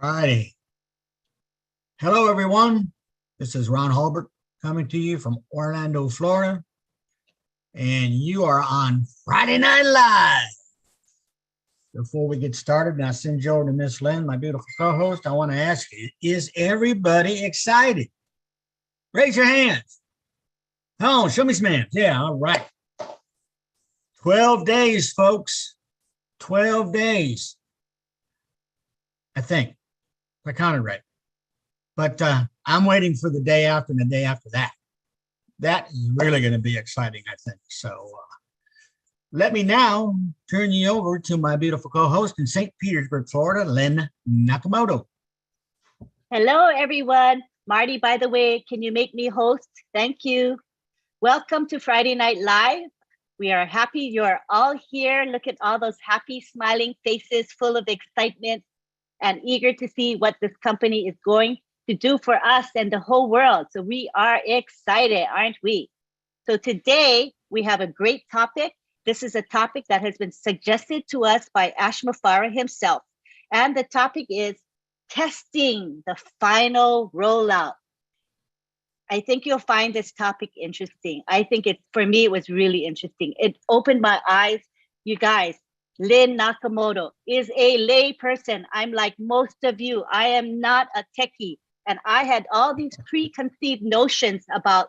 Righty. Hello, everyone. This is Ron Halbert coming to you from Orlando, Florida. And you are on Friday Night Live. Before we get started, and I send you over to Miss Lynn, my beautiful co-host, I want to ask you, is everybody excited? Raise your hands. Oh, show me some hands. Yeah, all right. 12 days, folks. 12 days. I think. If I counted right. But I'm waiting for the day after and the day after that. That is really going to be exciting, I think. So let me now turn you over to my beautiful co-host in St. Petersburg, Florida, Lynn Nakamoto. Hello, everyone. Marty, by the way, can you make me host? Thank you. Welcome to Friday Night Live. We are happy you're all here. Look at all those happy, smiling faces full of excitement and eager to see what this company is going to do for us and the whole world. So we are excited, aren't we? So today we have a great topic. This is a topic that has been suggested to us by Ashma Farah himself. And the topic is testing the final rollout. I think you'll find this topic interesting. I think for me, it was really interesting. It opened my eyes. You guys, Lynn Nakamoto is a lay person. I'm like most of you. I am not a techie. And I had all these preconceived notions about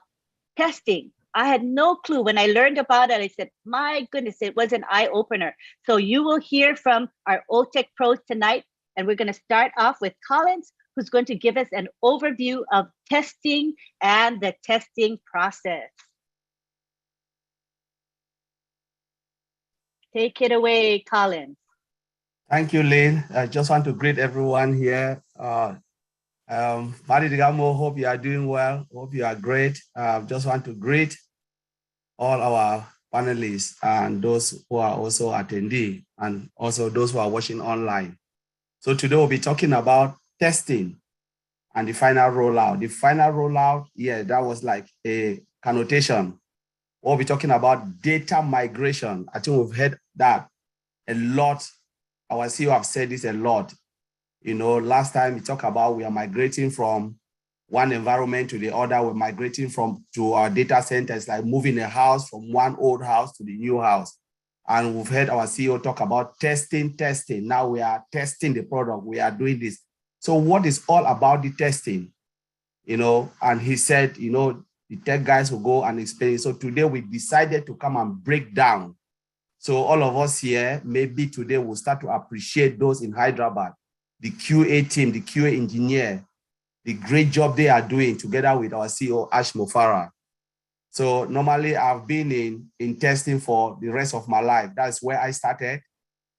testing. I had no clue. When I learned about it, I said, my goodness, it was an eye-opener. So you will hear from our OTech pros tonight. And we're going to start off with Collins, who's going to give us an overview of testing and the testing process. Take it away, Collins. Thank you, Lynn. I just want to greet everyone here. Marty Digamo, hope you are doing well. Hope you are great. Just want to greet all our panelists and those who are also attendee and also those who are watching online. So today we'll be talking about testing and the final rollout. The final rollout, yeah, that was like a connotation. We'll be talking about data migration. I think we've heard that a lot. Our CEO have said this a lot. You know, last time we talked about we are migrating from one environment to the other. We're migrating to our data centers, like moving a house from one old house to the new house. And we've heard our CEO talk about testing. Now we are testing the product. We are doing this. So what is all about the testing? You know, and he said, you know, the tech guys will go and explain. So today we decided to come and break down. So all of us here, maybe today we'll start to appreciate those in Hyderabad, the QA team, the QA engineer, the great job they are doing together with our CEO, Ashma Farah. So normally I've been in testing for the rest of my life. That's where I started,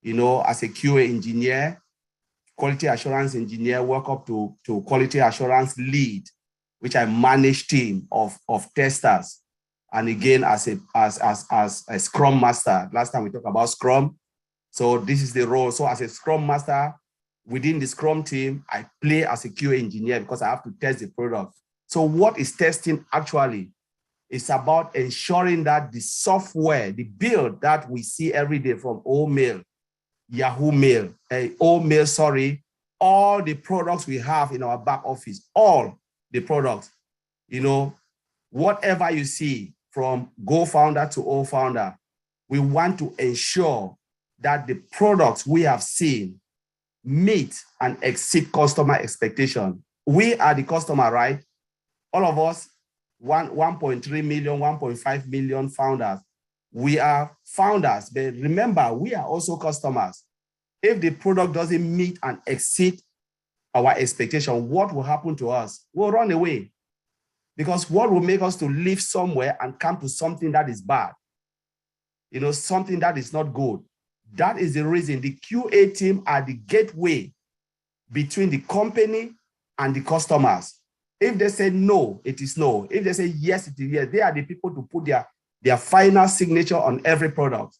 you know, as a QA engineer, quality assurance engineer, work up to quality assurance lead, which I manage team of testers. And again, as a Scrum Master. Last time we talked about Scrum. So this is the role. So as a Scrum Master, within the Scrum team, I play as a QA engineer because I have to test the product. So what is testing actually? It's about ensuring that the software, the build that we see every day from Yahoo Mail, all the products we have in our back office, all the products, you know, whatever you see from Go Founder to O Founder, we want to ensure that the products we have seen meet and exceed customer expectation. We are the customer, right? All of us, 1.3 million, 1.5 million founders. We are founders, but remember, we are also customers. If the product doesn't meet and exceed our expectation, what will happen to us? We'll run away. Because what will make us to live somewhere and come to something that is bad? You know, something that is not good. That is the reason the QA team are the gateway between the company and the customers. If they say no, it is no. If they say yes, it is yes. They are the people to put their final signature on every product.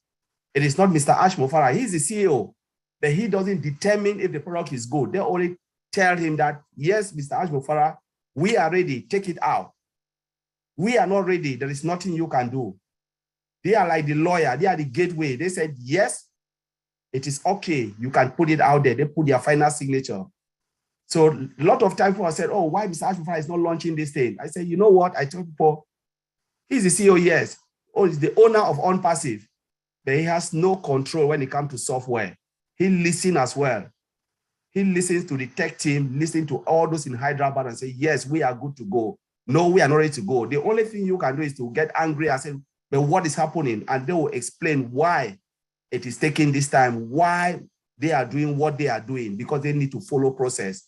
It is not Mr. Ashma Farah. He's the CEO, but he doesn't determine if the product is good. They only tell him that, yes, Mr. Ashma Farah, we are ready, take it out. We are not ready, there is nothing you can do. They are like the lawyer, they are the gateway. They said, yes, it is okay, you can put it out there. They put their final signature. So a lot of times people said, oh, why Mr. Ashbufara is not launching this thing? I said, you know what? I told people, he's the CEO, yes. Oh, he's the owner of OnPassive, but he has no control when it comes to software. He listens as well. He listens to the tech team, listen to all those in Hyderabad and say, yes, we are good to go. No, we are not ready to go. The only thing you can do is to get angry and say, but what is happening? And they will explain why it is taking this time, why they are doing what they are doing, because they need to follow process.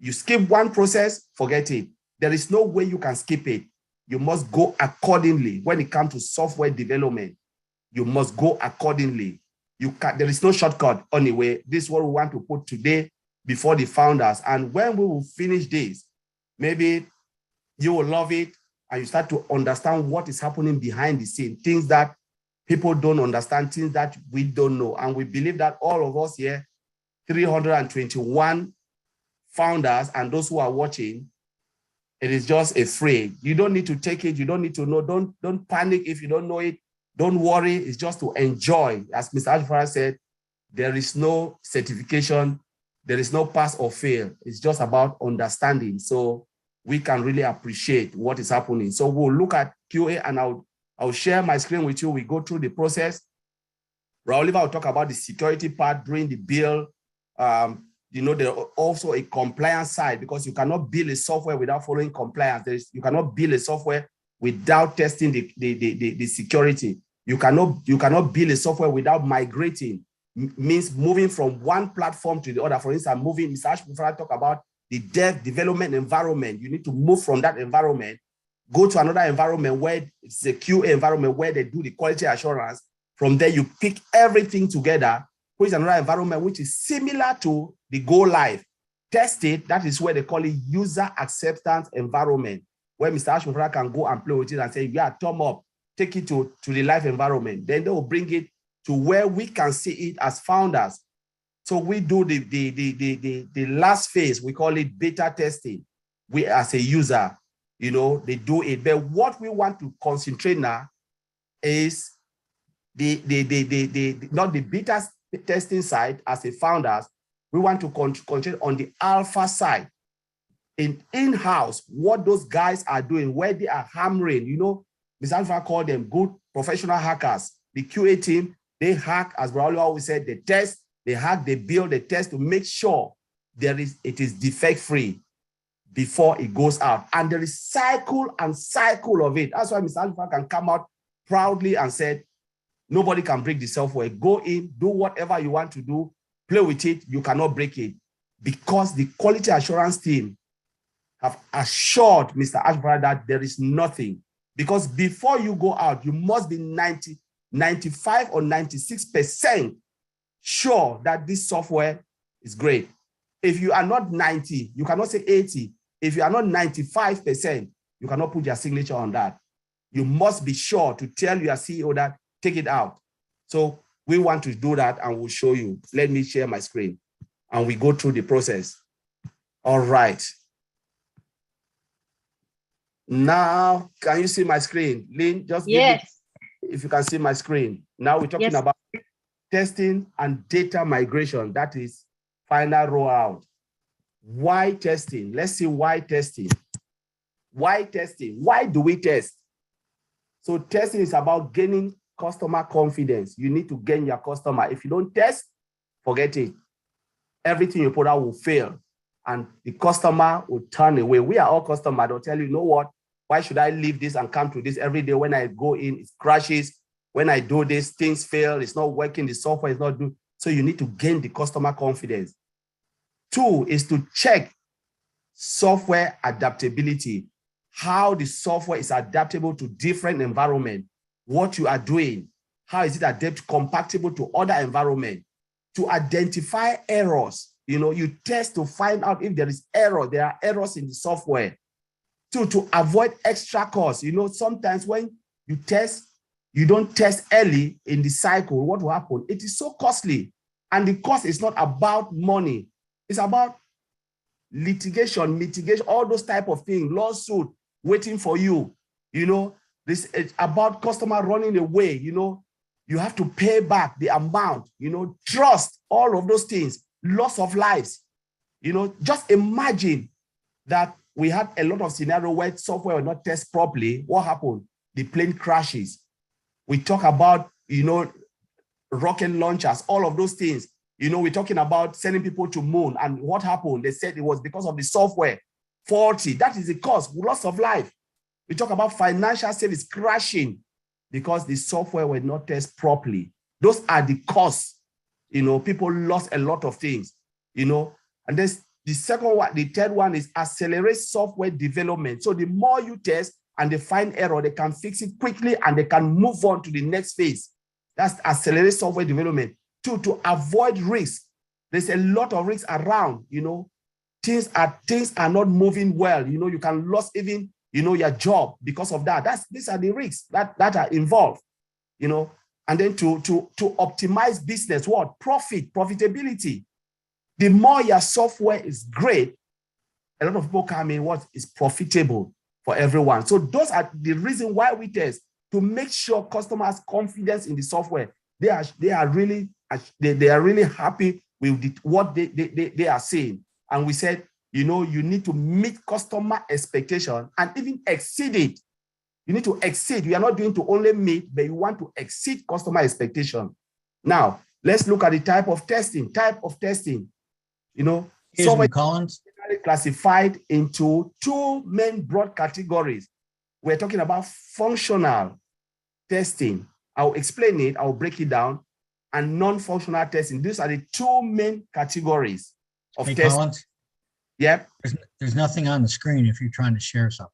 You skip one process, forget it. There is no way you can skip it. You must go accordingly. When it comes to software development, you must go accordingly. There is no shortcut anyway. This is what we want to put today before the founders. And when we will finish this, maybe you will love it and you start to understand what is happening behind the scene, things that people don't understand, things that we don't know. And we believe that all of us here, 321 founders and those who are watching, it is just a free. You don't need to take it. You don't need to know. Don't panic if you don't know it. Don't worry. It's just to enjoy. As Mr. Ashbufara said, there is no certification. There is no pass or fail. It's just about understanding. So we can really appreciate what is happening. So we'll look at QA and I'll share my screen with you. We go through the process. Oliver will talk about the security part during the build. You know, there's also a compliance side because you cannot build a software without following compliance. You cannot build a software without testing the security. You cannot build a software without migrating. Means moving from one platform to the other. For instance, Mr. Ashbufara talk about the development environment. You need to move from that environment, go to another environment where it's a QA environment where they do the quality assurance. From there, you pick everything together, which is another environment which is similar to the go live. Test it, that is where they call it user acceptance environment, where Mr. Ashbufara can go and play with it and say, yeah, thumb up, take it to the live environment. Then they will bring it to where we can see it as founders. So we do the last phase, we call it beta testing. We as a user, you know, they do it. But what we want to concentrate now is not the beta testing side as a founders. We want to concentrate on the alpha side. In-house, what those guys are doing, where they are hammering, you know, Mr. Ashbufara called them good professional hackers. The QA team, they hack, as Rollout always said, they test, they hack, they build, they test to make sure it is defect-free before it goes out. And there is cycle and cycle of it. That's why Mr. Ashbufara can come out proudly and said, nobody can break the software. Go in, do whatever you want to do, play with it, you cannot break it. Because the quality assurance team have assured Mr. Ashbufara that there is nothing. Because before you go out, you must be 95 or 96% sure that this software is great. If you are not 90, you cannot say 80. If you are not 95%, you cannot put your signature on that. You must be sure to tell your CEO that, take it out. So we want to do that and we'll show you. Let me share my screen and we go through the process. All right. Now, can you see my screen? Lynn, just yes. If you can see my screen. Now we're talking about testing and data migration. That is final rollout. Why testing? Let's see why testing. Why testing? Why do we test? So testing is about gaining customer confidence. You need to gain your customer. If you don't test, forget it. Everything you put out will fail and the customer will turn away. We are all customers. They'll tell you, you know what? Why should I leave this and come to this every day? When I go in, it crashes. When I do this, things fail. It's not working. The software is not doing. So you need to gain the customer confidence. 2 is to check software adaptability. How the software is adaptable to different environments. What you are doing. How is it compatible to other environments? To identify errors. You know, you test to find out if there is error. There are errors in the software. 2, to avoid extra costs. You know, sometimes when you test, you don't test early in the cycle, what will happen? It is so costly. And the cost is not about money. It's about litigation, mitigation, all those type of things, lawsuit waiting for you. You know, it's about customer running away. You know, you have to pay back the amount, you know, trust, all of those things, loss of lives. Just imagine that we had a lot of scenario where software will not test properly. What happened? The plane crashes. We talk about, rocket launchers, all of those things. We're talking about sending people to moon. And what happened? They said it was because of the software faulty. That is the cause, loss of life. We talk about financial service crashing because the software were not tested properly. Those are the cause. People lost a lot of things, and then the second one, the third one is accelerate software development. So the more you test and they find error, they can fix it quickly and they can move on to the next phase. That's accelerate software development. Two, to avoid risk. There's a lot of risks around, things are not moving well. You can lose even, your job because of that. These are the risks that are involved, and then to optimize business, profitability. The more your software is great, a lot of people come in, what is profitable for everyone. So those are the reason why we test, to make sure customers' confidence in the software. They are really happy with what they are seeing. And we said, you need to meet customer expectation and even exceed it. You need to exceed. You are not doing to only meet, but you want to exceed customer expectation. Now, let's look at the type of testing. Software Collins, classified into two main broad categories. We're talking about functional testing. I'll explain it, I'll break it down, and non-functional testing. These are the two main categories of testing. Collins, Yep. there's nothing on the screen if you're trying to share something.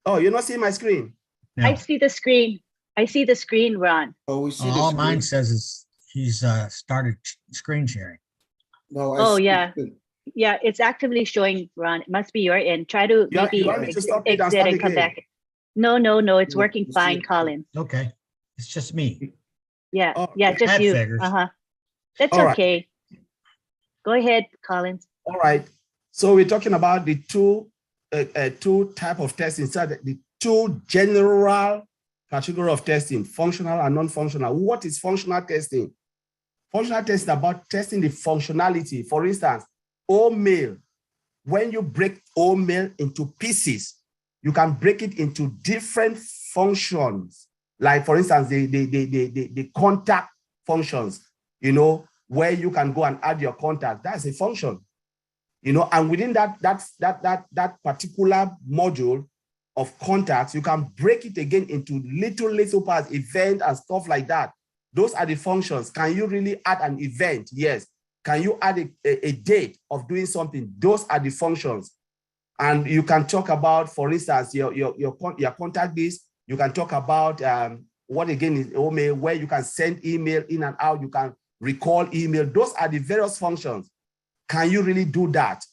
Oh, you're not seeing my screen? No. I see the screen. I see the screen, Ron. Oh, we see All the mine screen. says is he's started screen sharing. No, Oh, see yeah. the- Yeah, it's actively showing, Ron. It must be your end. Try to You maybe want me to stop it and exit start and come again? back. No, it's No, working you see fine, it. Collins. Okay, it's just me. Yeah, Oh, yeah, just that you. figures. That's All right. okay. Go ahead, Collins. All right. So we're talking about the two type of testing. So the two general category of testing, functional and non-functional. What is functional testing? Functional testing is about testing the functionality. For instance, mail. When you break mail into pieces, you can break it into different functions. Like, for instance, the contact functions, where you can go and add your contact. That's a function, and within that particular module of contacts, you can break it again into little parts, event and stuff like that. Those are the functions. Can you really add an event? Yes. Can you add a date of doing something? Those are the functions. And you can talk about, for instance, your contact list. You can talk about what again is email, where you can send email in and out. You can recall email. Those are the various functions. Can you really do that?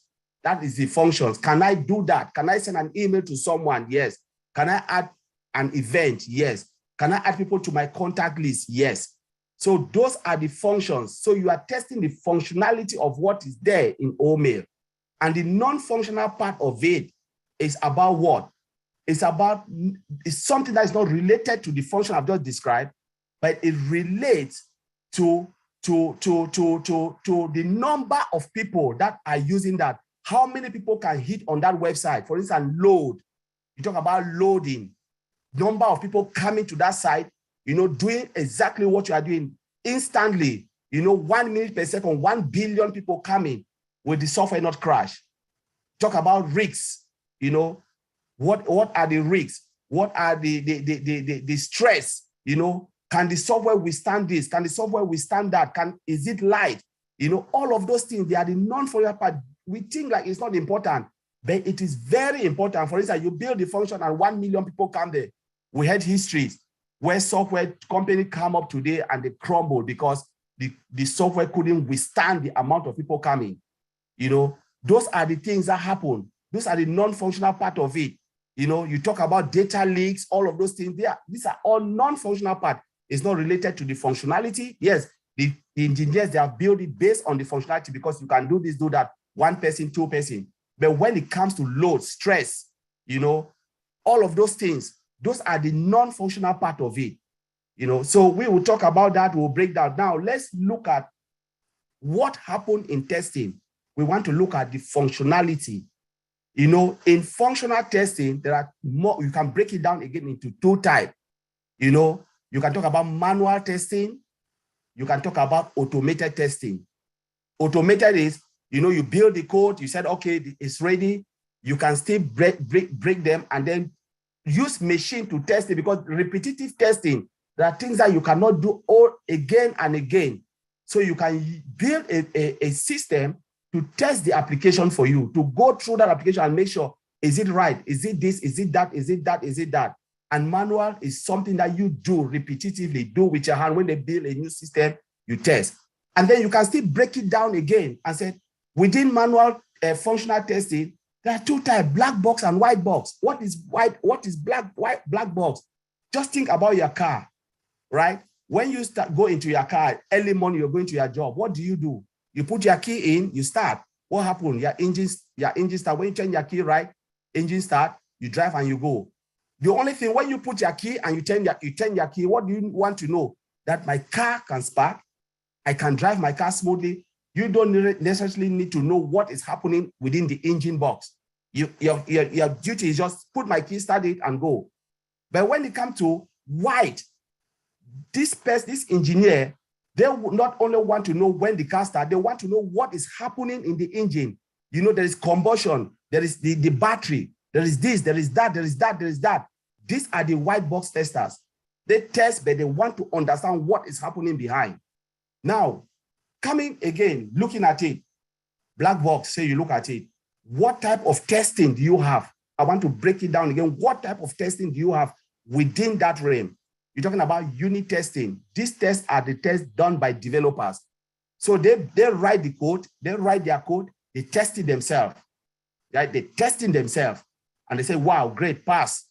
That is the functions. Can I do that? Can I send an email to someone? Yes. Can I add an event? Yes. Can I add people to my contact list? Yes. So those are the functions. So you are testing the functionality of what is there in mail. And the non-functional part of it is about what? It's something that is not related to the function I've just described, but it relates to the number of people that are using that. How many people can hit on that website? For instance, load. You talk about loading. Number of people coming to that site, doing exactly what you are doing instantly. 1 minute per second, 1 billion people coming with the software not crash. Talk about risks. What are the risks? What are the stress? Can the software withstand this? Can the software withstand that? Is it light? All of those things, they are the non-functional part. We think like it's not important, but it is very important. For instance, you build the function and 1 million people come there. We had histories where software company come up today and they crumbled because the software couldn't withstand the amount of people coming. Those are the things that happen. Those are the non-functional part of it. You talk about data leaks, all of those things. These are all non-functional part. It's not related to the functionality. Yes, the engineers, they have built it based on the functionality because you can do this, do that, 1 person, 2 person. But when it comes to load, stress, all of those things, those are the non-functional part of it. So we will talk about that. We'll break down. Now, let's look at what happened in testing. we want to look at the functionality. You know, in functional testing, there are more, you can break it down again into two types. You know, you can talk about manual testing. You can talk about automated testing. Automated is, you know, you build the code, you said, okay, it's ready. You can still break them and then use machine to test it, because repetitive testing, there are things that you cannot do all again and again. So you can build a system to test the application for you, to go through that application and make sure, is it right? Is it this? Is it that? Is it that? Is it that? And manual is something that you do repetitively, do with your hand. When they build a new system, you test. And then you can still break it down again and say, within manual functional testing, there are two types, black box and white box. What is white? What is black box? Just think about your car, right? When you go into your car, early morning, you're going to your job. What do? You put your key in, you start. What happened? Your engine start. When you turn your key right, engine start, you drive and you go. The only thing, when you put your key and you turn your key, what do you want to know? That my car can spark, I can drive my car smoothly. You don't necessarily need to know what is happening within the engine box. Your duty is just put my key, start it, and go. But when it comes to white, this engineer, they would not only want to know when the car starts, they want to know what is happening in the engine. You know, there is combustion, there is the battery, there is this, there is that, there is that, there is that. These are the white box testers. They test, but they want to understand what is happening behind. Now, coming again, looking at it, black box, say you look at it, what type of testing do you have? I want to break it down again. What type of testing do you have within that realm? You're talking about unit testing. These tests are the tests done by developers. So they write the code, they write their code, they test it themselves. Right? They testing themselves. And they say, wow, great, pass.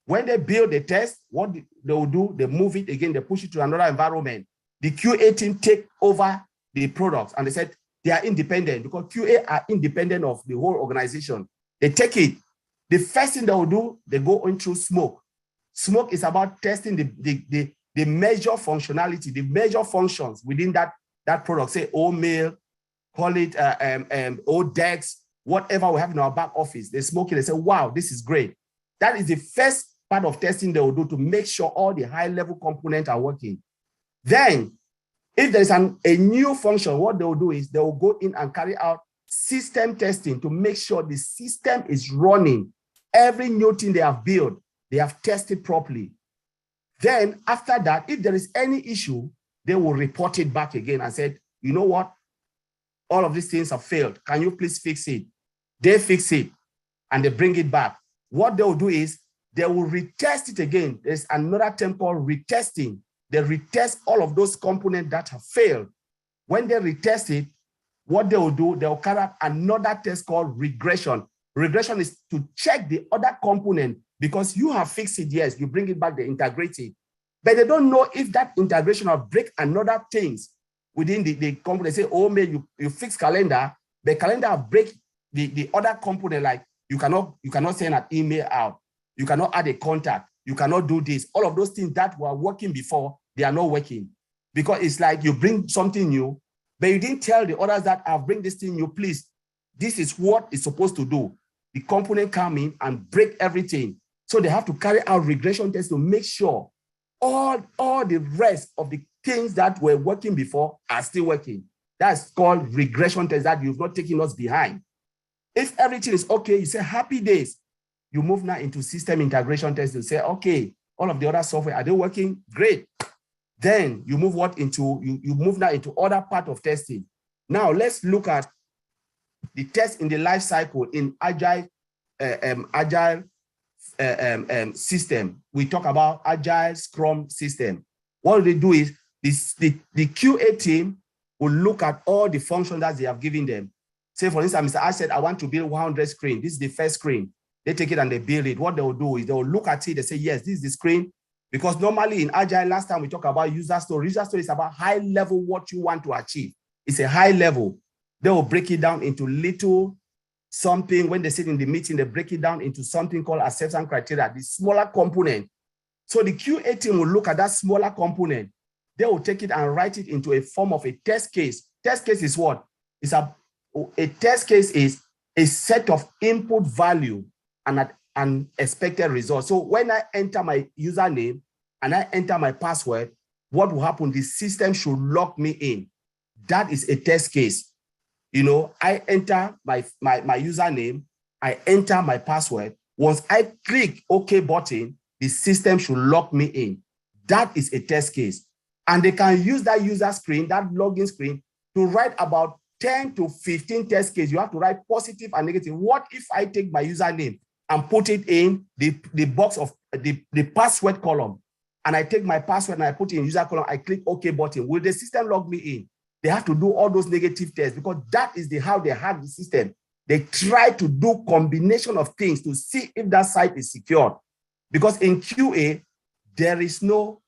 When they build the test, what they will do, they move it again, they push it to another environment. The QA team take over the products, and they said they are independent, because QA are independent of the whole organization. They take it. The first thing they will do, they go into smoke. Smoke is about testing the measure functionality, the measure functions within that product. Say mail, call it DEX, whatever we have in our back office. They smoke it. They say, wow, this is great. That is the first part of testing they will do to make sure all the high-level components are working. Then, if there is a new function, what they will do is they will go in and carry out system testing to make sure the system is running. Every new thing they have built, they have tested properly. Then, after that, if there is any issue, they will report it back again and say, you know what? All of these things have failed. Can you please fix it? They fix it, and they bring it back. What they will do is they will retest it again. There's another term called retesting. They retest all of those components that have failed. When they retest it, what they will do, they will carry out another test called regression. Regression is to check the other component, because you have fixed it, yes, you bring it back, they integrate it. But they don't know if that integration will break another things within the component. They say, oh, maybe you fix calendar, but calendar will break the other component, like you cannot send an email out, you cannot add a contact, you cannot do this. All of those things that were working before, they are not working, because it's like you bring something new, but you didn't tell the others that I've bring this thing new, please. This is what it's supposed to do. The component come in and break everything. So they have to carry out regression tests to make sure all the rest of the things that were working before are still working. That's called regression tests, that you've not taken us behind. If everything is okay, you say happy days. You move now into system integration tests. You say, okay, all of the other software, are they working? Great. Then you move you move now into other part of testing. Now let's look at the test in the life cycle in agile system. We talk about agile Scrum system. What they do is the QA team will look at all the functions that they have given them. Say, for instance, I said, I want to build 100 screen. This is the first screen. They take it and they build it. What they will do is they will look at it. They say, yes, this is the screen. Because normally in Agile, last time we talked about user story. User story is about high level, what you want to achieve. It's a high level. They will break it down into little something. When they sit in the meeting, they break it down into something called acceptance criteria, the smaller component. So the QA team will look at that smaller component. They will take it and write it into a form of a test case. Test case is what? It's A test case is a set of input value and an expected result. So when I enter my username and I enter my password, what will happen? The system should lock me in. That is a test case. You know, I enter my username, I enter my password. Once I click OK button, the system should lock me in. That is a test case. And they can use that user screen, that login screen, to write about 10 to 15 test cases. You have to write positive and negative. What if I take my username and put it in the box of the password column, and I take my password and I put it in user column, I click OK button? Will the system log me in? They have to do all those negative tests, because that is how they hack the system. They try to do combination of things to see if that site is secured. Because in QA, there is no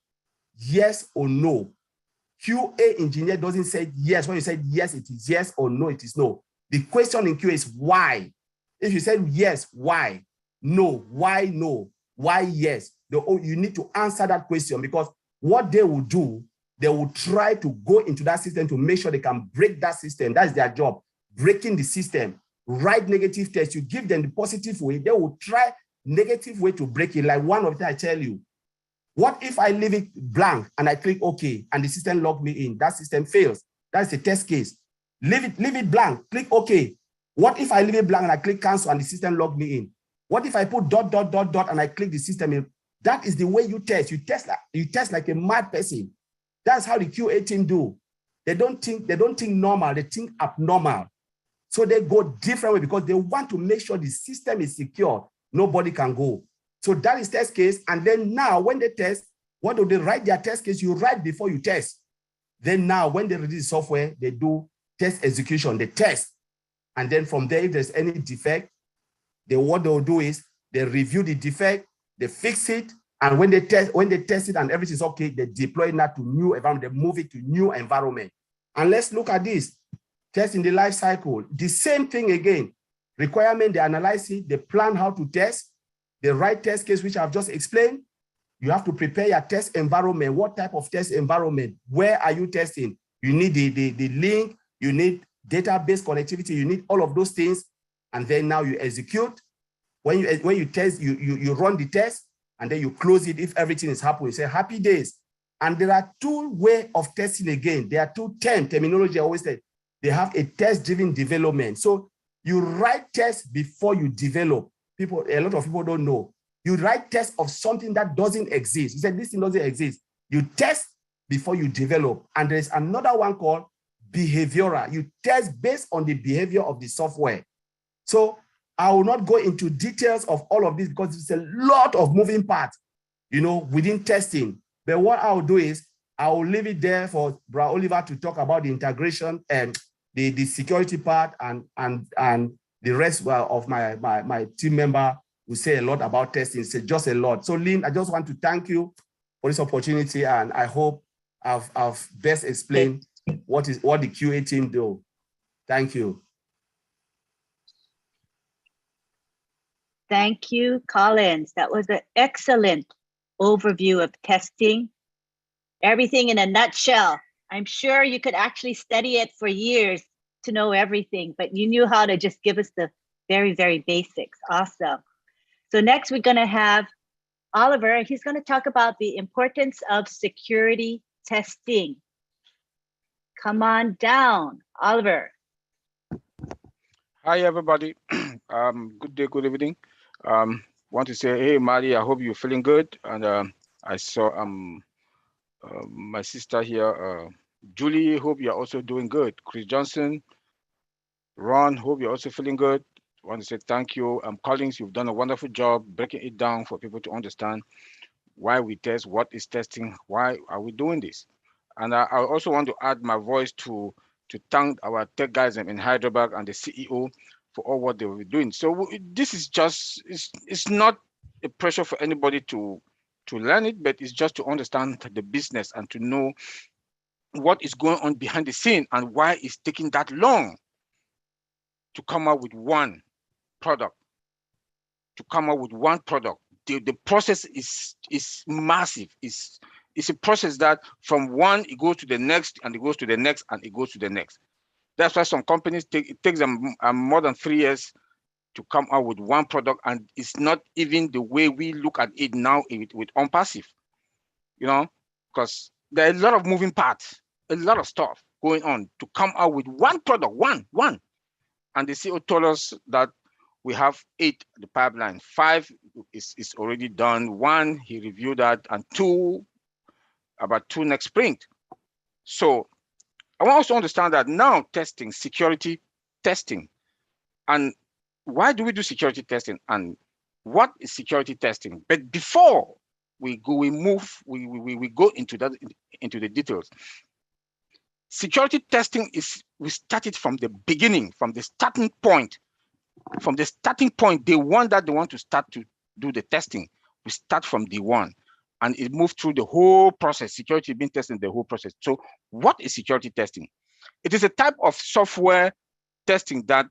yes or no. QA engineer doesn't say yes. When you say yes, it is yes, or no, it is no. The question in QA is why. If you said yes, why? No, why no? Why yes? You need to answer that question, because what they will do, they will try to go into that system to make sure they can break that system. That's their job, breaking the system. Write negative tests. You give them the positive way, they will try negative way to break it. Like one of them, I tell you, what if I leave it blank and I click OK and the system log me in? That system fails. That's a test case. Leave it blank, click OK. What if I leave it blank and I click cancel and the system log me in? What if I put ... and I click the system in? That is the way you test. You test like a mad person. That's how the QA team do. They don't think normal, they think abnormal. So they go different way, because they want to make sure the system is secure. Nobody can go. So that is test case. And then now when they test, what do they write their test case? You write before you test. Then now when they release software, they do test execution, they test. And then from there, if there's any defect, what they'll do is they review the defect, they fix it, and when they test it and everything's okay, they deploy that to new environment, they move it to new environment. And let's look at this. Test in the life cycle. The same thing again. Requirement, they analyze it, they plan how to test, they write test case, which I've just explained. You have to prepare your test environment. What type of test environment? Where are you testing? You need the link, you need database connectivity, you need all of those things. And then now you execute. When you test, you run the test, and then you close it if everything is happy. You say happy days. And there are two ways of testing again. There are two terminology I always say. They have a test-driven development. So you write tests before you develop. A lot of people don't know. You write tests of something that doesn't exist. You said this thing doesn't exist. You test before you develop. And there's another one called behavioral. You test based on the behavior of the software. So I will not go into details of all of this, because it's a lot of moving parts, within testing. But what I will do is I will leave it there for Bra Oliver to talk about the integration and the security part, and the rest of my team member will say a lot about testing. It's just a lot. So Lynn, I just want to thank you for this opportunity, and I hope I've best explained what the QA team do. Thank you. Thank you, Collins. That was an excellent overview of testing. Everything in a nutshell. I'm sure you could actually study it for years to know everything, but you knew how to just give us the very, very basics. Awesome. So next we're going to have Oliver. He's going to talk about the importance of security testing. Come on down, Oliver. Hi, everybody. Good day, good evening. Want to say, hey, Mari, I hope you're feeling good. And I saw my sister here, Julie, hope you're also doing good. Chris Johnson, Ron, hope you're also feeling good. Want to say thank you. Collins, you've done a wonderful job breaking it down for people to understand why we test, what is testing, why are we doing this. And I also want to add my voice to thank our tech guys in Hyderabad and the CEO for all what they were doing. So this is just, it's not a pressure for anybody to learn it, but it's just to understand the business and to know what is going on behind the scene and why it's taking that long to come up with one product. The process is massive. It's a process that from one, it goes to the next, and it goes to the next, and it goes to the next. That's why some companies it takes them more than 3 years to come out with one product, and it's not even the way we look at it now with OnPassive, you know, because there are a lot of moving parts, a lot of stuff going on to come out with one product, one. And the CEO told us that we have 8 in the pipeline. 5 is already done. 1, he reviewed that, and 2, about 2 next sprint. So I want us to understand that now testing, security testing. And why do we do security testing? And what is security testing? But before we go into that, into the details. Security testing we started from the beginning, from the starting point. From the starting point, day one that they want to start to do the testing, we start from day one, and it moved through the whole process. Security being tested the whole process. So what is security testing? It is a type of software testing that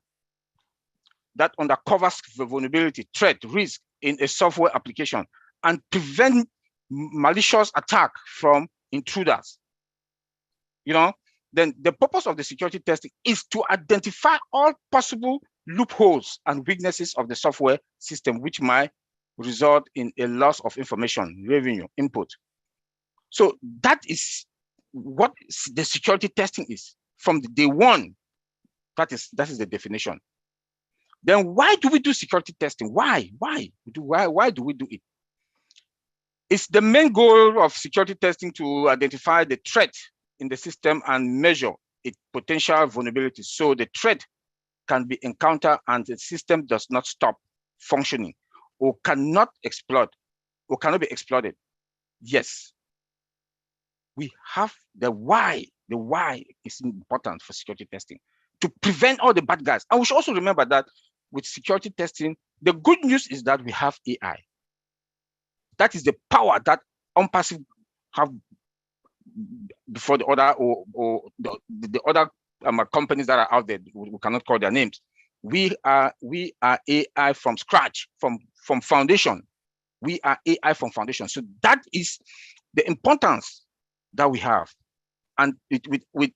uncovers the vulnerability, threat, risk in a software application and prevent malicious attack from intruders. You know, then the purpose of the security testing is to identify all possible loopholes and weaknesses of the software system, which might result in a loss of information, revenue, input. So that is what the security testing is from the day one. That is the definition. Then why do we do security testing? Why do we do it? It's the main goal of security testing to identify the threat in the system and measure its potential vulnerability. So the threat can be encountered and the system does not stop functioning or cannot exploit or cannot be exploited. Yes, we have the why. The why is important for security testing to prevent all the bad guys. And we should also remember that with security testing, the good news is that we have AI. That is the power that OnPassive have before the other or the other companies that are out there. We cannot call their names. We are AI from scratch, from foundation. We are AI from foundation. So that is the importance that we have. And with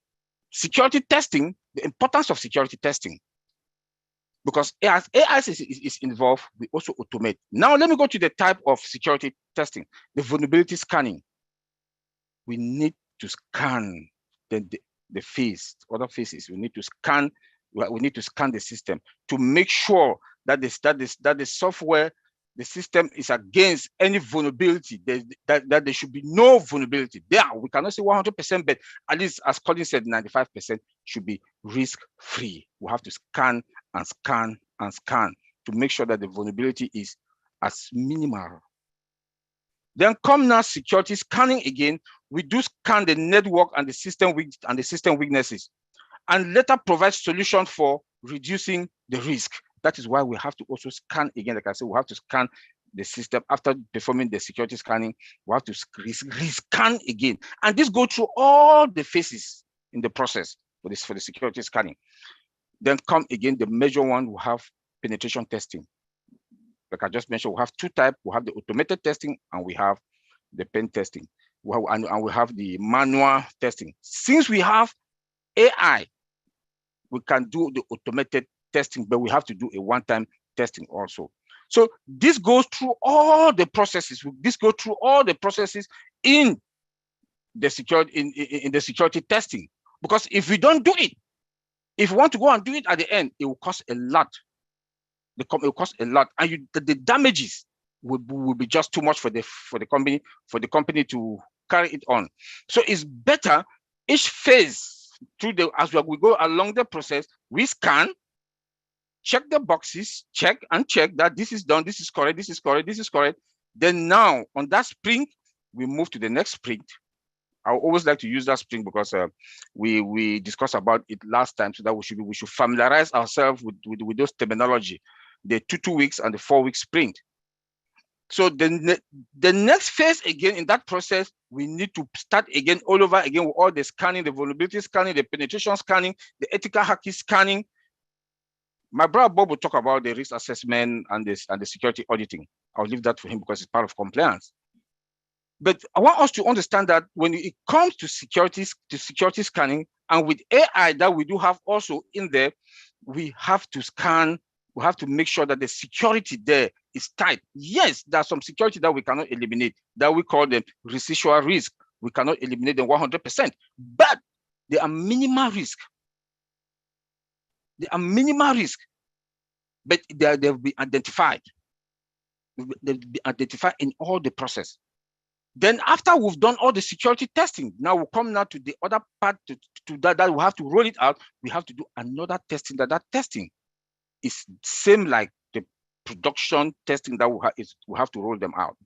security testing, the importance of security testing, because as AI is involved, we also automate. Now let me go to the type of security testing, the vulnerability scanning. We need to scan the other faces. We need to scan the system to make sure that the software, the system is against any vulnerability, that there should be no vulnerability. There, we cannot say 100%, but at least, as Colin said, 95% should be risk-free. We have to scan and scan and scan to make sure that the vulnerability is as minimal. Then come now security scanning again. We do scan the network and the system weaknesses, and later provide solutions for reducing the risk. That is why we have to also scan again. Like I said, we have to scan the system after performing the security scanning. We have to rescan again, and this goes through all the phases in the process for the security scanning. Then come again the major one. We have penetration testing. Like I just mentioned, we have 2 types. We have the automated testing and we have the pen testing. And we have the manual testing. Since we have AI, we can do the automated testing, but we have to do a one-time testing also. So this goes through all the processes. This goes through all the processes in the security in the security testing. Because if we don't do it, if we want to go and do it at the end, it will cost a lot. It will cost a lot, and the damages will be just too much for the company to carry it on. So it's better each phase as we go along the process, we scan, check the boxes, check that this is done, this is correct, this is correct, this is correct. Then now on that sprint, we move to the next sprint. I always like to use that sprint because we discussed about it last time, so that we should familiarize ourselves with those terminology, the 2 weeks and the 4-week sprint. So the next phase again in that process, we need to start again all over again with all the scanning, the vulnerability scanning, the penetration scanning, the ethical hacking scanning. My brother Bob will talk about the risk assessment and the security auditing. I'll leave that for him because it's part of compliance. But I want us to understand that when it comes to security scanning And with AI that we do have also in there, we have to scan, we have to make sure that the security there is tight. Yes, there's some security that we cannot eliminate, that we call them residual risk. We cannot eliminate them 100%, but they are minimal risk. They are minimal risk, but they'll be identified. They'll be identified in all the process. Then after we've done all the security testing, now we'll come now to the other part to that we have to roll it out. We have to do another testing. That testing is same like the production testing that we have to roll them out.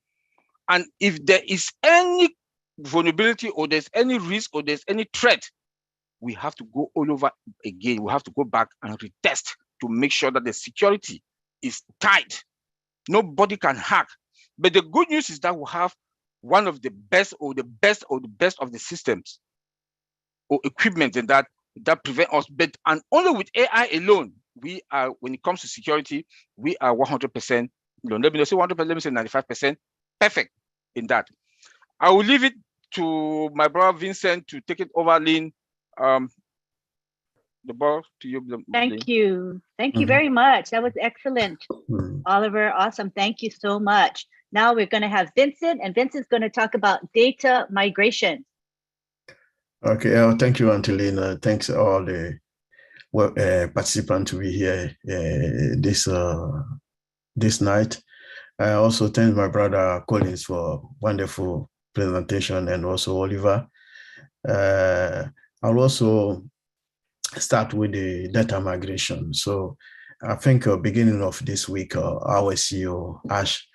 And if there is any vulnerability or there's any risk or there's any threat, we have to go all over again. We have to go back and retest to make sure that the security is tight. Nobody can hack. But the good news is that we have one of the best of the systems or equipment and that prevent us. But and only with AI alone, we are, when it comes to security, we are 100%. Let me not say 100%. Let me say 95% perfect in that. I will leave it to my brother Vincent to take it over, Lynn. The ball to you. Thank you. Thank you very much. That was excellent. Oliver, awesome. Thank you so much. Now we're going to have Vincent, and Vincent's going to talk about data migration. Okay, thank you, Angelina. Thanks all the participants to be here this night. I also thank my brother Collins for wonderful presentation, and also Oliver. I'll also start with the data migration. So I think beginning of this week, our CEO, Ash,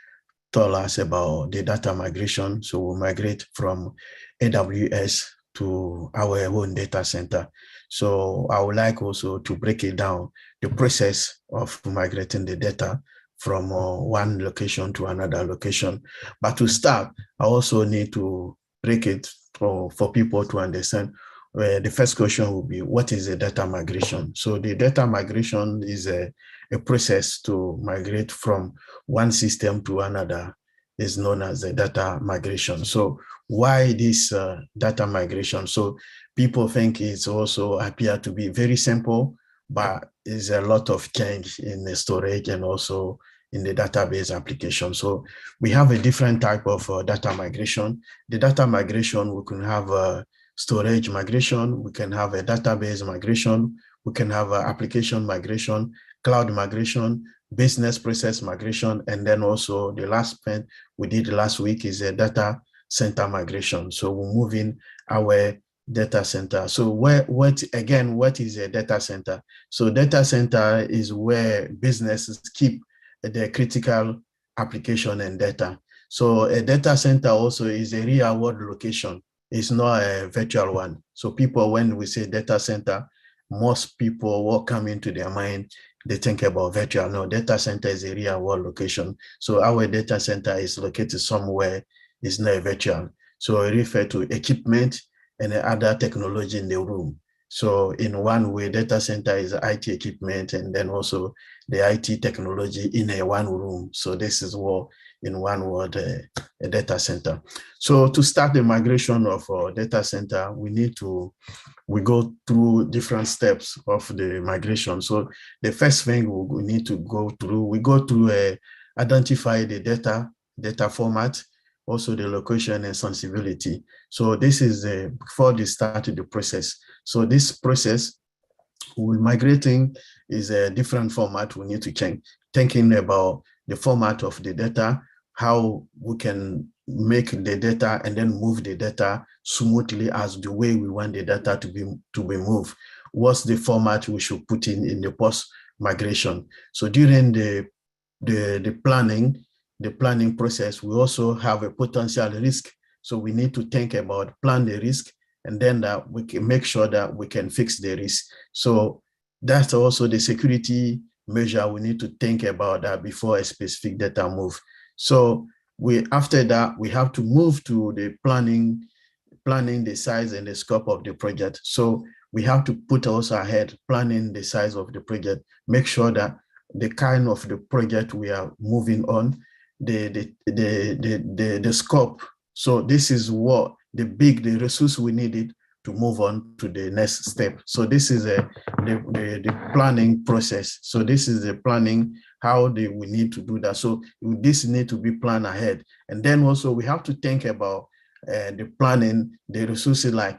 told us about the data migration. So we'll migrate from AWS to our own data center. So I would like also to break it down, the process of migrating the data from one location to another location. But to start, I also need to break it for people to understand. The first question will be, what is a data migration? So the data migration is a process to migrate from one system to another, is known as the data migration. So why this data migration? So people think it's also appear to be very simple, but there's a lot of change in the storage and also in the database application. So we have a different type of data migration. The data migration, we can have a storage migration, we can have a database migration, we can have an application migration, cloud migration, business process migration, and then also the last point we did last week is a data center migration. So we're moving our data center. So what is a data center? So data center is where businesses keep the critical application and data. So a data center also is a real world location. It's not a virtual one. So people, when we say data center, most people, what come into their mind, they think about virtual. No, data center is a real world location. So our data center is located somewhere, it's not virtual. So I refer to equipment and other technology in the room. So in one way, data center is IT equipment, and then also the IT technology in a one room. So this is what, in one word, a data center. So to start the migration of our data center, we go through different steps of the migration. So the first thing we need to go through, identify the data format, also the location and sensibility. So this is before they started the process. So this process, we're migrating is a different format we need to change. Thinking about the format of the data, how we can make the data and then move the data smoothly as the way we want the data to be moved. What's the format we should put in the post migration? So during the planning process, we also have a potential risk. So we need to think about plan the risk, and then that we can make sure that we can fix the risk. So that's also the security measure we need to think about that before a specific data move. So after that, we have to move to the planning the size and the scope of the project. So we have to put also ahead planning the size of the project, make sure that the kind of the project we are moving on, the scope. So this is what the resource we needed to move on to the next step. So this is the planning process. So this is the planning, how we need to do that. So this need to be planned ahead. And then also we have to think about the planning, the resources like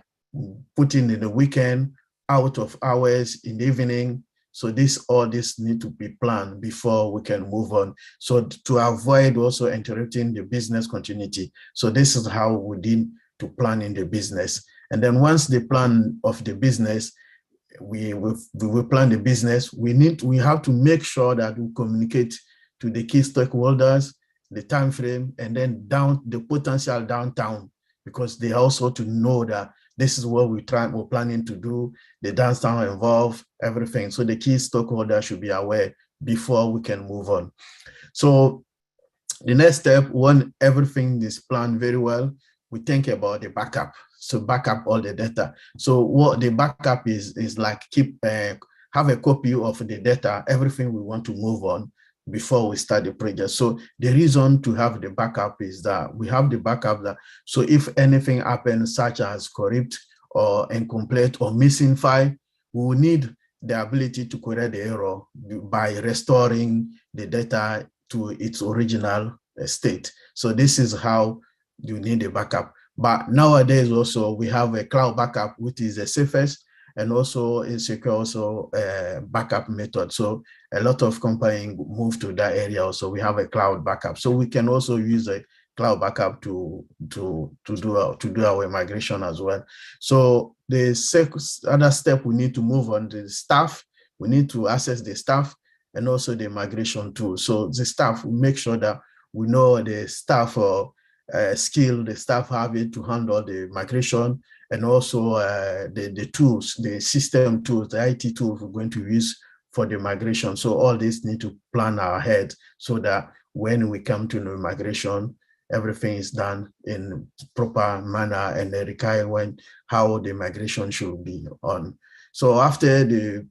putting in the weekend, out of hours, in the evening. So all this need to be planned before we can move on. So to avoid also interrupting the business continuity. So this is how we need to plan in the business. And then once the plan of the business, we plan the business, we have to make sure that we communicate to the key stakeholders, the time frame, and then the potential downtown, because they also to know that this is what we're planning to do, the downtown involved, everything. So the key stakeholders should be aware before we can move on. So the next step, when everything is planned very well, we think about the backup. So backup all the data. So what the backup is like, have a copy of the data, everything we want to move on before we start the project. So the reason to have the backup is that we have the backup that, so if anything happens, such as corrupt or incomplete or missing file, we will need the ability to correct the error by restoring the data to its original state. So this is how you need a backup. But nowadays also we have a cloud backup, which is the safest and also a secure also backup method. So a lot of companies move to that area. Also, we have a cloud backup. So we can also use a cloud backup to do our migration as well. So the other step we need to move on to the staff. We need to access the staff and also the migration tool. So the staff, we make sure that we know the staff skill the staff have it to handle the migration, and also the tools, the system tools, the IT tools we're going to use for the migration. So all this need to plan ahead so that when we come to the migration, everything is done in proper manner and they require how the migration should be on. So after the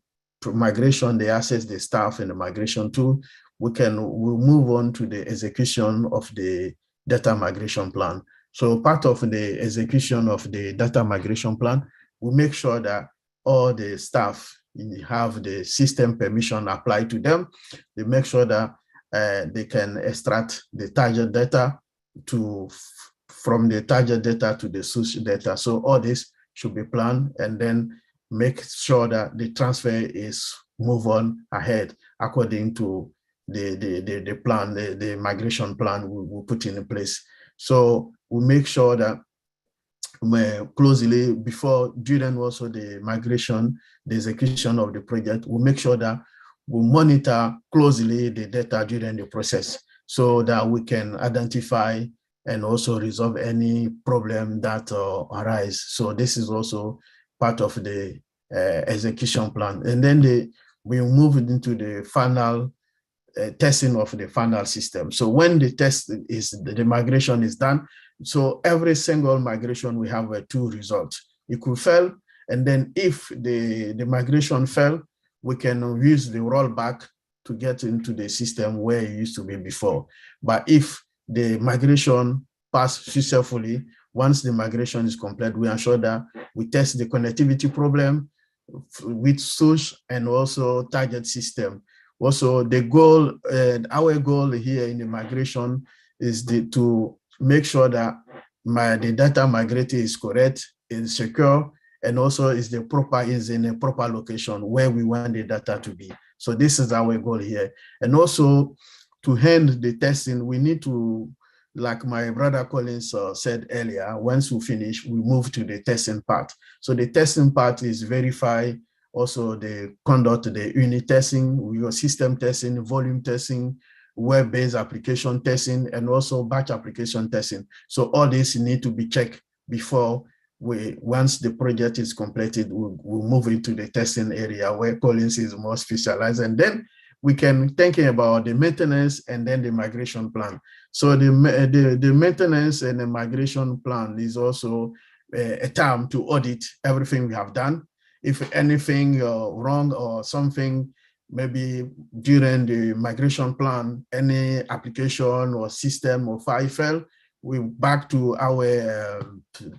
migration, they access the staff and the migration tool, we'll move on to the execution of the data migration plan. So part of the execution of the data migration plan, we make sure that all the staff have the system permission applied to them. They make sure that they can extract the target data from the target data to the source data. So all this should be planned, and then make sure that the transfer is move on ahead according to the plan, the migration plan we put in place. So we make sure that closely during also the migration, the execution of the project, we make sure that we monitor closely the data during the process so that we can identify and also resolve any problem that arise. So this is also part of the execution plan. And then we move into the final testing of the final system. So when the migration is done, so every single migration we have two results. It could fail, and then if the migration fail, we can use the rollback to get into the system where it used to be before. But if the migration pass successfully, once the migration is complete, we ensure that we test the connectivity problem with source and also target system. Also, the goal, our goal here in the migration is to make sure that the data migrated is correct, is secure, and also is in a proper location where we want the data to be. So this is our goal here. And also to end the testing, we need to, like my brother Collins said earlier, once we finish, we move to the testing part. So the testing part is verify. Also, they conduct the unit testing, we use system testing, volume testing, web-based application testing, and also batch application testing. So all this need to be checked before once the project is completed, we'll move into the testing area where Collins is more specialized. And then we can thinking about the maintenance and then the migration plan. So the maintenance and the migration plan is also a time to audit everything we have done. If anything wrong or something, maybe during the migration plan, any application or system or file fail, we back to our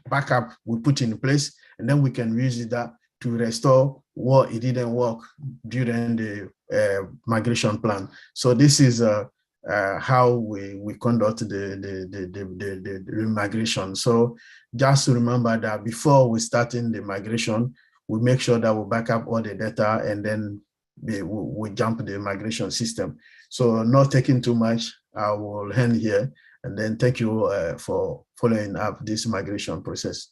backup we put in place, and then we can use that to restore what it didn't work during the migration plan. So this is how we conduct the migration. So just to remember that before we starting the migration, we make sure that we back up all the data, and then we jump the migration system. So not taking too much, I will end here, and then thank you for following up this migration process.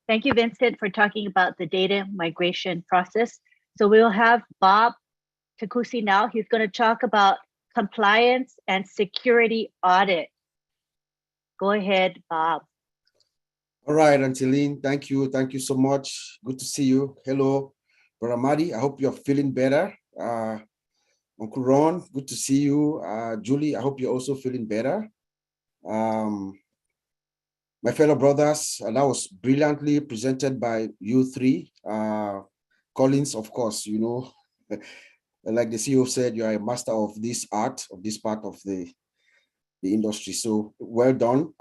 Thank you, Vincent, for talking about the data migration process. So we'll have Bob Takusi now. He's going to talk about compliance and security audit. Go ahead, Bob. All right, Angeline, thank you. Thank you so much. Good to see you. Hello, Brother Madi. I hope you're feeling better. Uncle Ron, good to see you. Julie, I hope you're also feeling better. My fellow brothers, that was brilliantly presented by you three. Collins, of course, you know, like the CEO said, you are a master of this art, of this part of the industry. So well done.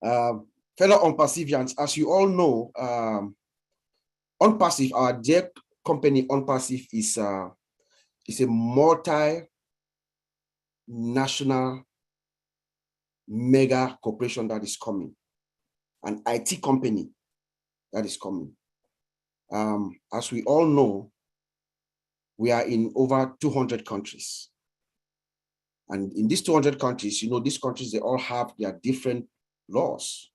Fellow Unpassivians, as you all know, Unpassive, our dear company Unpassive is a multi-national mega corporation that is coming, an IT company that is coming. As we all know, we are in over 200 countries. And in these 200 countries, you know, these countries, they all have their different laws,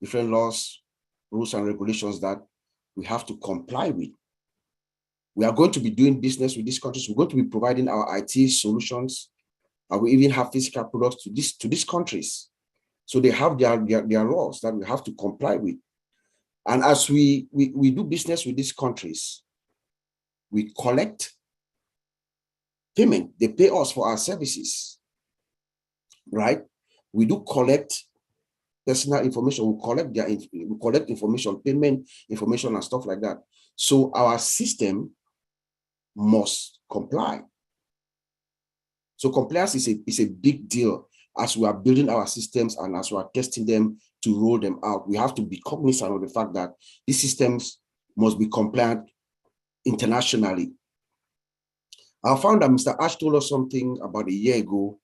rules and regulations that we have to comply with. We are going to be doing business with these countries. We're going to be providing our IT solutions, and we even have physical products to these countries. So they have their laws that we have to comply with. And as we do business with these countries, we collect payment. They pay us for our services, right? We do collect personal information. We collect information, payment information, and stuff like that. So our system must comply. So compliance is a big deal as we are building our systems and as we are testing them to roll them out. We have to be cognizant of the fact that these systems must be compliant internationally. I found that Mr. Ash told us something about a year ago.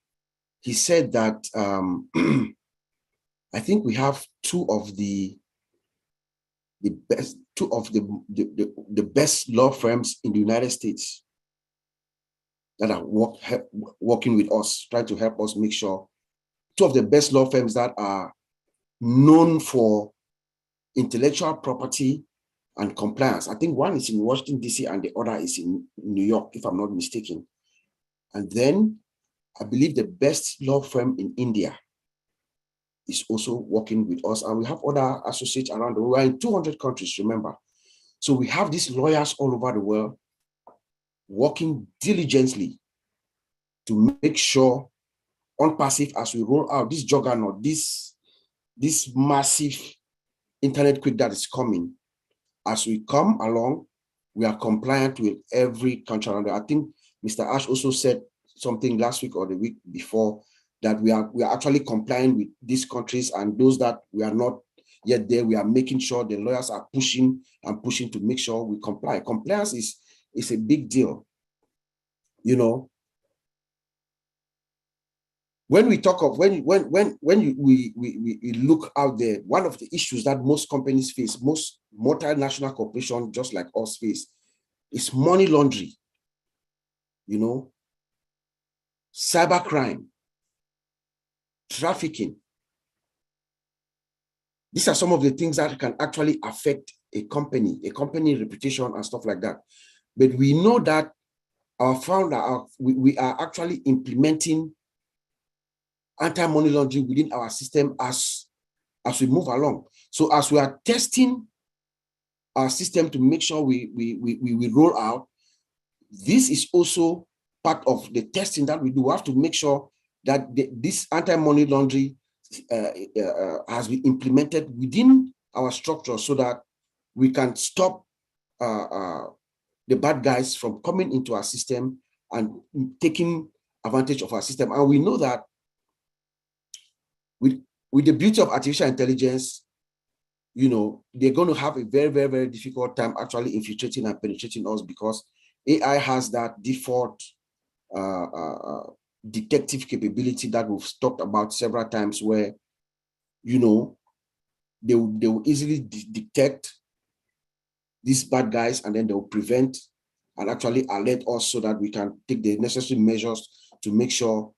He said that I think we have two of the best law firms in the United States that are working with us, trying to help us make sure. Two of the best law firms that are known for intellectual property and compliance. I think one is in Washington, D.C., and the other is in New York, if I'm not mistaken. And then I believe the best law firm in India is also working with us. And we have other associates around the world. We're in 200 countries, remember. So we have these lawyers all over the world working diligently to make sure Unpassive, as we roll out this juggernaut, this massive internet quick that is coming, as we come along, we are compliant with every country around there. I think Mr. Ash also said something last week or the week before that we are actually complying with these countries, and those that we are not yet there, we are making sure the lawyers are pushing to make sure we comply. Compliance is a big deal. You know, when we talk of we look out there, one of the issues that most companies face, most multinational corporations just like us face, is money laundering, you know, cybercrime, trafficking. These are some of the things that can actually affect a company reputation and stuff like that. But we know that our founder, we are actually implementing anti-money laundering within our system as we move along. So as we are testing our system to make sure we roll out, this is also part of the testing that we do. We have to make sure that this anti-money laundering has been implemented within our structure so that we can stop the bad guys from coming into our system and taking advantage of our system. And we know that with with the beauty of artificial intelligence, you know, they're going to have a very, very, very difficult time actually infiltrating and penetrating us, because AI has that default detective capability that we've talked about several times, where, you know, they will easily detect these bad guys, and then they'll prevent and actually alert us so that we can take the necessary measures to make sure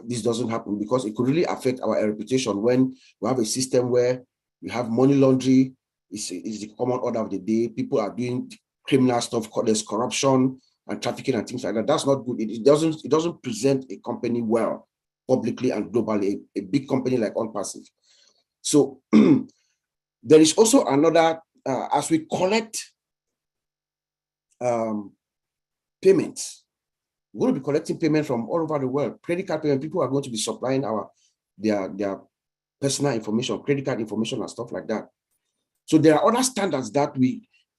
this doesn't happen, because it could really affect our reputation when we have a system where we have money laundering is the common order of the day. People are doing criminal stuff, there's corruption and trafficking and things like that. That's not good. It doesn't present a company well publicly and globally, a big company like OnPassive. So there is also another, as we collect payments, we're going to be collecting payment from all over the world. Credit card payment, people are going to be supplying their personal information, credit card information and stuff like that. So there are other standards that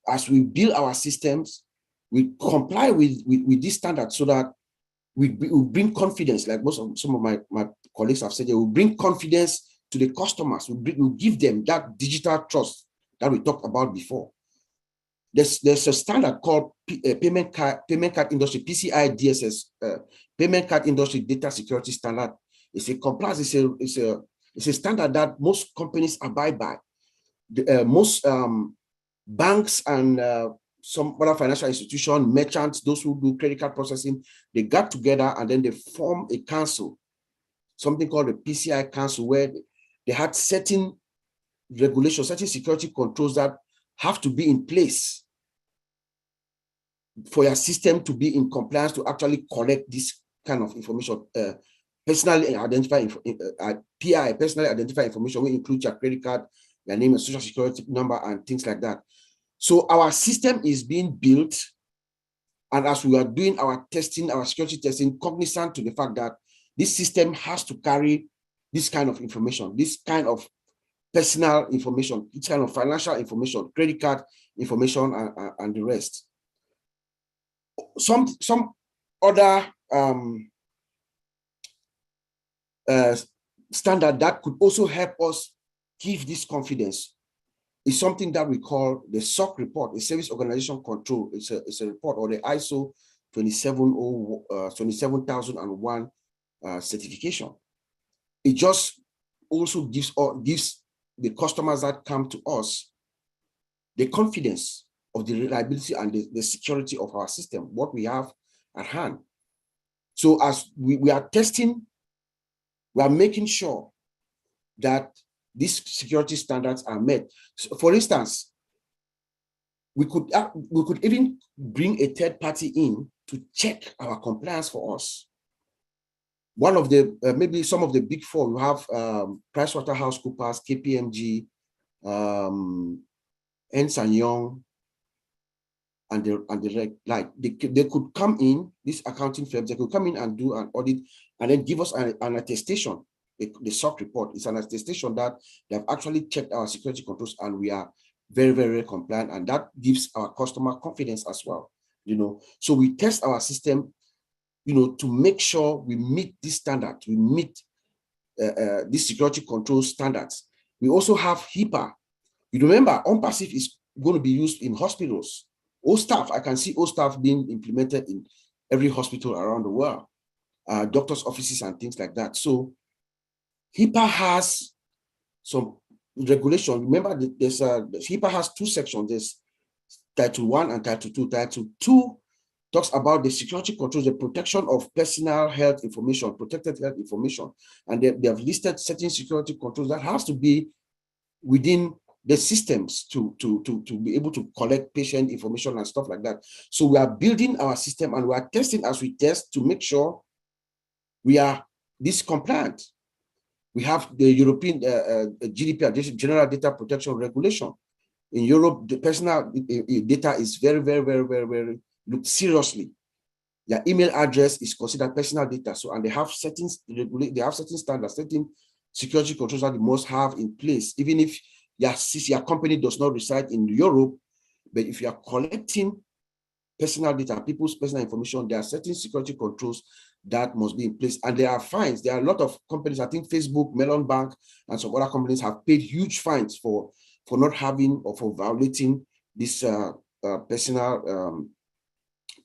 as we build our systems, we comply with these standards, so that we bring confidence, like some of my colleagues have said, we will bring confidence to the customers. We'll give them that digital trust that we talked about before. There's a standard called payment card industry, PCI DSS, payment card industry data security standard. It's a compliance, it's a standard that most companies abide by. Most banks and some other financial institutions, merchants, those who do credit card processing, they got together and then they form a council, something called the PCI Council, where they had certain regulations, certain security controls that have to be in place for your system to be in compliance to actually collect this kind of information. Personally identified PI, personally identified information, will include your credit card, your name and social security number, and things like that. So our system is being built, and as we are doing our testing, our security testing, cognizant to the fact that this system has to carry this kind of information, this kind of personal information, this kind of financial information, credit card information, and the rest. Some other standard that could also help us give this confidence is something that we call the SOC report, the Service Organization Control. It's a report, or the ISO 27001 certification. It just also gives the customers that come to us the confidence of the reliability and the security of our system, what we have at hand. So as we are testing, we are making sure that these security standards are met. So for instance, we could even bring a third party in to check our compliance for us. One of the, maybe some of the big four, you have PricewaterhouseCoopers, KPMG, Ernst & Young, and the like. They could come in, these accounting firms, they could come in and do an audit and then give us an attestation. The SOC report is an attestation that they have actually checked our security controls and we are very, very, very compliant, and that gives our customer confidence as well. You know, so we test our system, you know, to make sure we meet this standard, we meet these security control standards. We also have HIPAA. You remember, OnPassive is going to be used in hospitals. OSTAF, I can see OSTAF being implemented in every hospital around the world, doctors' offices and things like that. So HIPAA has some regulation. Remember, HIPAA has two sections. There's Title 1 and Title 2. Title 2 talks about the security controls, the protection of personal health information, protected health information. And they have listed certain security controls that has to be within the systems to be able to collect patient information and stuff like that. So we are building our system and we are testing as we test to make sure we are this compliant. We have the European GDPR, General Data Protection Regulation. In Europe, the personal data is very, very, very, very, very looked seriously. Your email address is considered personal data. So, and they have certain standards, certain security controls that you must have in place, even if your company does not reside in Europe. But if you are collecting personal data, people's personal information, there are certain security controls that must be in place. And there are fines. There are a lot of companies, I think Facebook, Melon Bank, and some other companies have paid huge fines for not having or for violating this personal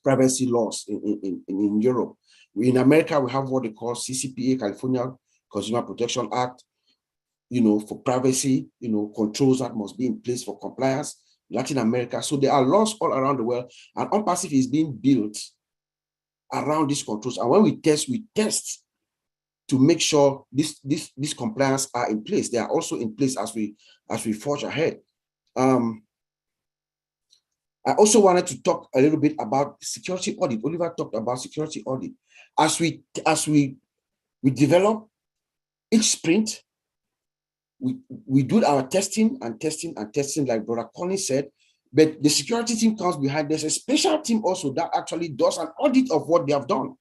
privacy laws in Europe. In America, we have what they call CCPA, California Consumer Protection Act, for privacy, controls that must be in place for compliance. Latin America. So there are laws all around the world, and OnPassive is being built around these controls. And when we test to make sure these compliance are in place. They are also in place as we forge ahead. I also wanted to talk a little bit about security audit. Oliver talked about security audit. As we develop each sprint, we do our testing, like Brother Colin said, but the security team comes behind. There's a special team also that actually does an audit of what they have done.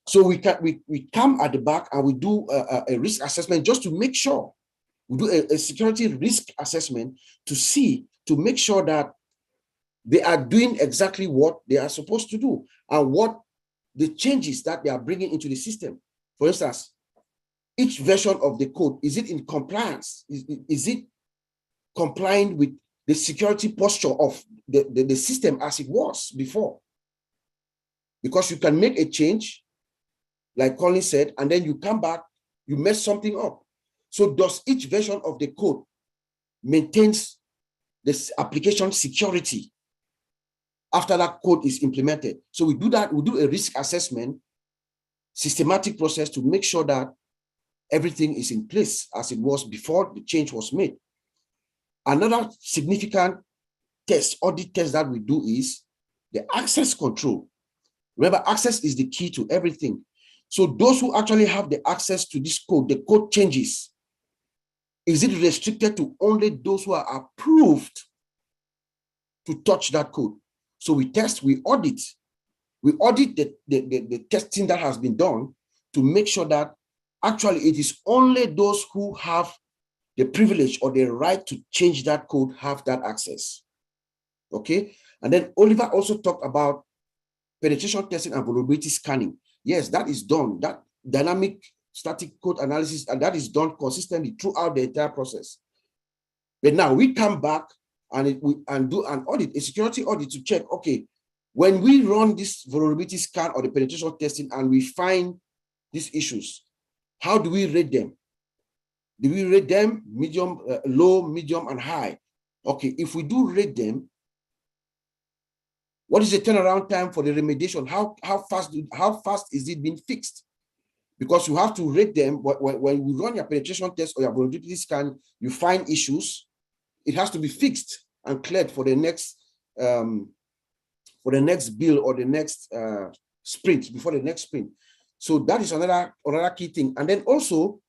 So we come at the back and we do a risk assessment just to make sure. We do a security risk assessment to make sure that they are doing exactly what they are supposed to do and what the changes that they are bringing into the system. For instance, each version of the code, is it in compliance? Is it complying with the security posture of the system as it was before? Because you can make a change, like Colin said, and then you come back, you mess something up. So does each version of the code maintains this application security after that code is implemented? So we do that, we do a risk assessment, systematic process to make sure that everything is in place as it was before the change was made. Another significant audit test that we do is the access control. Remember, access is the key to everything. So those who actually have the access to this code, the code changes. Is it restricted to only those who are approved to touch that code? So we test, we audit. We audit the testing that has been done to make sure that actually it is only those who have the privilege or the right to change that code have that access. Okay. And then Oliver also talked about penetration testing and vulnerability scanning. Yes, that is done. That dynamic static code analysis, and that is done consistently throughout the entire process. But now we come back and do an audit, a security audit to check, okay, when we run this vulnerability scan or the penetration testing and we find these issues, how do we rate them? Do we rate them medium, low, medium, and high? Okay, if we do rate them, what is the turnaround time for the remediation? How fast is it being fixed? Because you have to rate them. When you run your penetration test or your vulnerability scan, you find issues, it has to be fixed and cleared for the next bill or the next sprint, before the next sprint. So that is another key thing. And then also,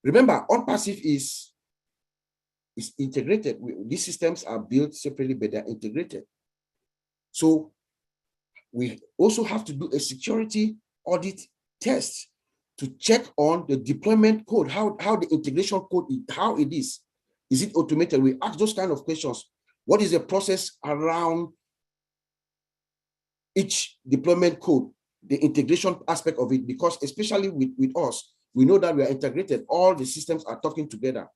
remember, OnPassive is integrated. These systems are built separately, but they're integrated. So we also have to do a security audit test to check on the deployment code, how the integration code, how it is. Is it automated? We ask those kind of questions. What is the process around each deployment code, the integration aspect of it? Because especially with us, we know that we are integrated. All the systems are talking together.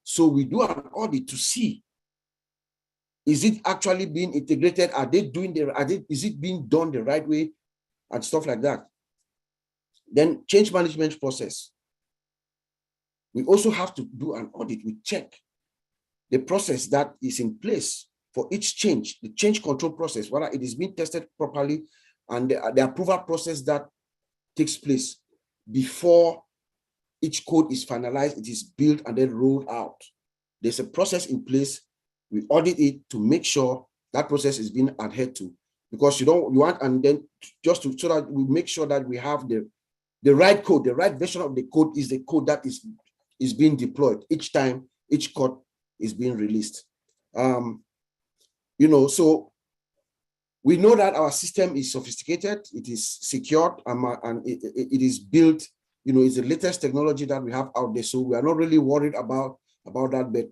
So we do an audit to see, is it actually being integrated? Is it being done the right way and stuff like that? Then change management process. We also have to do an audit. We check the process that is in place for each change, the change control process, whether it is being tested properly, and the approval process that takes place before each code is finalized, it is built and then rolled out. There's a process in place. We audit it to make sure that process is being adhered to, because you want, and then so that we make sure that we have the right code, the right version of the code is the code that is being deployed each time each code is being released. So we know that our system is sophisticated, it is secured, and it is built, it's the latest technology that we have out there. So we are not really worried about that, but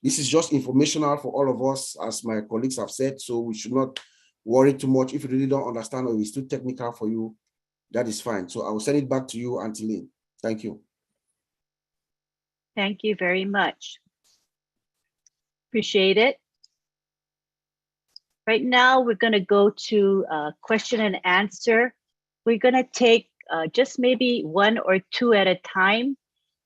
this is just informational for all of us, as my colleagues have said, so we should not worry too much. If you really don't understand or it's too technical for you, that is fine. So I will send it back to you, Auntie Lynn. Thank you. Thank you very much. Appreciate it. Right now, we're going to go to question and answer. We're going to take just maybe one or two at a time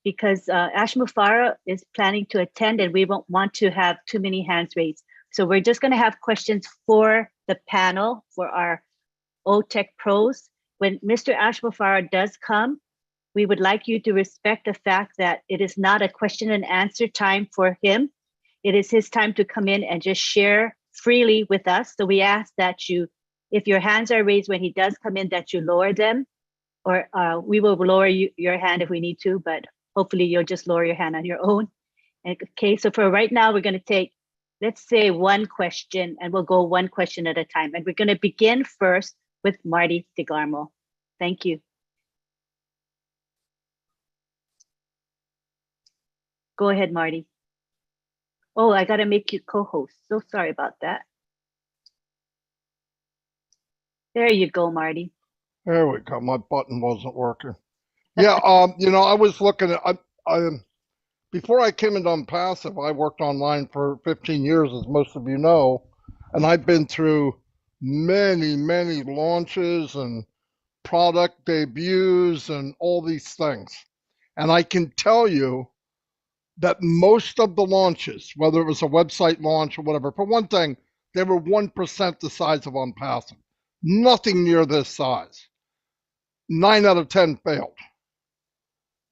because Ash Mufara is planning to attend and we won't want to have too many hands raised. So we're just going to have questions for the panel, for our OTech pros. When Mr. Ash Mufara does come, we would like you to respect the fact that it is not a question and answer time for him. It is his time to come in and just share freely with us. So we ask that you, if your hands are raised when he does come in, that you lower them, or we will lower your hand if we need to, but hopefully you'll just lower your hand on your own. Okay, so for right now, we're gonna take, let's say one question, and we'll go one question at a time. And we're gonna begin first with Marty DeGarmo. Thank you. Go ahead, Marty. Oh, I gotta make you co-host. So sorry about that. There you go, Marty. There we go. My button wasn't working. Yeah, you know, I was looking at, before I came into Unpassive, I worked online for 15 years, as most of you know, and I've been through many, many launches and product debuts and all these things. And I can tell you that most of the launches, whether it was a website launch or whatever, for one thing, they were 1% the size of Unpassive. Nothing near this size. 9 out of 10 failed.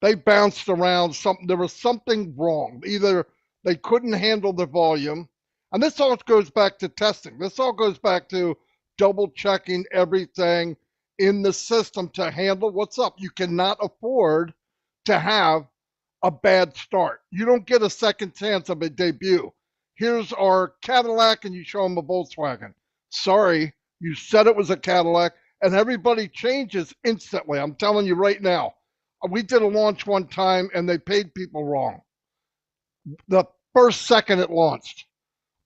They bounced around. There was something wrong. Either they couldn't handle the volume, and this all goes back to testing. This all goes back to double checking everything in the system to handle what's up. You cannot afford to have a bad start. You don't get a second chance of a debut. Here's our Cadillac, and you show them a Volkswagen. Sorry, you said it was a Cadillac, and everybody changes instantly. I'm telling you right now. We did a launch one time, and they paid people wrong. The first second it launched.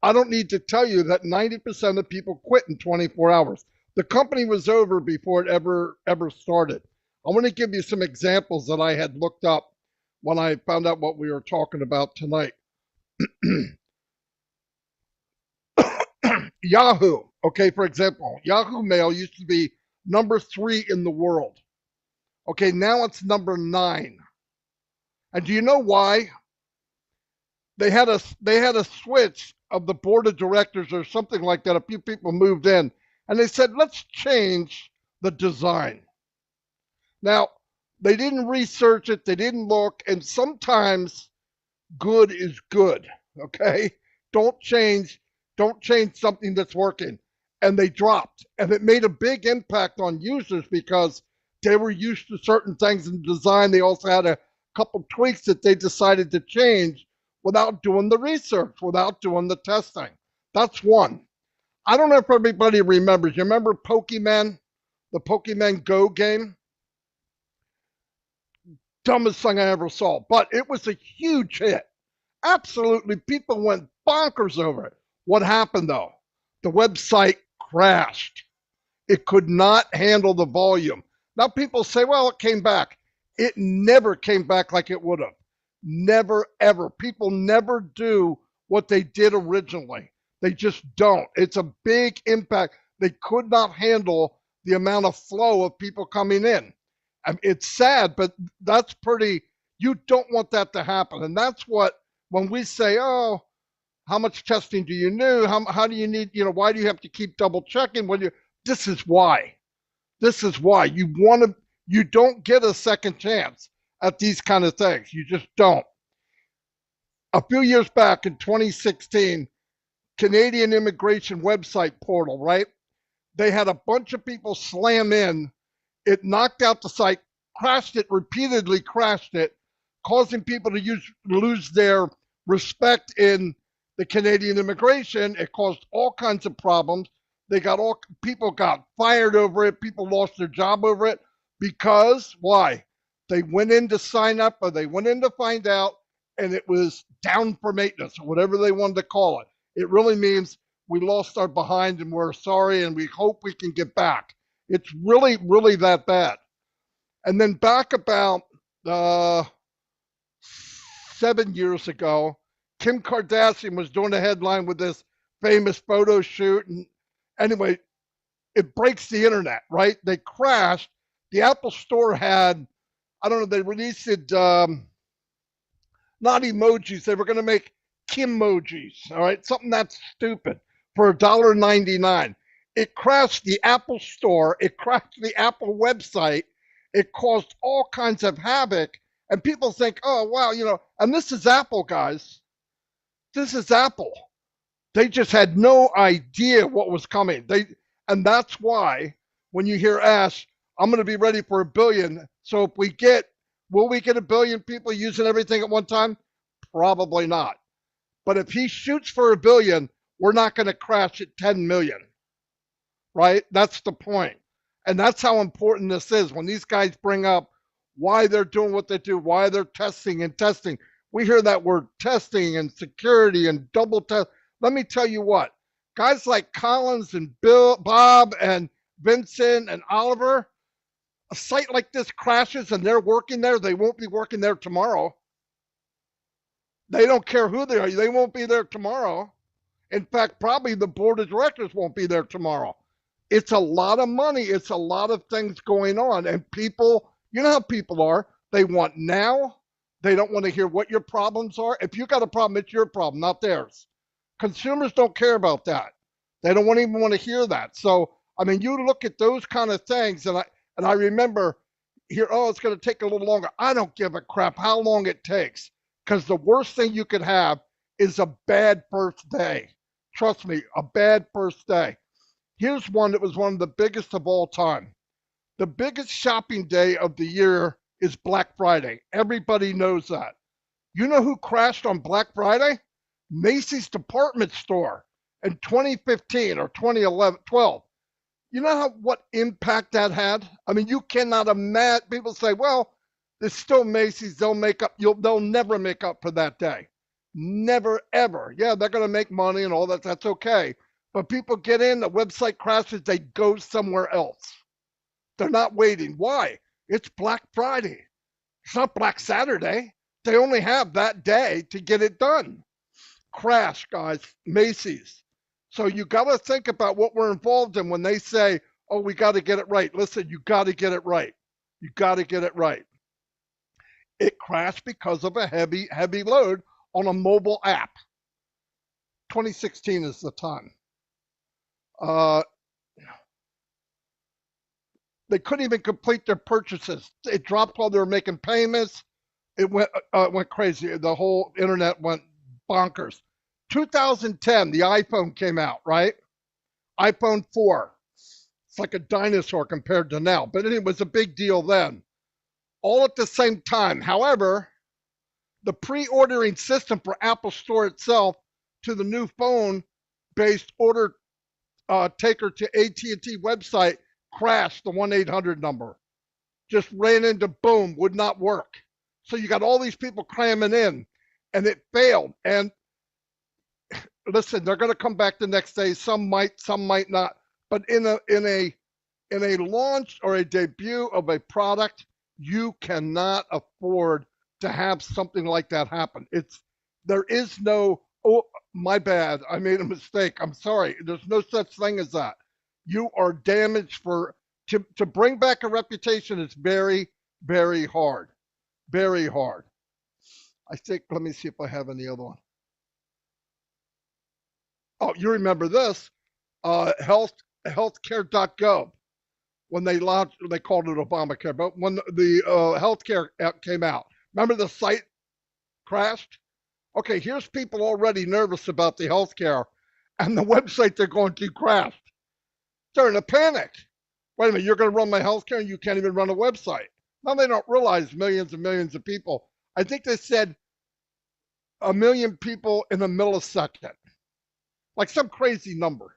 I don't need to tell you that 90% of people quit in 24 hours. The company was over before it ever started. I want to give you some examples that I had looked up when I found out what we were talking about tonight. Yahoo, okay, for example, Yahoo Mail used to be number 3 in the world. Okay, now it's number 9. And do you know why? They had a switch of the board of directors or something like that. A few people moved in, and they said, let's change the design. Now, they didn't research it, they didn't look, and sometimes good is good, okay? Don't change something that's working. And they dropped, and it made a big impact on users because they were used to certain things in design. They also had a couple tweaks that they decided to change without doing the research, without doing the testing. That's one. I don't know if everybody remembers. You remember Pokemon, the Pokemon Go game? Dumbest thing I ever saw, but it was a huge hit. Absolutely, people went bonkers over it. What happened though? The website crashed. It could not handle the volume. Now people say, well, it came back. It never came back like it would have. Never, ever. People never do what they did originally. They just don't. It's a big impact. They could not handle the amount of flow of people coming in. I mean, it's sad, but that's pretty, you don't want that to happen. And that's what, when we say, oh, how much testing do you need? How do you need, why do you have to keep double checking this is why. This is why you don't get a second chance at these kind of things. You just don't. A few years back in 2016, Canadian immigration website portal, right? They had a bunch of people slam in. It knocked out the site, crashed it, repeatedly crashed it, causing people to lose their respect in the Canadian immigration. It caused all kinds of problems. People got fired over it. People lost their job over it because why? They went in to sign up or they went in to find out, and it was down for maintenance or whatever they wanted to call it. It really means we lost our behind and we're sorry and we hope we can get back. It's really, really that bad. And then back about 7 years ago, Kim Kardashian was doing a headline with this famous photo shoot. And anyway, it breaks the internet, right? They crashed. The Apple Store had, I don't know, they released it, not emojis. They were going to make Kimojis, all right? Something that's stupid for $1.99. It crashed the Apple Store. It crashed the Apple website. It caused all kinds of havoc. And people think, oh, wow, you know, and this is Apple, guys. This is Apple. They just had no idea what was coming. And that's why when you hear Ash, I'm going to be ready for 1 billion. So if will we get 1 billion people using everything at one time? Probably not. But if he shoots for 1 billion, we're not going to crash at 10 million, right? That's the point. And that's how important this is. When these guys bring up why they're doing what they do, why they're testing and testing. We hear that word testing and security and double test. Let me tell you what, guys like Collins and Bob and Vincent and Oliver, a site like this crashes and they're working there, they won't be working there tomorrow. They don't care who they are. They won't be there tomorrow. In fact, probably the board of directors won't be there tomorrow. It's a lot of money. It's a lot of things going on. And people, you know how people are. They want now. They don't want to hear what your problems are. If you got a problem, it's your problem, not theirs. Consumers don't care about that. They don't even want to hear that. So, I mean, you look at those kind of things, and I remember here, oh, it's going to take a little longer. I don't give a crap how long it takes, because the worst thing you could have is a bad first day. Trust me, a bad first day. Here's one that was one of the biggest of all time. The biggest shopping day of the year is Black Friday. Everybody knows that. You know who crashed on Black Friday? Macy's department store in 2015 or 2012. You know what impact that had? I mean, you cannot imagine. People say, well, there's still Macy's. They'll never make up for that day. Never, ever. Yeah, they're going to make money and all that. That's okay. But people get in, the website crashes, they go somewhere else. They're not waiting. Why? It's Black Friday. It's not Black Saturday. They only have that day to get it done. Crash, guys, Macy's. So you got to think about what we're involved in when they say, oh, we got to get it right. Listen, you got to get it right. You got to get it right. It crashed because of a heavy, heavy load on a mobile app. 2016 is the time. They couldn't even complete their purchases. It dropped while they were making payments. It went crazy. The whole internet went bonkers. 2010, the iPhone came out, right? iPhone 4. It's like a dinosaur compared to now, but it was a big deal then. All at the same time. However, the pre-ordering system for Apple Store itself to the new phone-based order taker to AT&T website crashed. The 1-800 number just ran into boom, would not work. So you got all these people cramming in, and it failed. And listen, they're going to come back the next day. Some might not. But in a launch or a debut of a product, you cannot afford to have something like that happen. There is no, oh, my bad, I made a mistake, I'm sorry. There's no such thing as that. You are damaged to bring back a reputation is very, very hard. Very hard. I think, let me see if I have any other one. Oh, you remember this, healthcare.gov. When they launched, they called it Obamacare, but when the healthcare app came out, remember the site crashed? Okay, here's people already nervous about the healthcare, and the website they're going to crashed. They're in a panic. Wait a minute, you're going to run my healthcare and you can't even run a website. Now they don't realize millions and millions of people. I think they said 1 million people in a millisecond, like some crazy number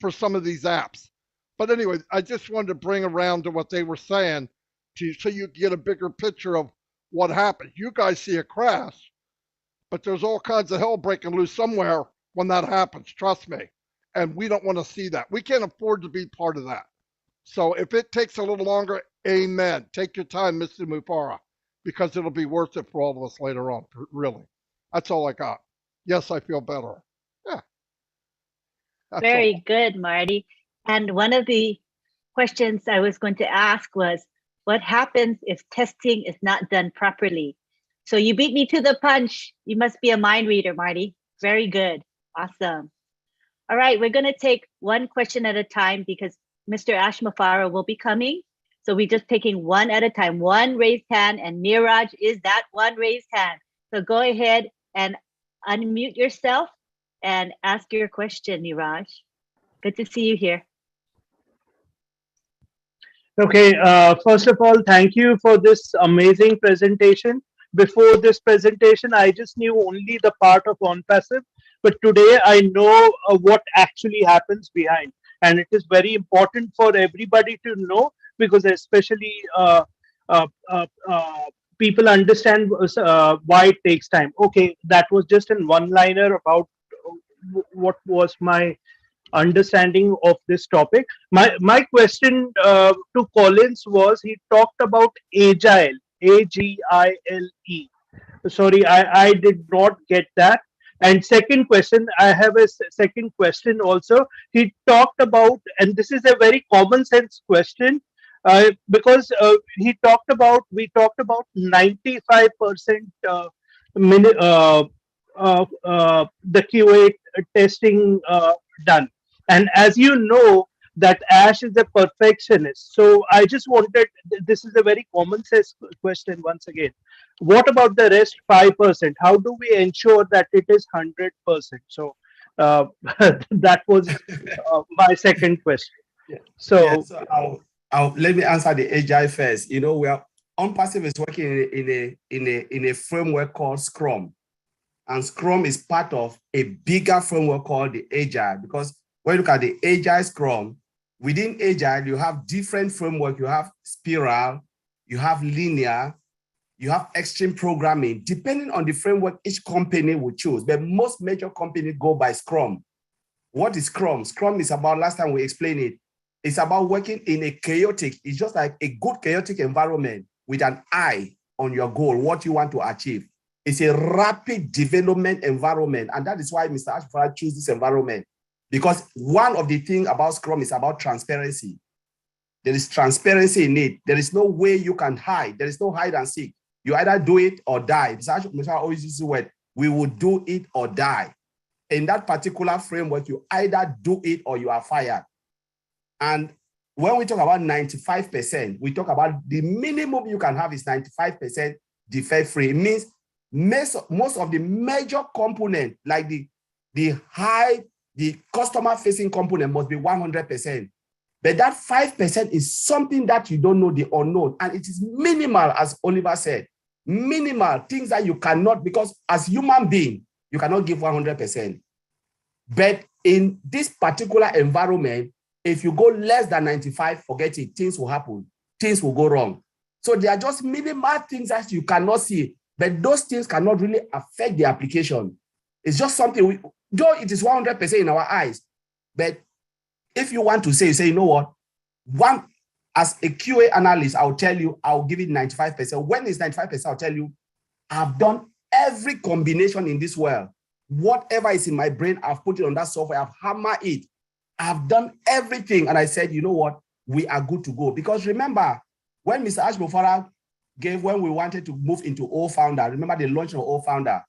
for some of these apps. But anyway, I just wanted to bring around to what they were saying so you get a bigger picture of what happened. You guys see a crash, but there's all kinds of hell breaking loose somewhere when that happens, trust me. and we don't want to see that. We can't afford to be part of that. So if it takes a little longer, amen. Take your time, Mr. Mufara, because it'll be worth it for all of us later on, really. That's all I got. Yes, I feel better. Yeah. That's Very all. good, Marty. And one of the questions I was going to ask was, what happens if testing is not done properly? So you beat me to the punch. You must be a mind reader, Marty. Very good. Awesome. All right, we're going to take one question at a time because Mr. Ash Mufara will be coming. So we're just taking one at a time, one raised hand, and Niraj is that one raised hand. So go ahead and unmute yourself and ask your question, Niraj. Good to see you here. Okay, first of all, thank you for this amazing presentation. Before this presentation, I just knew only the part of on-passive, but today I know what actually happens behind. And it is very important for everybody to know, because especially people understand why it takes time. Okay, that was just in one-liner about what was my understanding of this topic. My question to Collins was, he talked about agile, AGILE. Sorry, I did not get that. And second question, I have a second question also. He talked about, and this is a very common sense question, because we talked about 95% the QA testing done. And as you know, that Ash is a perfectionist. So I just wanted, this is a very common sense question once again. What about the rest 5%? How do we ensure that it is 100%? So that was my second question. So, I'll let me answer the agile first. You know, we are OnPassive is working in a framework called Scrum. And Scrum is part of a bigger framework called the Agile, because when you look at the Agile Scrum, within Agile, you have different framework. You have Spiral, you have Linear, you have Extreme Programming, depending on the framework each company will choose. But most major companies go by Scrum. What is Scrum? Scrum is about, last time we explained it, it's about working in a chaotic, it's just like a good chaotic environment with an eye on your goal, what you want to achieve. It's a rapid development environment. And that is why Mr. Ashford chose this environment. Because one of the things about Scrum is about transparency. There is transparency in it. There is no way you can hide. There is no hide and seek. You either do it or die. Mr. Ashford always uses the word, we will do it or die. In that particular framework, you either do it or you are fired. And when we talk about 95%, we talk about the minimum you can have is 95% defect-free. It means most of the major component, like the customer-facing component must be 100%. But that 5% is something that you don't know, the unknown. And it is minimal, as Oliver said. Minimal, things that you cannot, because as human being, you cannot give 100%. But in this particular environment, if you go less than 95, forget it, things will happen. Things will go wrong. So there are just minimal things that you cannot see, but those things cannot really affect the application. It's just something, though it is 100% in our eyes, but if you want to say, you know what, as a QA analyst, I'll tell you, I'll give it 95%. When it's 95%, I'll tell you, I've done every combination in this world. Whatever is in my brain, I've put it on that software, I've hammered it. I've done everything. And I said, you know what, we are good to go. Because remember, when Mr. Ash Mufara gave, when we wanted to move into O-Founder, remember the launch of O-Founder,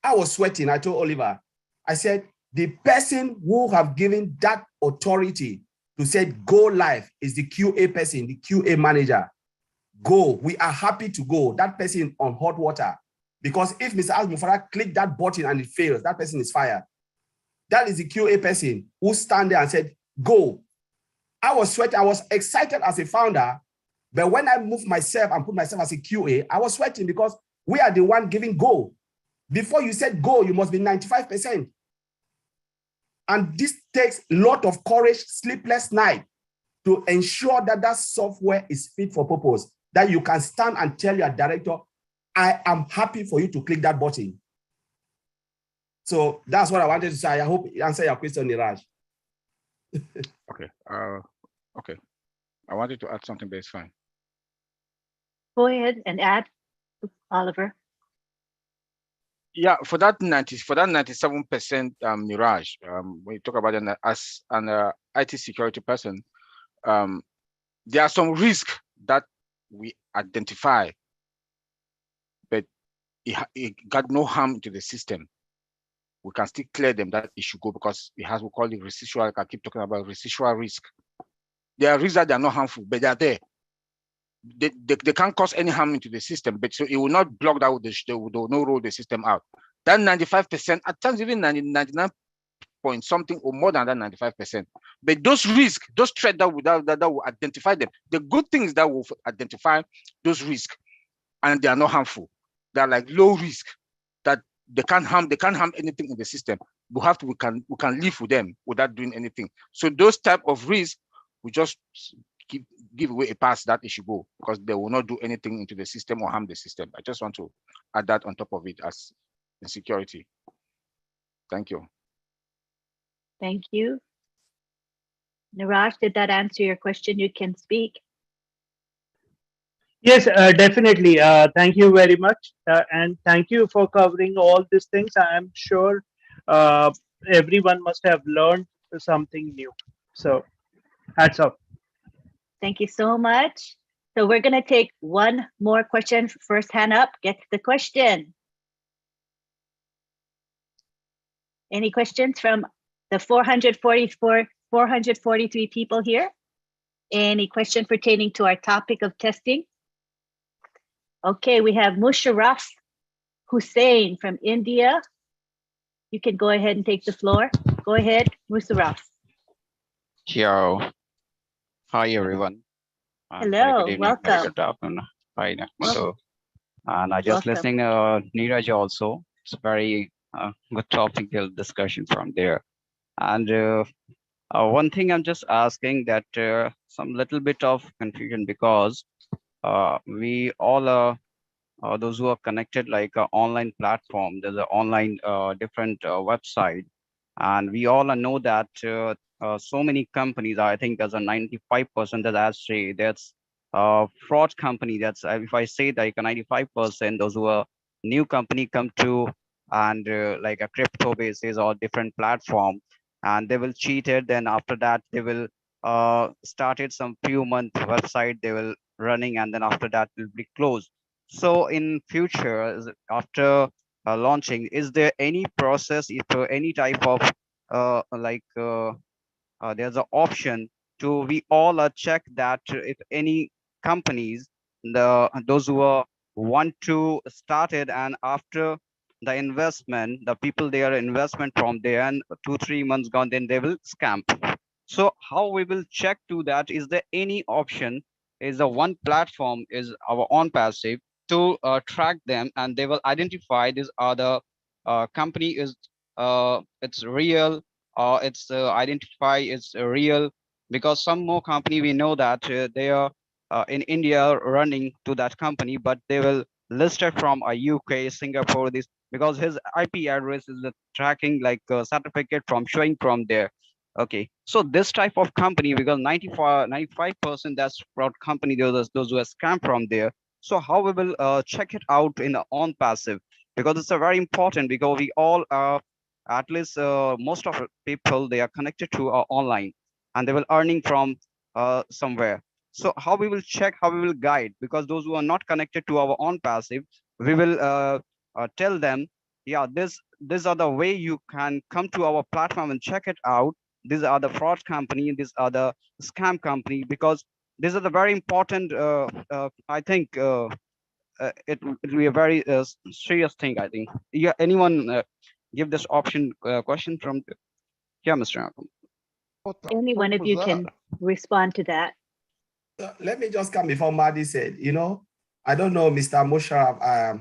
I was sweating. I told Oliver, I said, the person who have given that authority to say go live is the QA person, the QA manager. Go. We are happy to go. That person on hot water. Because if Mr. Ash Mufara click that button and it fails, that person is fired. That is the QA person who stand there and said, go. I was sweating. I was excited as a founder. But when I moved myself and put myself as a QA, I was sweating because we are the one giving go. Before you said go, you must be 95%. And this takes a lot of courage, sleepless night to ensure that that software is fit for purpose, that you can stand and tell your director, I am happy for you to click that button. So that's what I wanted to say. I hope it answered your question, Niraj. Okay. Okay. I wanted to add something, but it's fine. Go ahead and add, Oliver. Yeah, for that 97% Mirage, when you talk about an as an IT security person, there are some risks that we identify, but it got no harm to the system. We can still clear them, that it should go, because it has, we call it residual. I keep talking about residual risk. There are risks that they are not harmful, but they are there. They can't cause any harm into the system, but so it will not block that, they will not roll the system out. That 95%, at times even 99 point something or more than that 95%. But those risks, those threats that will identify them. The good things that will identify those risks, and they are not harmful. They are like low risk, that they can't harm anything in the system. We can live with them without doing anything. So those type of risks, we just give away a pass that it should go, because they will not do anything into the system or harm the system. I just want to add that on top of it as in security. Thank you. Thank you. Niraj, did that answer your question? You can speak. Yes, definitely. Thank you very much. And thank you for covering all these things. I am sure everyone must have learned something new. So hats off. Thank you so much. So we're going to take one more question. First hand up, get the question. Any questions from the 443 people here? Any question pertaining to our topic of testing? Okay, we have Musharraf Hussain from India. You can go ahead and take the floor. Go ahead, Musharraf. Yo. Hi, everyone. Hello, Very welcome. Very good afternoon. Hi, so, and I just listening Neeraj also. It's a very good topical discussion from there. And one thing I'm just asking that some little bit of confusion, because we all are those who are connected like an online platform. There's an online different website, and we all know that so many companies, I think there's a 95% that I say that's fraud company. That's if I say like a 95%, those who are new company come to and like a crypto basis or different platform, and they will cheat it. Then after that, they will started some few month website they will running, and then after that will be closed. So in future, after launching, is there any process, if any type of there's an option to we all check that if any companies, those who are want to start it, and after the investment, the people their investment from there and 2-3 months gone, then they will scam. So how we will check to that? Is there any option? Is the one platform is our own passive to track them, and they will identify this other company is it's real, or it's identify it's real, because some more company we know that they are in India running to that company, but they will listed from a UK, Singapore, this, because his IP address is tracking like a certificate from showing from there. Okay, so this type of company, because 95% that's fraud company, those who are scam from there. So how we will check it out in on passive, because it's a very important, because we all are at least most of people, they are connected to online, and they will earning from somewhere. So how we will check, how we will guide, because those who are not connected to our own passive, we will tell them, yeah, these are the way you can come to our platform and check it out. These are the fraud company, these are the scam company, because these are the very important, I think it will be a very serious thing, I think. Yeah, anyone give this option question from, yeah, Mr. Malcolm. Any one of you can respond to that. Let me just come before Madi said, I don't know, Mr. Musharraf,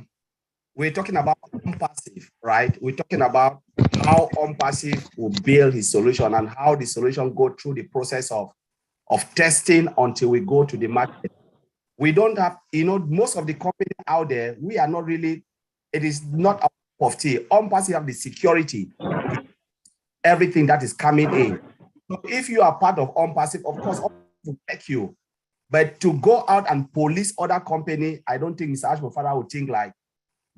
we're talking about OnPassive, right? We're talking about how OnPassive will build his solution and how the solution go through the process of testing until we go to the market. We don't have, most of the companies out there, we are not really, it is not our cup of tea. OnPassive have the security, everything that is coming in. So if you are part of OnPassive, of course, will check you. But to go out and police other company, I don't think Mr. Ashmofara would think like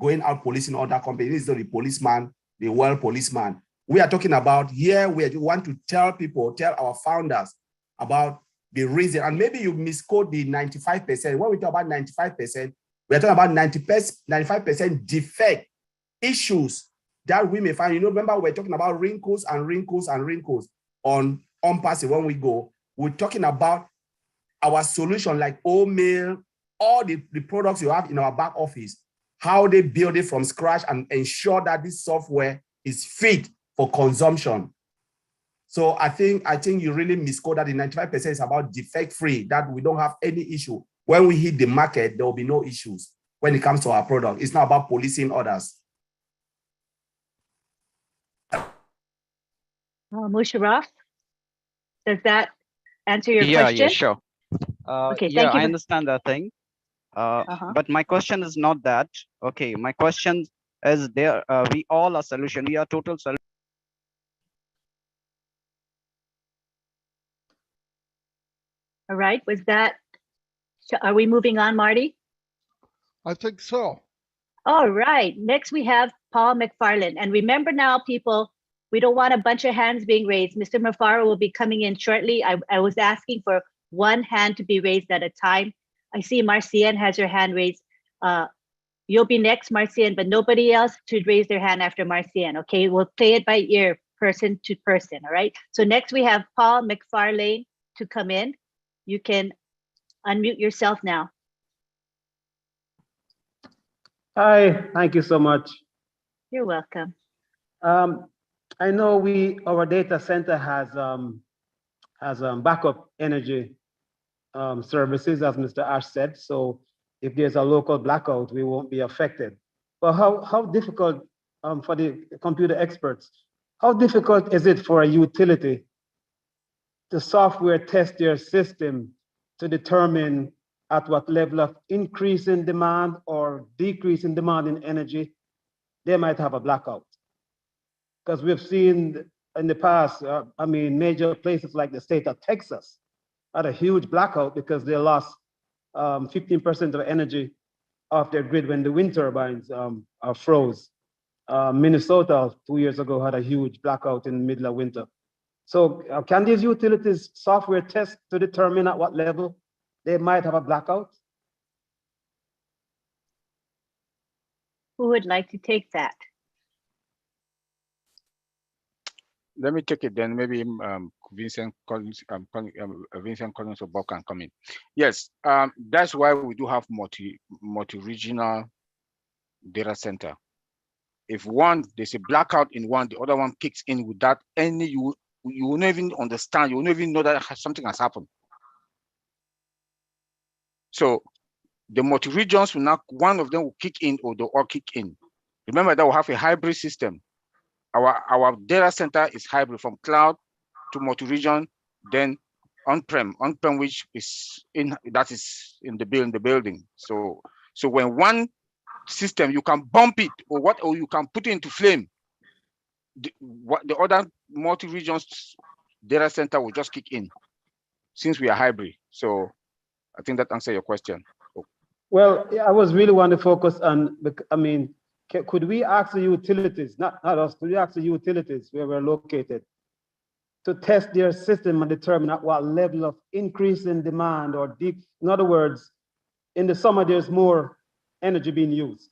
going out policing other companies. This is not the policeman, the world policeman. We are talking about here, we want to tell people, tell our founders about the reason. And maybe you misquote the 95%. When we talk about 95%, we're talking about 95% defect issues that we may find. You know, remember we're talking about wrinkles and wrinkles and wrinkles on OnPassive. When we go, we're talking about our solution like OMail, all the products you have in our back office, how they build it from scratch and ensure that this software is fit for consumption. So I think you really misquote that the 95% is about defect-free, that we don't have any issue. When we hit the market, there will be no issues when it comes to our product. It's not about policing others. Musharraf, does that answer your Yeah, question? yeah, sure. Okay, yeah, thank you. I understand that thing. But my question is not that. Okay, my question is there. We all are solution. We are total solution. All right, was that, are we moving on, Marty? I think so. All right, next we have Paul McFarland. And remember now, people, we don't want a bunch of hands being raised. Mr. Mafaro will be coming in shortly. I was asking for one hand to be raised at a time. I see Marcian has her hand raised. You'll be next, Marcian, but nobody else should raise their hand after Marcian, okay? We'll play it by ear, person to person, all right? So next we have Paul McFarlane to come in. You can unmute yourself now. Hi, thank you so much. You're welcome. I know our data center has backup energy services, as Mr. Ash said. So if there's a local blackout, we won't be affected. But how difficult for the computer experts, how difficult is it for a utility to software test their system to determine at what level of increase in demand or decrease in demand in energy they might have a blackout? Because we've seen in the past, major places like the state of Texas had a huge blackout because they lost 15% of energy off their grid when the wind turbines froze. Minnesota 2 years ago had a huge blackout in the middle of winter. So can these utilities software test to determine at what level they might have a blackout? Who would like to take that? Let me take it then. Maybe Vincent Collins, Vincent Collins or Bob can come in. Yes, that's why we do have multi-regional data center. If there's a blackout in one, the other one kicks in without any, you will not even understand, you will not even know that something has happened. So the multi-regions will not, one of them will kick in or they'll all kick in. Remember that we have a hybrid system. Our data center is hybrid from cloud to multi-region, then on-prem, which is in the building. So when one system, you can bump it or you can put it into flame, the other multi-regions data center will just kick in since we are hybrid. So I think that answers your question. Well, I was really want to focus on, could we ask the utilities, not us, could we ask the utilities where we're located to test their system and determine at what level of increase in demand or in other words, in the summer, there's more energy being used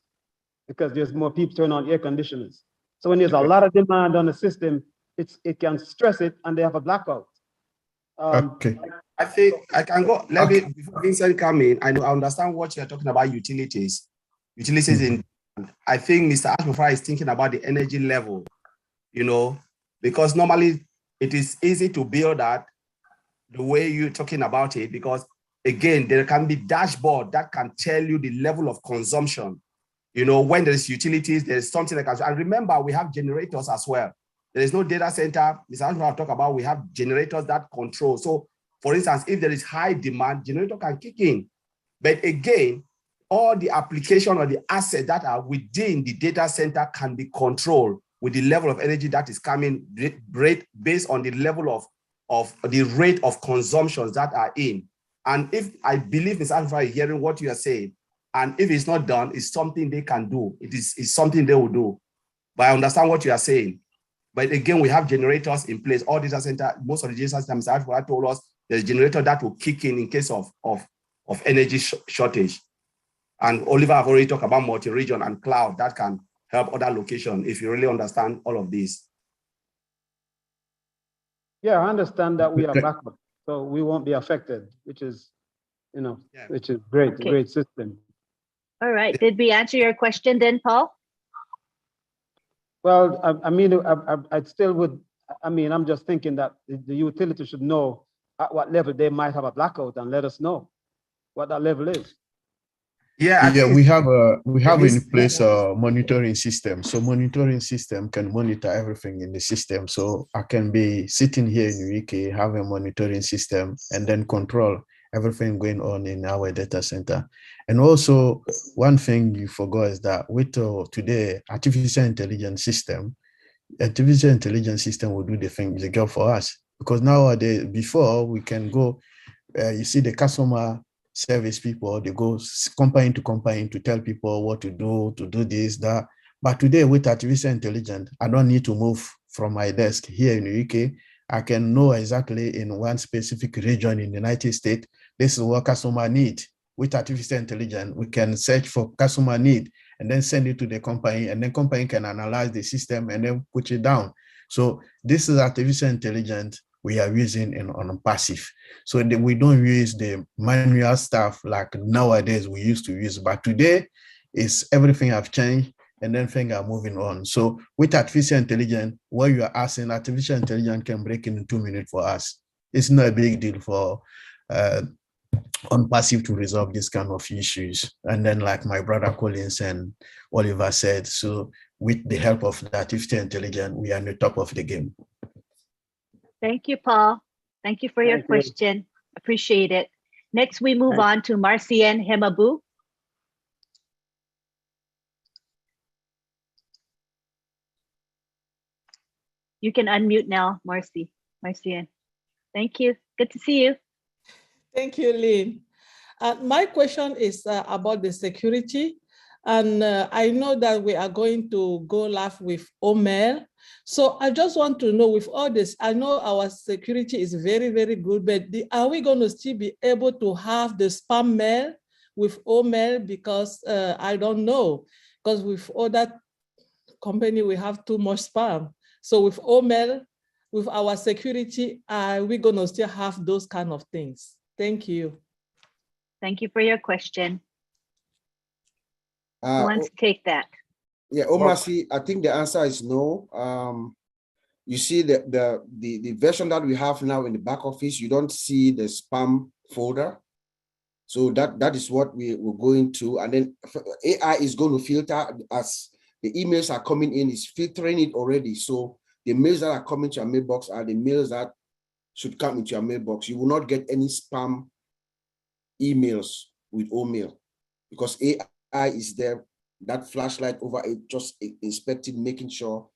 because there's more people turning on air conditioners. So when there's a lot of demand on the system, it can stress it and they have a blackout. Okay. I think I can go, before Vincent come in, I understand what you're talking about, utilities. I think Mr. Ashmofara is thinking about the energy level, because normally it is easy to build that the way you're talking about it, because again, there can be dashboard that can tell you the level of consumption. When there's utilities, there's something that can, and remember, we have generators as well. There is no data center. Mr. Ashmofara talk about, we have generators that control. So for instance, if there is high demand, generator can kick in. But again, all the application or the assets that are within the data center can be controlled with the level of energy that is coming based on the level of the rate of consumptions that are in. And if I believe Ms. Alpha is hearing what you are saying, and if it's not done, it's something they can do. It's something they will do. But I understand what you are saying. But again, we have generators in place. All data center, most of the data centers, Ms. Alpha told us there's a generator that will kick in case of energy shortage. And Oliver have already talked about multi-region and cloud that can help other locations if you really understand all of this. Yeah, I understand that we are backward, so we won't be affected, which is, which is great, Okay. great system. All right. Did we answer your question then, Paul? Well, I mean, I still would, I mean, I'm just thinking that the utility should know at what level they might have a blackout and let us know what that level is. Yeah, we have in place a monitoring system. So monitoring system can monitor everything in the system. So I can be sitting here in the UK, have a monitoring system, and then control everything going on in our data center. And also, one thing you forgot is that with today artificial intelligence system will do the job for us. Because nowadays, before we can go, you see the customer service people, they go company to company to tell people what to do this, that. But today with artificial intelligence, I don't need to move from my desk here in the UK. I can know exactly in one specific region in the United States, this is what customer need. With artificial intelligence, we can search for customer need and then send it to the company, and then company can analyze the system and then put it down. So this is artificial intelligence we are using on passive. So we don't use the manual stuff like nowadays we used to use, but today is everything have changed and then things are moving on. So with artificial intelligence, what you are asking, artificial intelligence can break in 2 minutes for us. It's not a big deal for on passive to resolve this kind of issues. And then like my brother Collins and Oliver said, so with the help of the artificial intelligence, we are on the top of the game. Thank you, Paul. Thank you for your question. Appreciate it. Next, we move on to Marcian Hemabu. You can unmute now, Marcian. Thank you. Good to see you. Thank you, Lynn. My question is about the security. And I know that we are going to go live with OMail. So I just want to know, with all this, I know our security is very, very good, but are we going to still be able to have the spam mail with OMail? Because I don't know, because with other company, we have too much spam. So with OMail, with our security, are we going to still have those kind of things? Thank you. Thank you for your question. Who wants to take that? Yeah, Omasi, I think the answer is no. You see the version that we have now in the back office, you don't see the spam folder. So that is what we're going to, and then AI is going to filter as the emails are coming in, is filtering it already. So the mails that are coming to your mailbox are the mails that should come into your mailbox. You will not get any spam emails with OMail because AI is there, that flashlight over it, just inspecting, making sure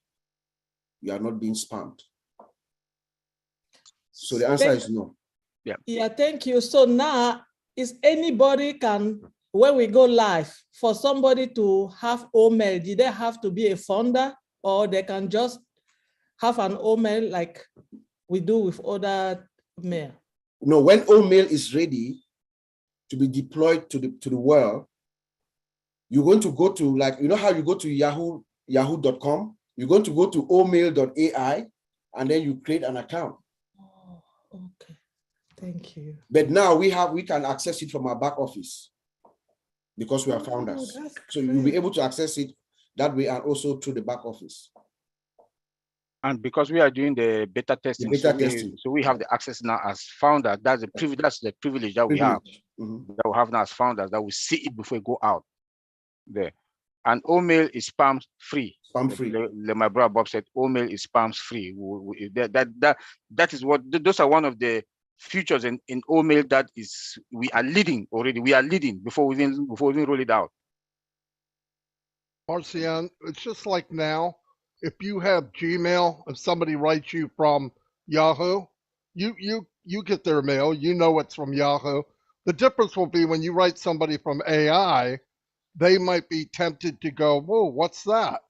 you are not being spammed. So the answer is no. Yeah, thank you. So now, is anybody can, when we go live, for somebody to have OMail, do they have to be a founder, or they can just have an OMail like we do with other mail? No, when OMail is ready to be deployed to the world, you're going to go to, like, you know how you go to yahoo.com? You're going to go to omail.ai and then you create an account. Oh, okay. Thank you. But now we can access it from our back office because we are founders. So you'll be able to access it that way and also through the back office. And because we are doing the beta testing, so we have the access now as founder. That's the privilege that we have. Mm-hmm. That we have now as founders, that we see it before we go out there. And OMail is spam free. Spam free. My brother Bob said OMail is spam free. That is what, those are one of the features in OMail that is, we are leading already. We are leading before we even roll it out. Marcian, it's just like now, if you have Gmail, if somebody writes you from Yahoo, You get their mail, you know it's from Yahoo. The difference will be when you write somebody from AI, they might be tempted to go, whoa, what's that?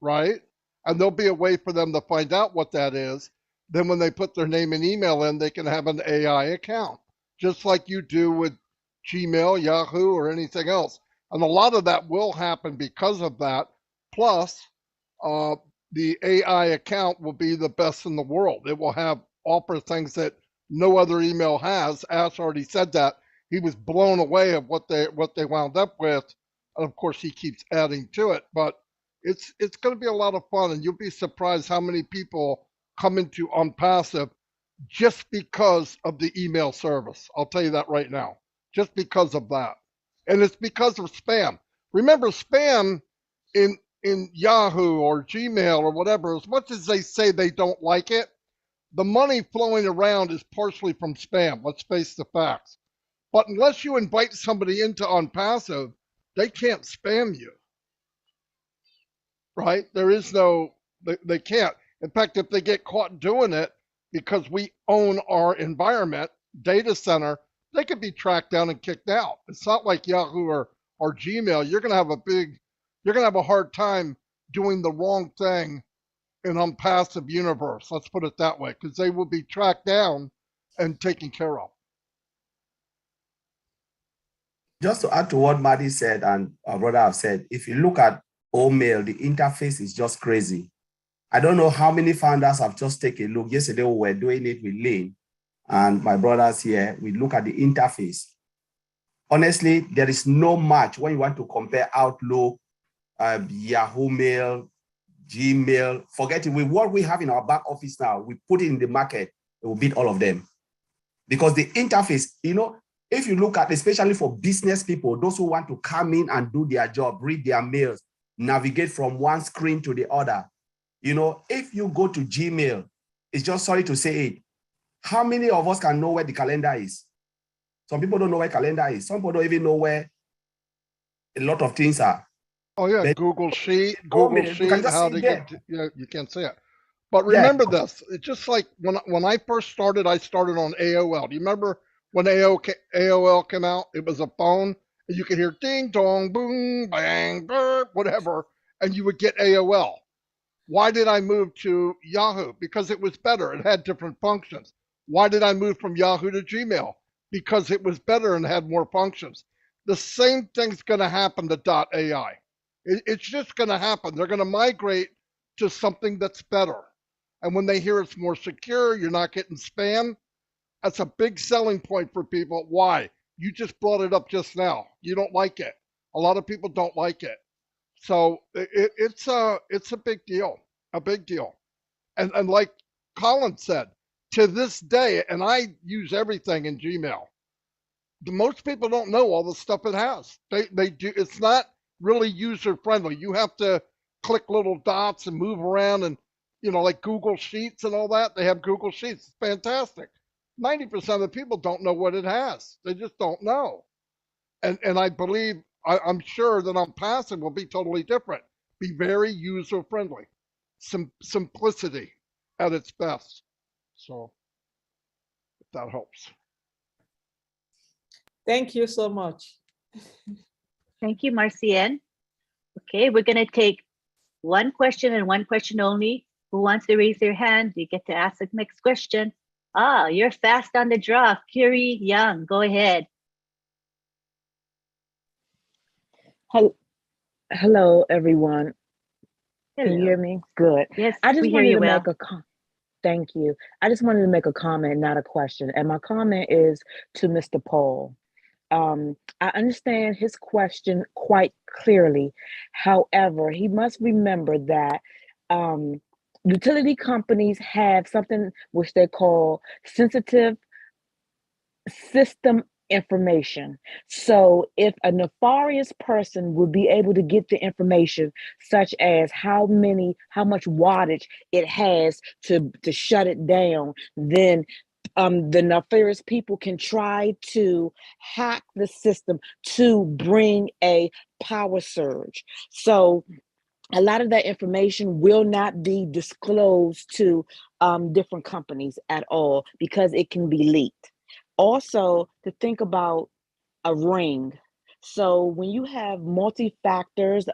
Right? And there'll be a way for them to find out what that is. Then when they put their name and email in, they can have an AI account, just like you do with Gmail, Yahoo, or anything else. And a lot of that will happen because of that. Plus, the AI account will be the best in the world. It will have offer things that no other email has. Ash already said that. He was blown away of what they wound up with. And of course, he keeps adding to it. But it's going to be a lot of fun, and you'll be surprised how many people come into OnPassive just because of the email service. I'll tell you that right now, just because of that. And it's because of spam. Remember, spam in Yahoo or Gmail or whatever, as much as they say they don't like it, the money flowing around is partially from spam. Let's face the facts. But unless you invite somebody into OnPassive, they can't spam you, right? There is no, they can't. In fact, if they get caught doing it, because we own our environment, data center, they could be tracked down and kicked out. It's not like Yahoo or Gmail. You're going to have a hard time doing the wrong thing in OnPassive universe. Let's put it that way, because they will be tracked down and taken care of. Just to add to what Maddie said and our brother have said, if you look at OMail, the interface is just crazy. I don't know how many founders have just taken a look. Yesterday we were doing it with Lane and my brothers here. We look at the interface. Honestly, there is no match when you want to compare Outlook, Yahoo Mail, Gmail. Forget it. With what we have in our back office now, we put it in the market, it will beat all of them. Because the interface, if you look at, especially for business people, those who want to come in and do their job, read their mails, navigate from one screen to the other. If you go to Gmail, it's just sorry to say it. How many of us can know where the calendar is? Some people don't know where calendar is. Some people don't even know where a lot of things are. Oh yeah, But Google Sheet, you how to get, you can't see it. But remember this, it's just like when I first started, I started on AOL. Do you remember when AOL came out? It was a phone, and you could hear ding, dong, boom, bang, burp, whatever, and you would get AOL. Why did I move to Yahoo? Because it was better. It had different functions. Why did I move from Yahoo to Gmail? Because it was better and had more functions. The same thing's going to happen to .ai. It's just going to happen. They're going to migrate to something that's better. And when they hear it's more secure, you're not getting spam, that's a big selling point for people. Why? You just brought it up just now. You don't like it. A lot of people don't like it. So it's a big deal, And like Colin said, to this day, and I use everything in Gmail, most people don't know all the stuff it has. They do. It's not really user friendly. You have to click little dots and move around, and like Google Sheets and all that. They have Google Sheets. It's fantastic. 90% of the people don't know what it has. They just don't know. And I believe, I'm sure that OnPassive will be totally different. Be very user friendly. Simplicity at its best. So if that helps. Thank you so much. Thank you, Marcienne. Okay, we're going to take one question and one question only. Who wants to raise their hand? You get to ask the next question. You're fast on the draw. Curie Young, go ahead. Hello, everyone. Hello. Can you hear me? Good. Yes, I just we hear wanted you to well. make thank you. I just wanted to make a comment, not a question. And my comment is to Mr. Paul. I understand his question quite clearly. However, he must remember that utility companies have something which they call sensitive system information. So if a nefarious person would be able to get the information such as how much wattage it has to shut it down, then the nefarious people can try to hack the system to bring a power surge. So a lot of that information will not be disclosed to different companies at all because it can be leaked. Also, to think about a ring. So when you have multi-factors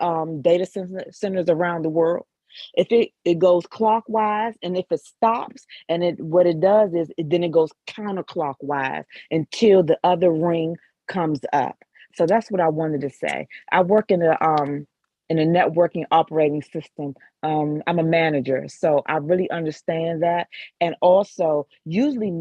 data centers around the world, if it goes clockwise, and if it stops, and what it does is then it goes counterclockwise until the other ring comes up. So that's what I wanted to say. I work in a networking operating system. I'm a manager, so I really understand that. And also, usually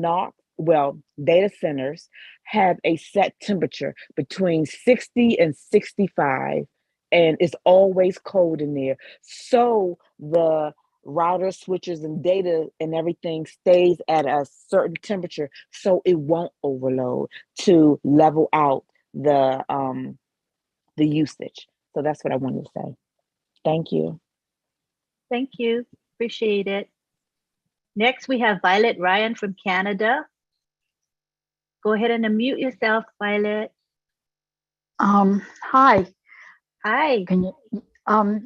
data centers have a set temperature between 60 and 65, and it's always cold in there. So the router switches and data and everything stays at a certain temperature so it won't overload to level out the usage. So that's what I wanted to say. Thank you. Thank you. Appreciate it. Next, we have Violet Ryan from Canada. Go ahead and unmute yourself, Violet. Hi. Hi. Can you,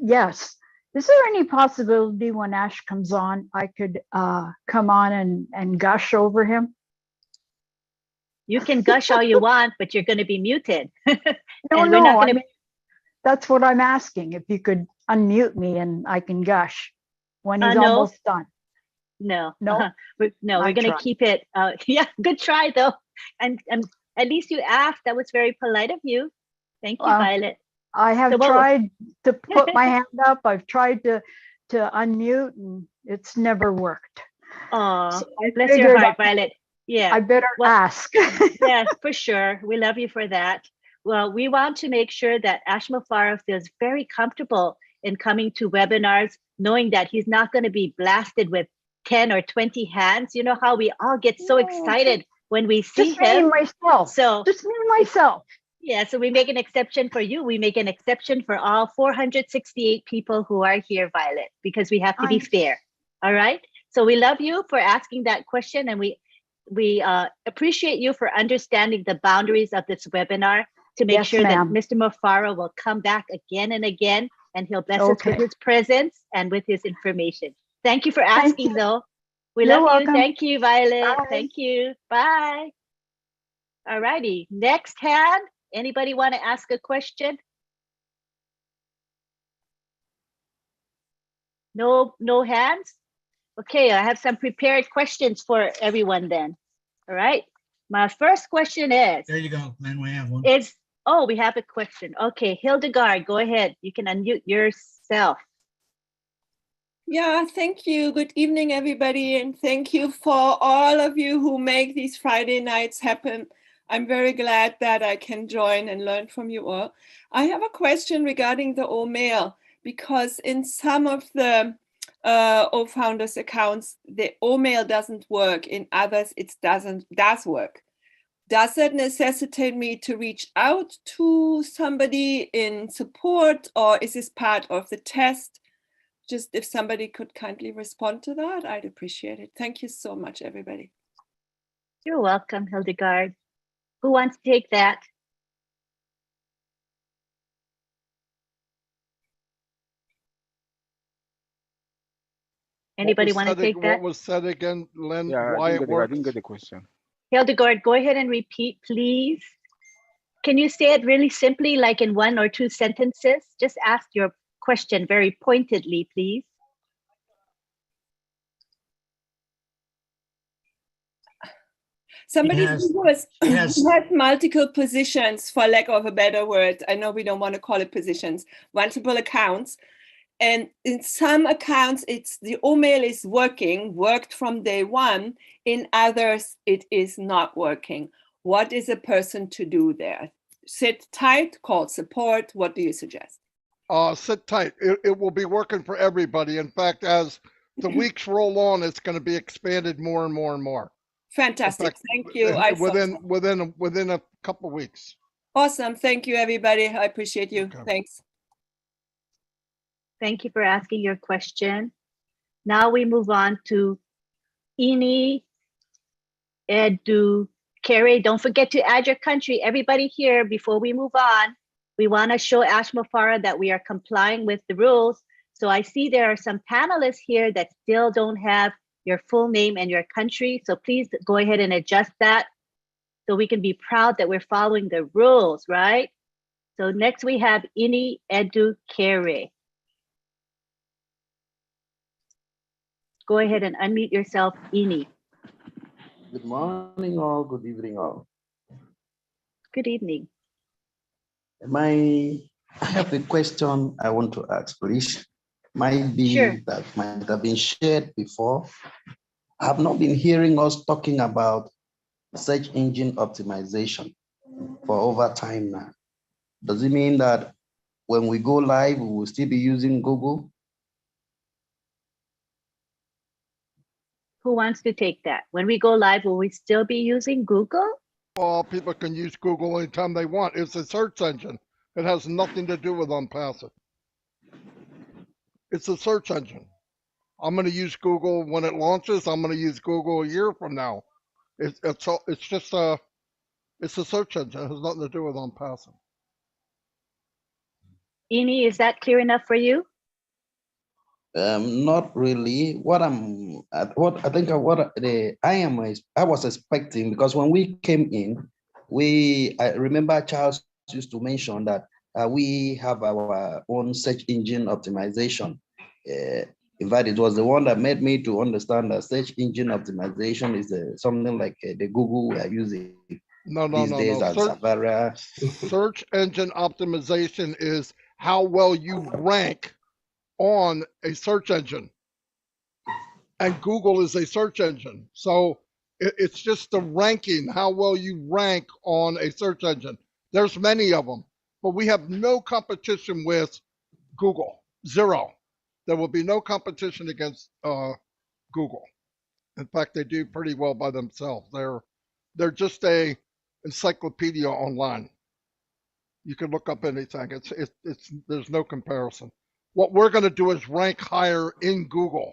yes. Is there any possibility when Ash comes on, I could come on and gush over him? You can gush all you want, but you're going to be muted. No, I mean, that's what I'm asking. If you could unmute me and I can gush when he's almost done. No, no, no, we're going to keep it. Yeah, good try though. And at least you asked. That was very polite of you. Thank you, Violet. I have tried to put my hand up. I've tried to unmute, and it's never worked. Oh, so bless your heart, Violet. Yeah, I better ask. Yes, for sure. We love you for that. Well, we want to make sure that Ash Mufarah feels very comfortable in coming to webinars, knowing that he's not going to be blasted with 10 or 20 hands. You know how we all get so excited when we see him. Just me and myself. So just me and myself. Yeah, so we make an exception for you. We make an exception for all 468 people who are here, Violet, because we have to be fair. All right. So we love you for asking that question, and we appreciate you for understanding the boundaries of this webinar to make sure that Mr. Mufarah will come back again and again, and he'll bless us with his presence and with his information. Thank you for asking, though. We love you. Thank you, Violet. Bye. Thank you. Bye. All righty. Next hand. Anybody want to ask a question? No hands? Okay, I have some prepared questions for everyone then. All right. My first question is. There you go, man. We have one. We have a question. Okay, Hildegard, go ahead. You can unmute yourself. Yeah, thank you. Good evening, everybody. And thank you for all of you who make these Friday nights happen. I'm very glad that I can join and learn from you all. I have a question regarding the OMail, because in some of the O-Founders accounts, the OMail doesn't work. In others, it does work. Does that necessitate me to reach out to somebody in support, or is this part of the test? Just if somebody could kindly respond to that, I'd appreciate it. Thank you so much, everybody. You're welcome, Hildegard. Who wants to take that? Anybody want to take that? What was said again, Lynn? Yeah, Why I it works? didn't get the question. Hildegard, go ahead and repeat, please. Can you say it really simply, like in 1 or 2 sentences? Just ask your question very pointedly, please. Somebody who has multiple positions, for lack of a better word, I know we don't want to call it positions, multiple accounts. And in some accounts, the OMail is worked from day one. In others, it is not working. What is a person to do there? Sit tight, call support. What do you suggest? Sit tight. It will be working for everybody. In fact, as the weeks roll on, it's going to be expanded more and more and more. Fantastic. Thank you. Within a couple of weeks. Awesome. Thank you, everybody. I appreciate you. Okay. Thanks. Thank you for asking your question. Now we move on to Ini Edu Carrie. Don't forget to add your country. Everybody here, before we move on, we want to show Ash Mufarah that we are complying with the rules. So I see there are some panelists here that still don't have your full name and your country. So please go ahead and adjust that so we can be proud that we're following the rules, right? So next we have Ini Edu Kere. Go ahead and unmute yourself, Ini. Good morning all, good evening all. Good evening. I have a question I want to ask, please. Might be Sure. that might have been shared before. I have not been hearing us talking about search engine optimization for over time now. Does it mean that when we go live, we will still be using Google? Who wants to take that? When we go live, will we still be using Google? Well, people can use Google anytime they want. It's a search engine. It has nothing to do with Unpassive. It's a search engine. I'm going to use Google when it launches. I'm going to use Google a year from now. It's just a search engine. It has nothing to do with Unpassive. Ini, is that clear enough for you? Not really. I was expecting, because when we came in, I remember Charles used to mention that we have our own search engine optimization. In fact, it was the one that made me to understand that search engine optimization is something like the Google we are using these days as Safari. Search engine optimization is how well you rank on a search engine, and Google is a search engine. So it's just the ranking, how well you rank on a search engine. There's many of them, but we have no competition with Google, zero. There will be no competition against Google. In fact, they do pretty well by themselves. They're just a encyclopedia online. You can look up anything. There's no comparison. What we're going to do is rank higher in Google.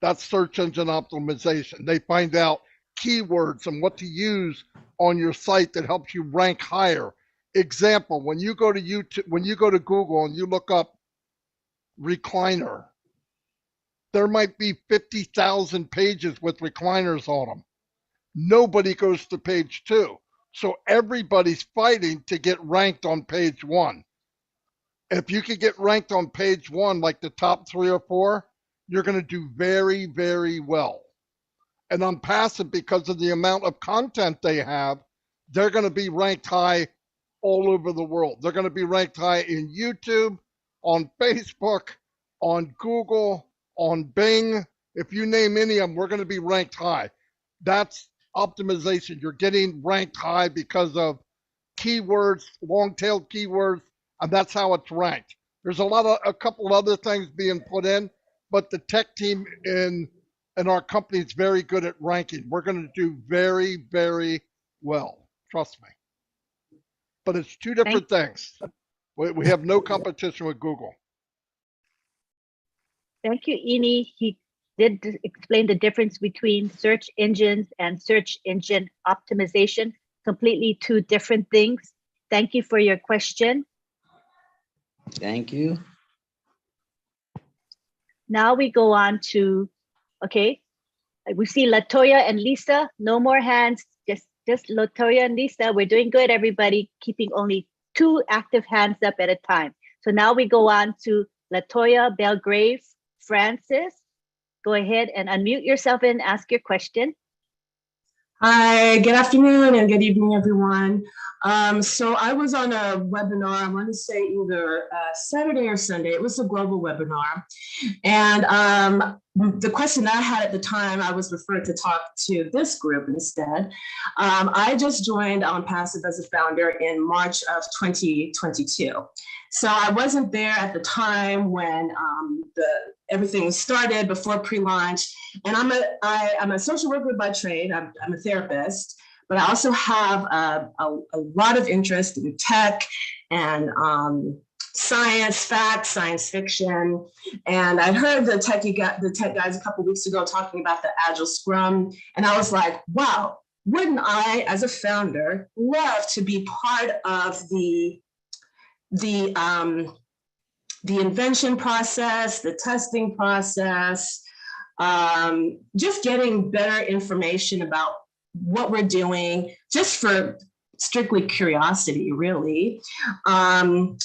That's search engine optimization. They find out keywords and what to use on your site that helps you rank higher. Example, when you go to YouTube, when you go to Google and you look up recliner, there might be 50,000 pages with recliners on them. Nobody goes to page 2. So everybody's fighting to get ranked on page 1. If you could get ranked on page 1, like the top 3 or 4, you're going to do very, very well. And Unpassive, because of the amount of content they have, they're going to be ranked high all over the world. They're going to be ranked high in YouTube, on Facebook, on Google, on Bing. If you name any of them, we're going to be ranked high. That's optimization. You're getting ranked high because of keywords, long-tailed keywords, and that's how it's ranked. There's a couple other things being put in, but the tech team in our company is very good at ranking. We're going to do very, very well. Trust me. But it's two different things. We have no competition with Google. Thank you, Ini. He did explain the difference between search engines and search engine optimization. Completely two different things. Thank you for your question. Thank you. Now we go on to, okay, we see Latoya and Lisa. No more hands, just Latoya and Lisa. We're doing good, everybody, keeping only 2 active hands up at a time. So now we go on to Latoya Belgrave. Francis, go ahead and unmute yourself and ask your question. Hi, good afternoon and good evening, everyone. So I was on a webinar, I want to say either Saturday or Sunday. It was a global webinar. And the question I had at the time, I was referred to talk to this group instead. I just joined Unpassive as a founder in March of 2022. So I wasn't there at the time when everything started before pre-launch. And I'm a social worker by trade. I'm a therapist, but I also have a lot of interest in tech and science, facts, science fiction. And I heard the tech guys a couple of weeks ago talking about the Agile Scrum. And I was like, wow, wouldn't I, as a founder, love to be part of the invention process, the testing process, just getting better information about what we're doing, just for strictly curiosity, really. Mr.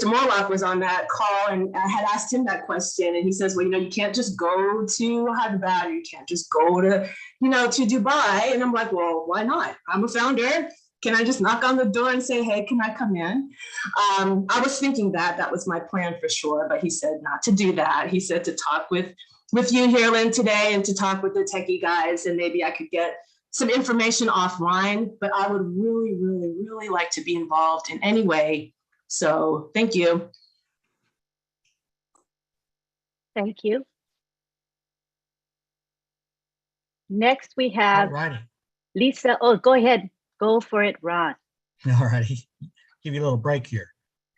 Morlock was on that call, and I had asked him that question, and he says, well, you can't just go to Hyderabad, you can't just go to, to Dubai. And I'm like, well, why not? I'm a founder. Can I just knock on the door and say, hey, can I come in? I was thinking that was my plan for sure, but he said not to do that. He said to talk with you here, Lynn, today, and to talk with the techie guys, and maybe I could get some information offline, but I would really, really, really like to be involved in any way. So thank you. Thank you. Next, we have Lisa. Oh, go ahead. Go for it, Ron. All righty. Give you a little break here.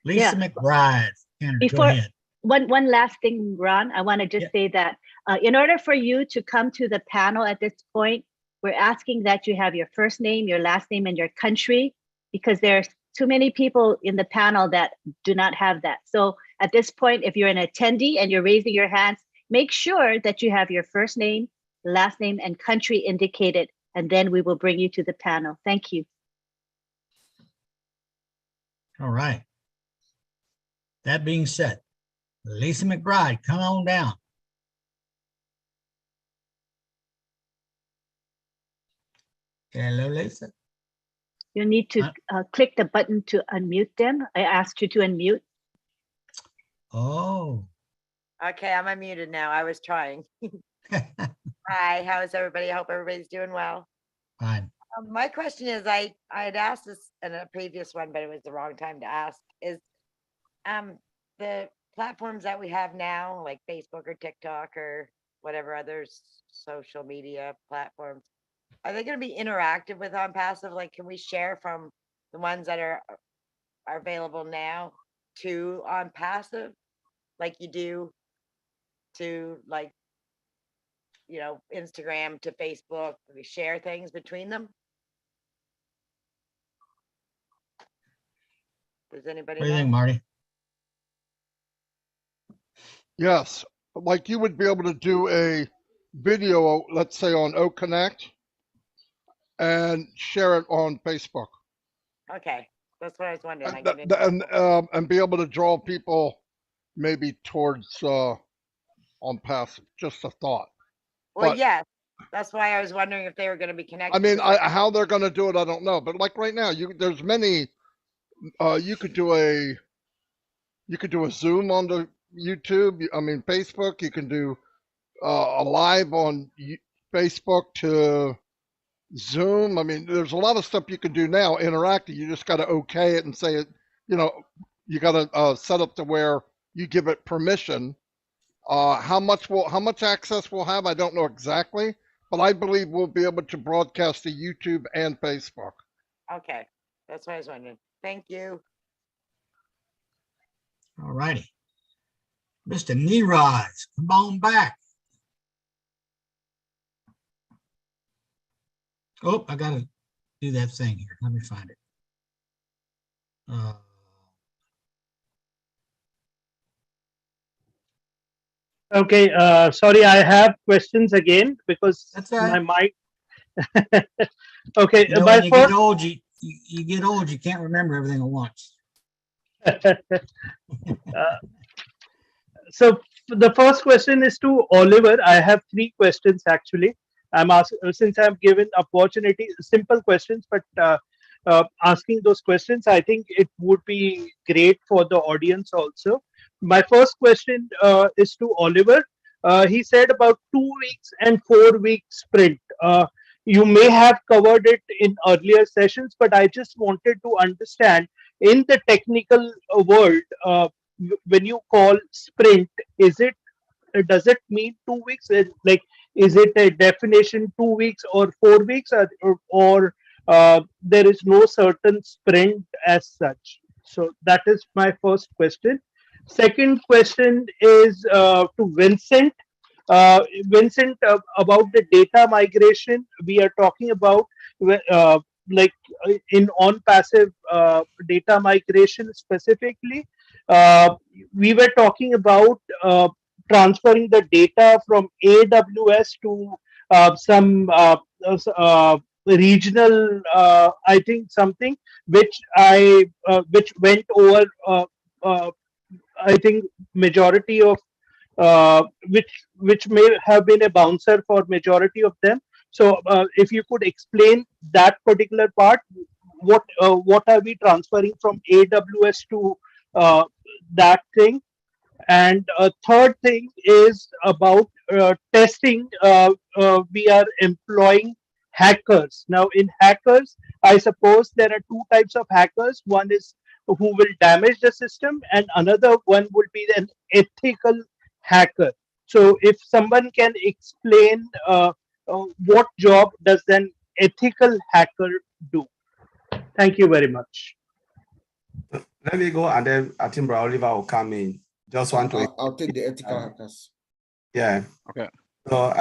Lisa McBride. Before, go ahead. One last thing, Ron. I want to just say that in order for you to come to the panel at this point, we're asking that you have your first name, your last name, and your country, because there's too many people in the panel that do not have that. So at this point, if you're an attendee and you're raising your hands, make sure that you have your first name, last name, and country indicated, and then we will bring you to the panel. Thank you. All right. That being said, Lisa McBride, come on down. Hello, Lisa. You need to click the button to unmute them. I asked you to unmute. Oh. Okay, I'm unmuted now. I was trying. Hi, how is everybody? I hope everybody's doing well. Fine. My question is, I had asked this in a previous one, but it was the wrong time to ask, is the platforms that we have now, like Facebook or TikTok or whatever other social media platforms, are they going to be interactive with OnPassive? Like, can we share from the ones that are available now to OnPassive, like you do to, like, Instagram to Facebook? We share things between them. Does anybody What do you know? think, Marty? Yes, like you would be able to do a video, let's say on OConnect, and share it on Facebook. Okay, that's what I was wondering. And be able to draw people maybe towards OnPassive. Just a thought. Well, yes, that's why I was wondering if they were going to be connected. I mean, how they're going to do it, I don't know. But like right now, there's many. You could do a Zoom on the YouTube. I mean, Facebook. You can do a live on Facebook to Zoom. I mean, there's a lot of stuff you can do now interactive. You just got to okay it and say it. You got to set up to where you give it permission. How much access we'll have, I don't know exactly, but I believe we'll be able to broadcast to YouTube and Facebook. Okay, that's what I was wondering. Thank you. All righty. Mr. Neeraj, come on back. Oh, I got to do that thing here. Let me find it. Okay, sorry, I have questions again because my mic. Okay, when you get old, you get old, you can't remember everything at once. So the first question is to Oliver. I have 3 questions actually. I'm asking, since I'm given opportunity, simple questions, but asking those questions, I think it would be great for the audience also. My first question is to Oliver. He said about 2 weeks and 4 week sprint. You may have covered it in earlier sessions, but I just wanted to understand in the technical world, when you call sprint, does it mean 2 weeks? Like, is it a definition 2 weeks or 4 weeks, or there is no certain sprint as such? So that is my first question. Second question is to Vincent. Vincent, about the data migration, we are talking about like in OnPassive data migration specifically. We were talking about transferring the data from AWS to some regional, I think something which went over. Uh, I think majority of which may have been a bouncer for majority of them. So if you could explain that particular part, what are we transferring from AWS to that thing? And a third thing is about testing. We are employing hackers. Now, in hackers, I suppose there are two types of hackers. One is who will damage the system, and another one would be an ethical hacker. So, if someone can explain what job does an ethical hacker do? Thank you very much. Let me go, and then I think Brother Oliver will come in. Just want to. I'll take the ethical hackers. Yeah. Okay. So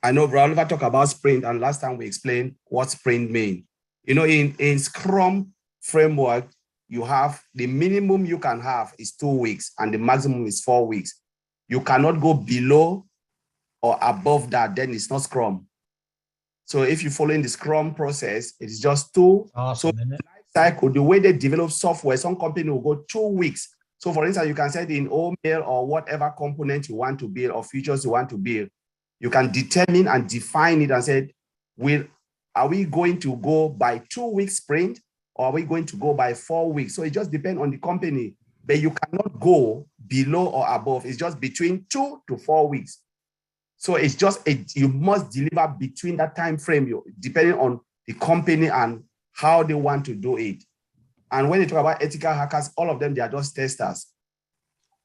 I know Brother Oliver talked about sprint, and last time we explained what sprint mean. You know, in Scrum framework, you have the minimum you can have is 2 weeks, and the maximum is 4 weeks. You cannot go below or above that, then it's not Scrum. So if you follow in the Scrum process, it is just 2. Awesome, so life cycle, the way they develop software, some company will go 2 weeks. So for instance, you can set in OML or whatever component you want to build or features you want to build. You can determine and define it and say, are we going to go by 2 weeks sprint, or are we going to go by 4 weeks? So it just depends on the company, but you cannot go below or above. It's just between 2 to 4 weeks. So it's just, you must deliver between that time frame, depending on the company and how they want to do it. And when you talk about ethical hackers, all of them, they are just testers.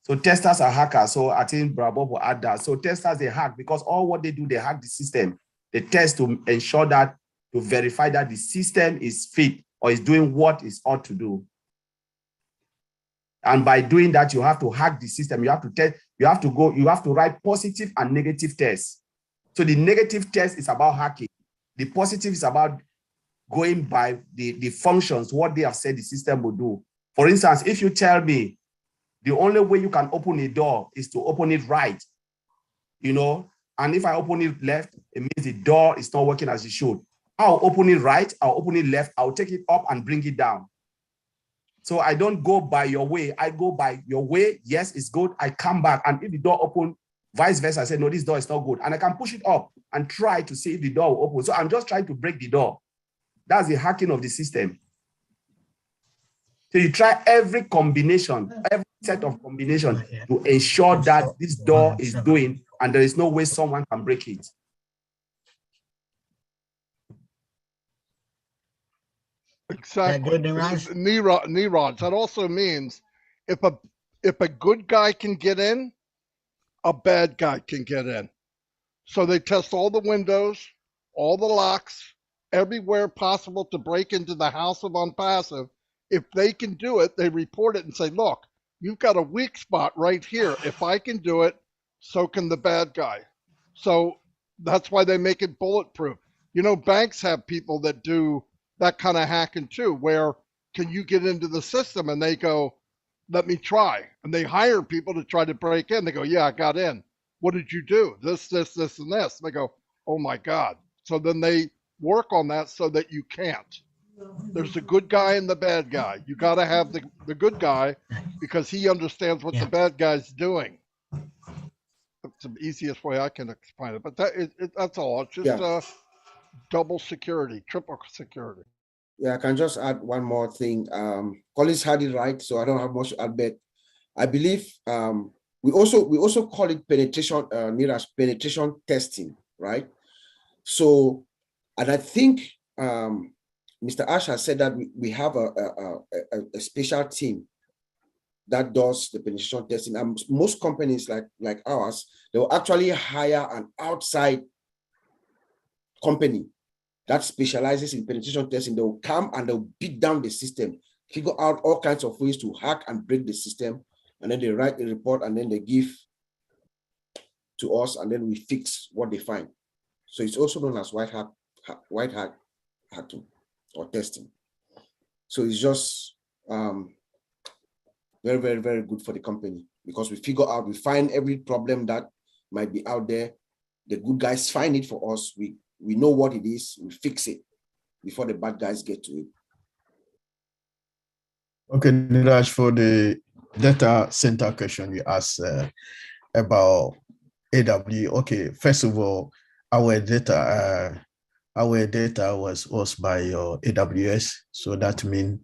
So testers are hackers. So I think Bravo will add that. So testers, they hack because all what they do, they hack the system. They test to ensure that, to verify that the system is fit or is doing what it ought to do. And by doing that, you have to hack the system. You have to test, you have to write positive and negative tests. So the negative test is about hacking. The positive is about going by the functions, what they have said the system will do. For instance, if you tell me the only way you can open a door is to open it right, and if I open it left, it means the door is not working as it should. I'll open it right, I'll open it left, I'll take it up and bring it down. So I don't go by your way, I go by your way. Yes, it's good. I come back, and if the door open, vice versa, I say, no, this door is not good. And I can push it up and try to see if the door will open. So I'm just trying to break the door. That's the hacking of the system. So you try every combination, every set of combination to ensure that this door is doing, and there is no way someone can break it. Exactly. Niraj, that also means if a good guy can get in, a bad guy can get in. So they test all the windows, all the locks, everywhere possible to break into the house of Unpassive. If they can do it, they report it and say, look, you've got a weak spot right here. If I can do it, so can the bad guy. So that's why they make it bulletproof. Banks have people that do that kind of hacking too, where can you get into the system? And they go, let me try. And they hire people to try to break in. They go, yeah, I got in. What did you do? This, and this. And they go, oh my God. So then they work on that so that you can't. There's the good guy and the bad guy. You got to have the good guy because he understands what the bad guy's doing. That's the easiest way I can explain it. But that's all. It's just double security, triple security. Yeah, I can just add one more thing. Collins had it right, so I don't have much to add, but I believe we also call it penetration, Niraj, penetration testing, right? So, and I think Mr. Ash has said that we have a special team that does the penetration testing. And most companies like ours, they will actually hire an outside company that specializes in penetration testing. They will come and they'll beat down the system, figure out all kinds of ways to hack and break the system, and then they write a report and then they give to us, and then we fix what they find. So it's also known as white hat hacking or testing. So it's just very, very, very good for the company. because we find every problem that might be out there. The good guys find it for us. We know what it is. We fix it before the bad guys get to it. Okay, Niraj, for the data center question you asked about AW. Okay, first of all, our data was hosted by AWS, so that means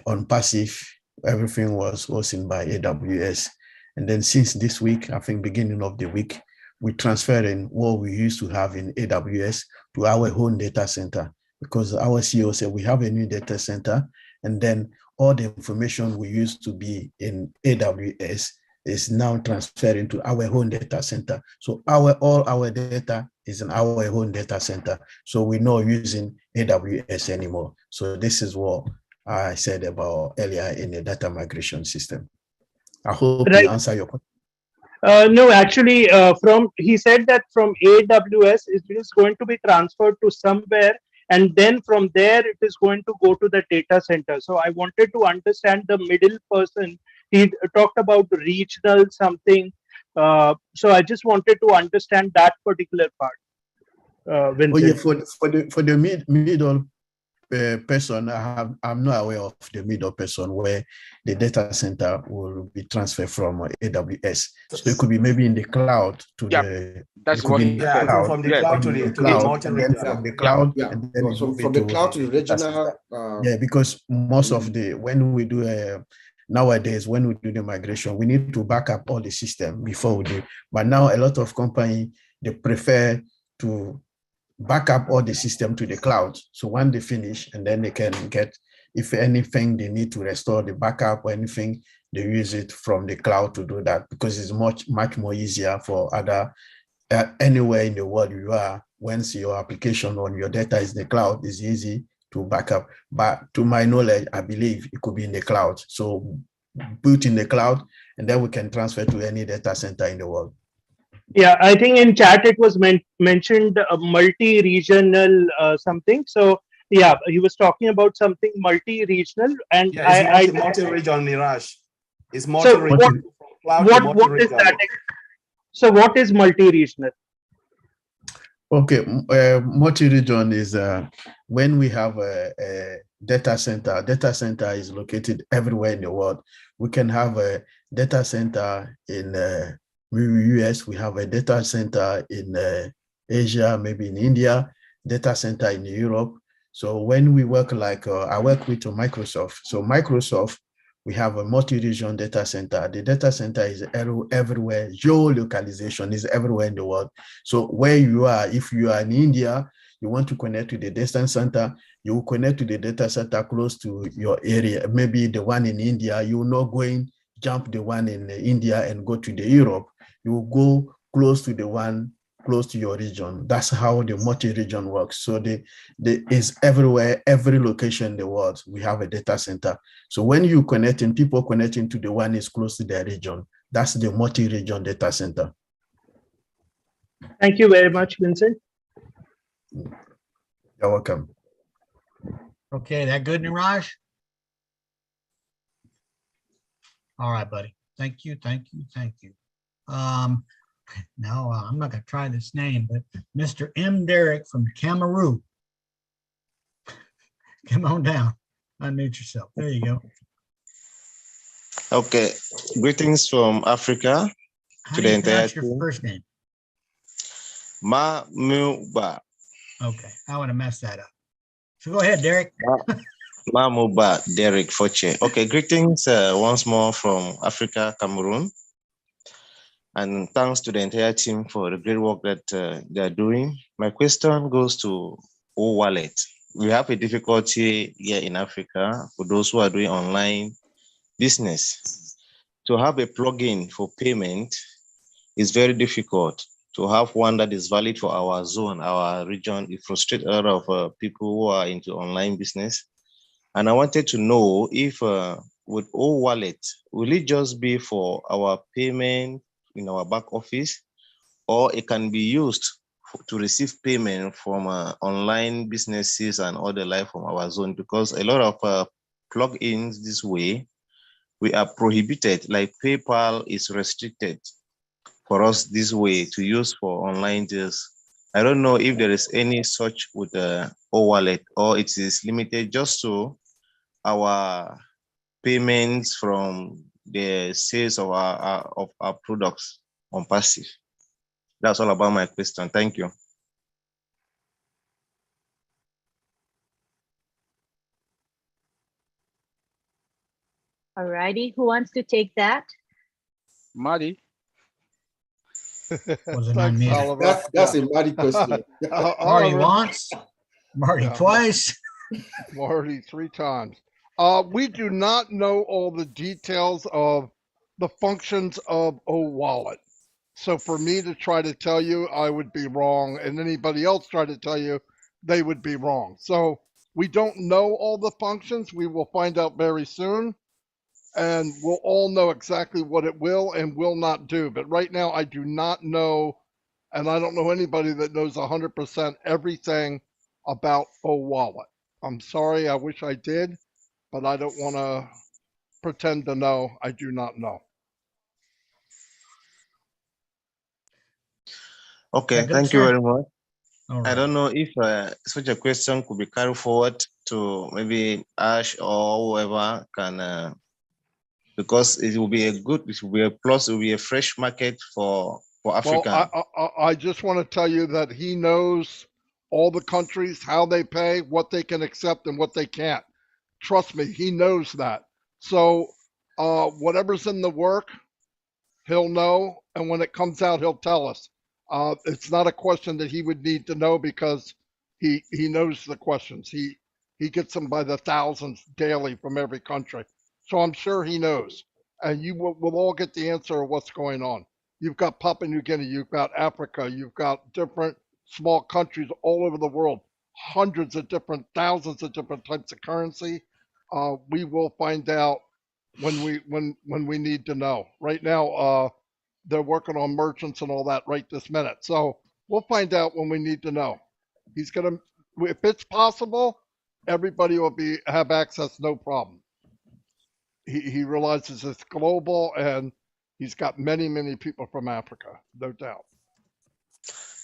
on passive, everything was hosted by AWS. And then since this week, I think beginning of the week, we transferring what we used to have in AWS to our own data center, because our CEO said we have a new data center, and then all the information we used to be in AWS is now transferring to our own data center. So all our data is in our own data center. So we're not using AWS anymore. So this is what I said about earlier in the data migration system. I hope you answer your question. No, actually, he said that from AWS it is going to be transferred to somewhere, and then from there it is going to go to the data center. So I wanted to understand the middle person. He talked about regional something. So I just wanted to understand that particular part. Vincent. Oh yeah, for the middle person, I'm not aware of the middle person where the data center will be transferred from AWS. So it could be maybe in the cloud to the. That's what from the cloud to the cloud, and then from the cloud, and then from the cloud to the regional. Yeah, because most of when we do nowadays, when we do the migration, we need to back up all the system before we do. But now a lot of companies, they prefer to back up all the system to the cloud. So when they finish, and then they can get, if anything they need to restore the backup or anything, they use it from the cloud to do that, because it's much more easier for other, anywhere in the world you are. Once your application on your data is in the cloud, it's easy to back up. But to my knowledge, I believe it could be in the cloud. So put in the cloud, and then we can transfer to any data center in the world. Yeah, I think in chat it was mentioned multi-regional something. So yeah, he was talking about something multi-regional, and yeah, it's multi-regional, Niraj. It's multi-regional. So what is that? So what is multi-regional? Okay, multi-region is when we have a data center. Data center is located everywhere in the world. We can have a data center in US, we have a data center in Asia, maybe in India, data center in Europe. So when we work I work with Microsoft. So Microsoft, we have a multi-region data center. The data center is everywhere. Geolocalization is everywhere in the world. So where you are, if you are in India, you want to connect to the data center, you will connect to the data center close to your area. Maybe the one in India, you will not jump the one in India and go to the Europe. You will go close to the one close to your region. That's how the multi-region works. So is everywhere, every location in the world, we have a data center. So when you connecting, people connecting to the one is close to their region. That's the multi-region data center. Thank you very much, Vincent. You're welcome. Okay, that good, Niraj? All right, buddy. Thank you. Now I'm not gonna try this name, but Mr. M. Derek from Cameroon. Come on down. Unmute yourself. There you go. Okay. Greetings from Africa to the entire team. Your first name? Mamuba. Okay, I want to mess that up. So go ahead, Derek. Mamuba Derek Foche. Okay, greetings once more from Africa, Cameroon. And thanks to the entire team for the great work that they are doing. My question goes to O-Wallet. We have a difficulty here in Africa for those who are doing online business. To have a plugin for payment is very difficult. To have one that is valid for our zone, our region, it frustrates a lot of people who are into online business. And I wanted to know if with O-Wallet, will it just be for our payment in our back office, or it can be used to receive payment from online businesses and all the like from our zone? Because a lot of plugins this way, we are prohibited, like PayPal is restricted for us this way to use for online deals. I don't know if there is any such with the wallet, or it is limited just to our payments from the sales of our products on passive. That's all about my question. Thank you. All righty, who wants to take that? Marty. Wasn't on Thanks, me. Oliver. That's a Marty question. Marty Oliver. once, Marty Yeah. twice. Marty 3 times. We do not know all the details of the functions of a wallet. So for me to try to tell you, I would be wrong, and anybody else try to tell you, they would be wrong. So we don't know all the functions. We will find out very soon, and we'll all know exactly what it will and will not do. But right now, I do not know, and I don't know anybody that knows 100% everything about a wallet. I'm sorry, I wish I did, but I don't want to pretend to know. I do not know. Okay, Good, thank you sir. very much. All I right. don't know if such a question could be carried forward to maybe Ash or whoever can, because it will be a plus, it will be a fresh market for African. Well, I just want to tell you that he knows all the countries, how they pay, what they can accept and what they can't. Trust me, he knows that. So whatever's in the work, he'll know, and when it comes out, he'll tell us. It's not a question that he would need to know because he knows the questions. He gets them by the thousands daily from every country. So I'm sure he knows, and you will all get the answer of what's going on. You've got Papua New Guinea, you've got Africa, you've got different small countries all over the world, hundreds of different, thousands of different types of currency. We will find out when we need to know. Right now, they're working on merchants and all that right this minute. So we'll find out when we need to know. He's gonna, if it's possible, everybody will have access, no problem. He realizes it's global, and he's got many, many people from Africa, no doubt.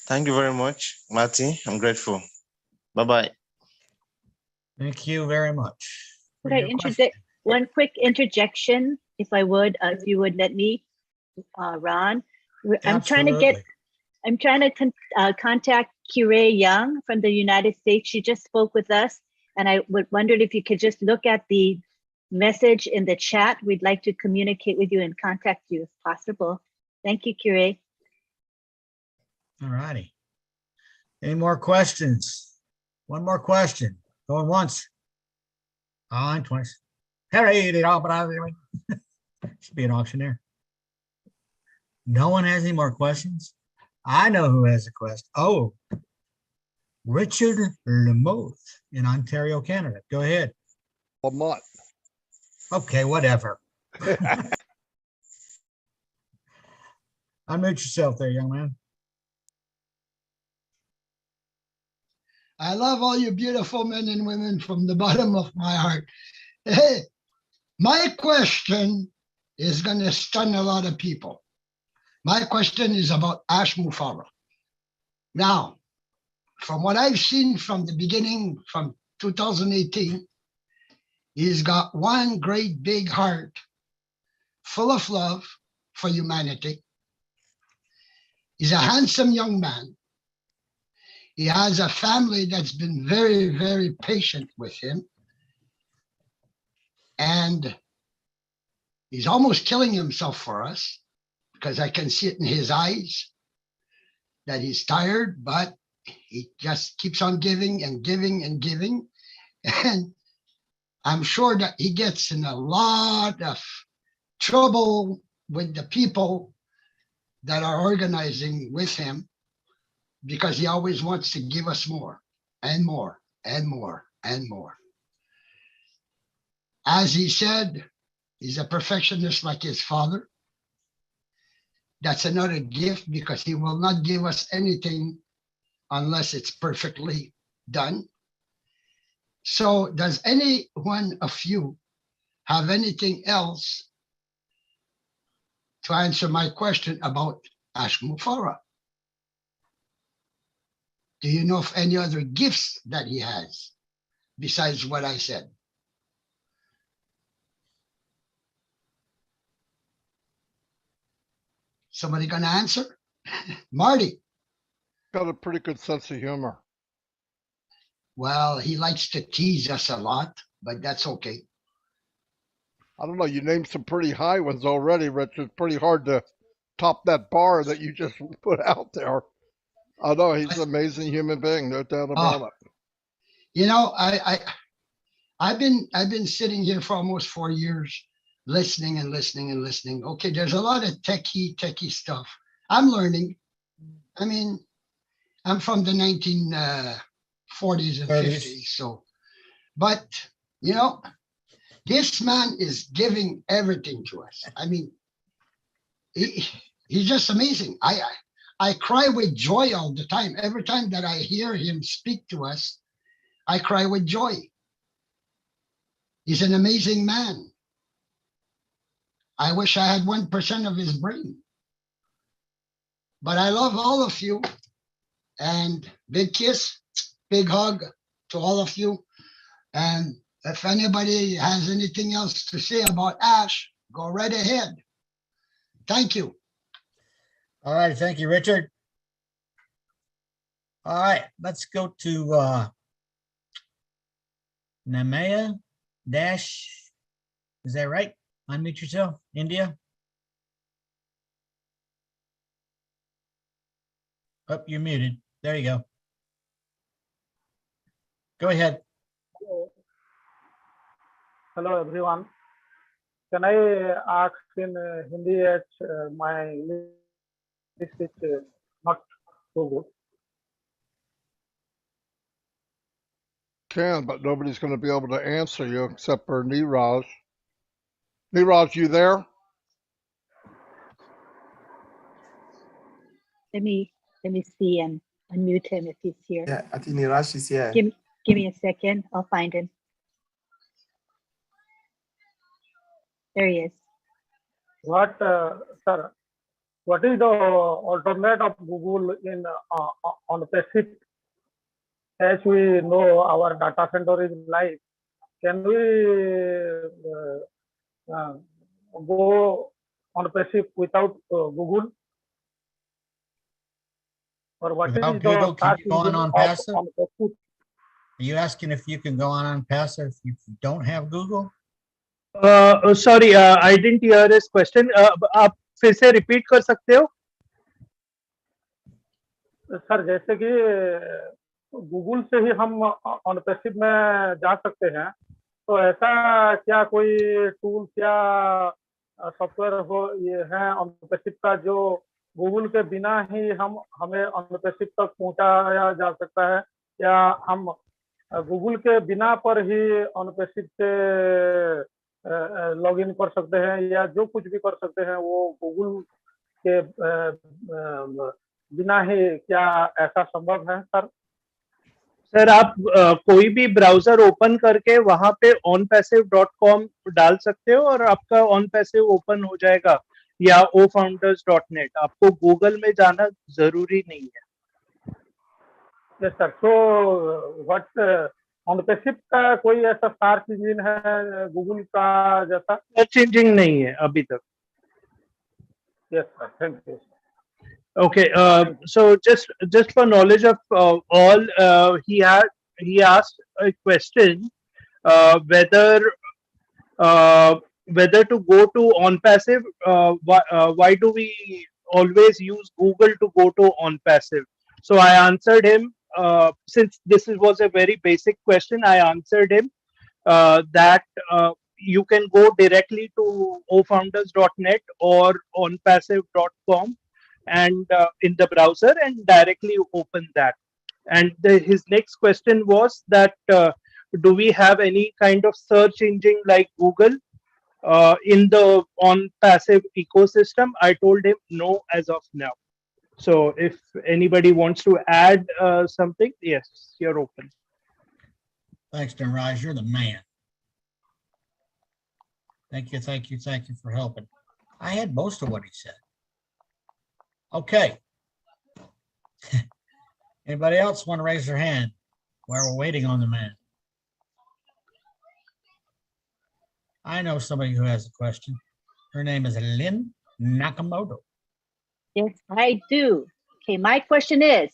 Thank you very much, Marty. I'm grateful. Bye-bye. Thank you very much. Could I interject one quick interjection, if I would, if you would let me, Ron? I'm trying to contact Kyrie Young from the United States. She just spoke with us, and I wondered if you could just look at the message in the chat. We'd like to communicate with you and contact you if possible. Thank you, Kyrie. All righty. Any more questions? One more question. Going once. On twice. Harry, should be an auctioneer. No one has any more questions? I know who has a question. Oh, Richard Lamoth in Ontario, Canada. Go ahead. Lamont. Okay, whatever. Unmute yourself there, young man. I love all you beautiful men and women from the bottom of my heart. Hey, my question is going to stun a lot of people. My question is about Ash Mufara. Now, from what I've seen from the beginning, from 2018, he's got one great big heart full of love for humanity. He's a handsome young man. He has a family that's been very, very patient with him. And he's almost killing himself for us, because I can see it in his eyes that he's tired, but he just keeps on giving and giving and giving. And I'm sure that he gets in a lot of trouble with the people that are organizing with him, because he always wants to give us more and more and more and more. As he said, he's a perfectionist like his father. That's another gift, because he will not give us anything unless it's perfectly done. So does any one of you have anything else to answer my question about Ash Mufara. Do you know of any other gifts that he has besides what I said? Somebody gonna answer? Marty. Got a pretty good sense of humor. Well, he likes to tease us a lot, but that's okay. I don't know. You named some pretty high ones already, Rich. It's pretty hard to top that bar that you just put out there. I know he's an amazing human being, no doubt about it. You know, I've been sitting here for almost 4 years, listening and listening and listening. Okay, there's a lot of techie stuff. I'm learning. I mean, I'm from the 1940s and 50s, so. But you know, this man is giving everything to us. I mean, he's just amazing. I cry with joy all the time. Every time that I hear him speak to us, I cry with joy. He's an amazing man. I wish I had 1% of his brain. But I love all of you. And big kiss, big hug to all of you. And if anybody has anything else to say about Ash, go right ahead. Thank you. All right. Thank you, Richard. All right. Let's go to Namaya Dash. Is that right? Unmute yourself. India. Oh, you're muted. There you go. Go ahead. Hello everyone. Can I ask in Hindi as my English is not so good? Can, but nobody's going to be able to answer you except for Niraj. Niraj, you there? Let me see and unmute him if he's here. Yeah, I think Niraj is here. Give me a second. I'll find him. There he is. What, sir? What is the alternate of Google in on Pacific? As we know, our data center is live. Can we go on Pacific without Google? Or what Without is Google, the can search you go on engine passive? on Pacific? Are you asking if you can go on passive if you don't have Google? Sorry, I didn't hear his question. आप फिर से repeat कर सकते हो? Sir जैसे कि Google से ही हम ऑन पैसिव में जा सकते हैं, तो ऐसा क्या कोई टूल्स या सॉफ्टवेयर हो ये है ऑन पैसिव का जो गूगल के बिना ही हमें ऑन पैसिव तक पहुंचाया जा सकता है, या हम गूगल के बिना पर ही ऑन पैसिव से लॉग इन कर सकते हैं, या जो कुछ भी कर सकते हैं वो गूगल के बिना ही, क्या ऐसा संभव है सर? सर आप कोई भी ब्राउजर ओपन करके वहां पे onpassive.com डाल सकते हो और आपका onpassive ओपन हो जाएगा, या ofounders.net. आपको गूगल में जाना जरूरी नहीं है. Yes sir. तो व्हाट onpassive का कोई ऐसा सर्च इंजन है गूगल का जैसा? सर्च इंजन नहीं है अभी तक. Yes sir, thank you. Okay, so just for knowledge of all, he asked a question whether to go to OnPassive. Why do we always use Google to go to OnPassive? So I answered him, since this was a very basic question, I answered him that you can go directly to ofounders.net or onpassive.com and in the browser and directly open that. And his next question was that do we have any kind of search engine like Google in the OnPassive ecosystem? I told him no as of now. So if anybody wants to add something, yes, you're open. Thanks, Raj. You're the man. Thank you for helping. I had most of what he said. Okay. Anybody else want to raise their hand while we're waiting on the man? I know somebody who has a question. Her name is Lynn Nakamoto. Yes, I do. Okay, my question is,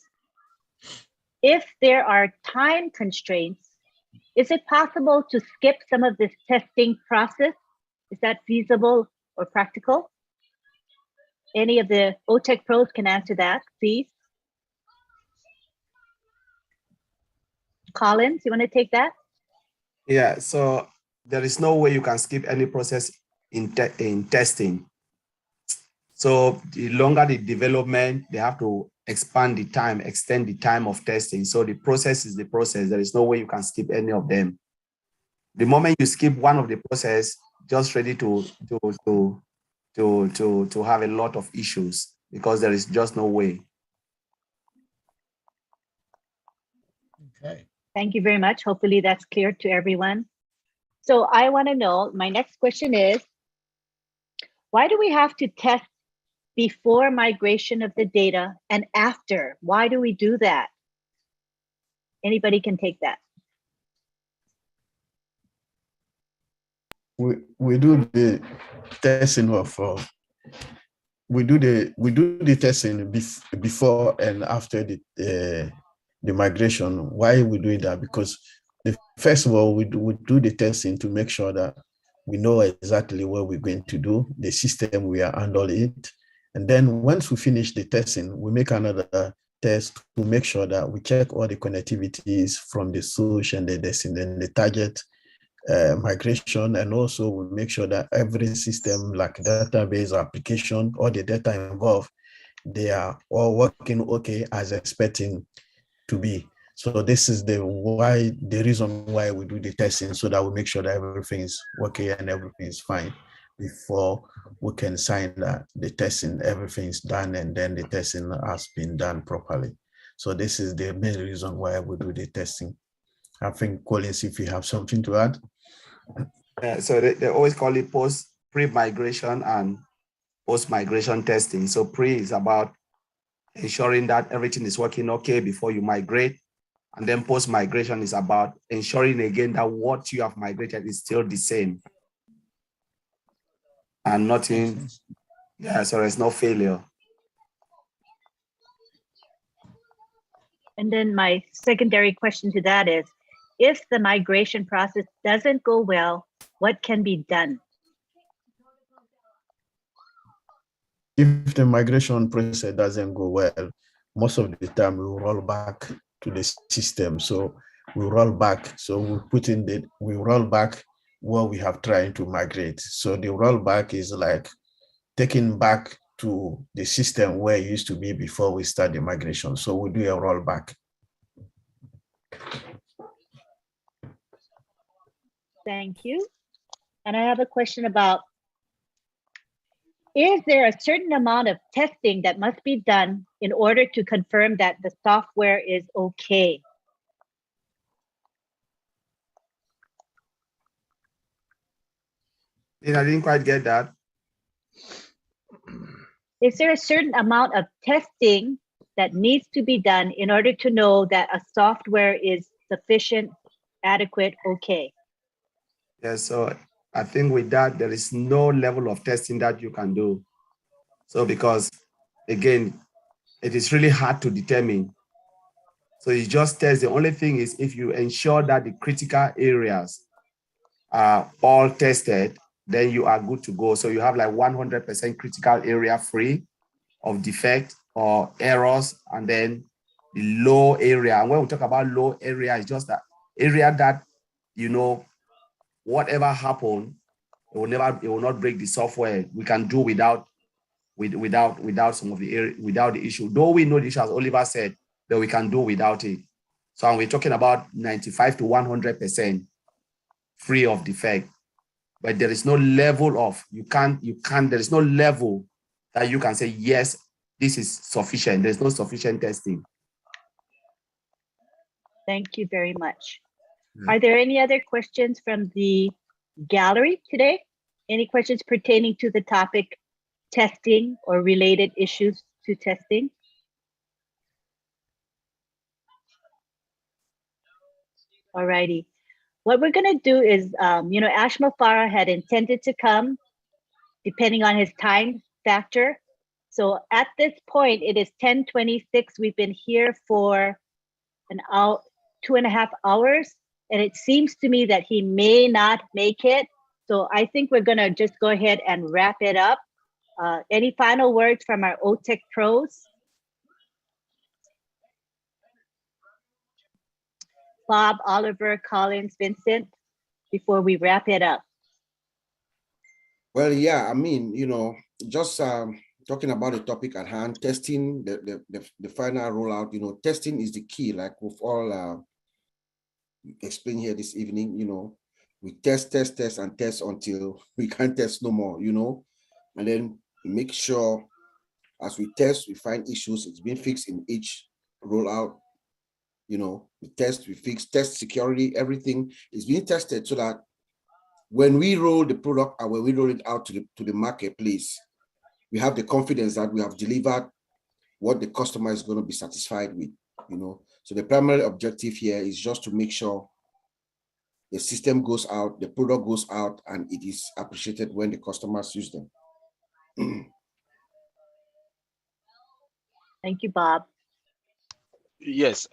if there are time constraints, is it possible to skip some of this testing process? Is that feasible or practical? Any of the OTech pros can answer that, please. Collins, you want to take that? Yeah, so there is no way you can skip any process in testing. So the longer the development, they have to expand the time, extend the time of testing. So the process is the process. There is no way you can skip any of them. The moment you skip one of the process, just ready to have a lot of issues because there is just no way. Okay. Thank you very much. Hopefully that's clear to everyone. So I want to know, my next question is, why do we have to test before migration of the data and after? Why do we do that? Anybody can take that. We do the testing of we do the testing before and after the migration. Why we do that? Because first of all, we do the testing to make sure that we know exactly what we're going to do, the system we are handling it. And then once we finish the testing, we make another test to make sure that we check all the connectivities from the source and the destination and the target migration. And also we make sure that every system like database application, all the data involved, they are all working okay as expecting to be. So this is the reason why we do the testing, so that we make sure that everything is okay and everything is fine before we can sign that the testing, everything is done, and then the testing has been done properly. So this is the main reason why we do the testing. I think, Collins, if you have something to add. So they always call it pre-migration and post-migration testing. So pre is about ensuring that everything is working okay before you migrate. And then post-migration is about ensuring again that what you have migrated is still the same. And nothing, yeah, so there's no failure. And then my secondary question to that is, if the migration process doesn't go well, what can be done? If the migration process doesn't go well, most of the time we roll back to the system. So we roll back. So we roll back what we have tried to migrate. So the rollback is like taking back to the system where it used to be before we start the migration. So we do a rollback. Thank you. And I have a question about, is there a certain amount of testing that must be done in order to confirm that the software is okay? I didn't quite get that. Is there a certain amount of testing that needs to be done in order to know that a software is sufficient, adequate, okay? Yeah, so I think with that, there is no level of testing that you can do. So because, again, it is really hard to determine. So you just test. The only thing is if you ensure that the critical areas are all tested, then you are good to go. So you have like 100% critical area free of defect or errors, and then the low area. And when we talk about low area, it's just that area that, you know, whatever happened, it will not break the software. We can do without some of the area, without the issue. Though we know the issue, as Oliver said, that we can do without it. So we're talking about 95 to 100% free of defect. But there is no level of, there is no level that you can say, yes, this is sufficient. There's no sufficient testing. Thank you very much. Are there any other questions from the gallery today? Any questions pertaining to the topic testing or related issues to testing? Alrighty. What we're going to do is, Ash Farah had intended to come, depending on his time factor. So at this point, it is 10:26. We've been here for an hour, 2.5 hours, and it seems to me that he may not make it. So I think we're going to just go ahead and wrap it up. Any final words from our OTech pros? Bob, Oliver, Collins, Vincent, before we wrap it up. Well, yeah, I mean, just talking about the topic at hand, testing, the final rollout, testing is the key, like we've all explained here this evening, we test and test until we can't test no more, and then make sure as we test, we find issues, it's being fixed in each rollout, we test, we fix, test security, everything is being tested so that when we roll the product and when we roll it out to the marketplace, we have the confidence that we have delivered what the customer is going to be satisfied with, So the primary objective here is just to make sure the system goes out, the product goes out, and it is appreciated when the customers use them. Thank you, Bob. Yes.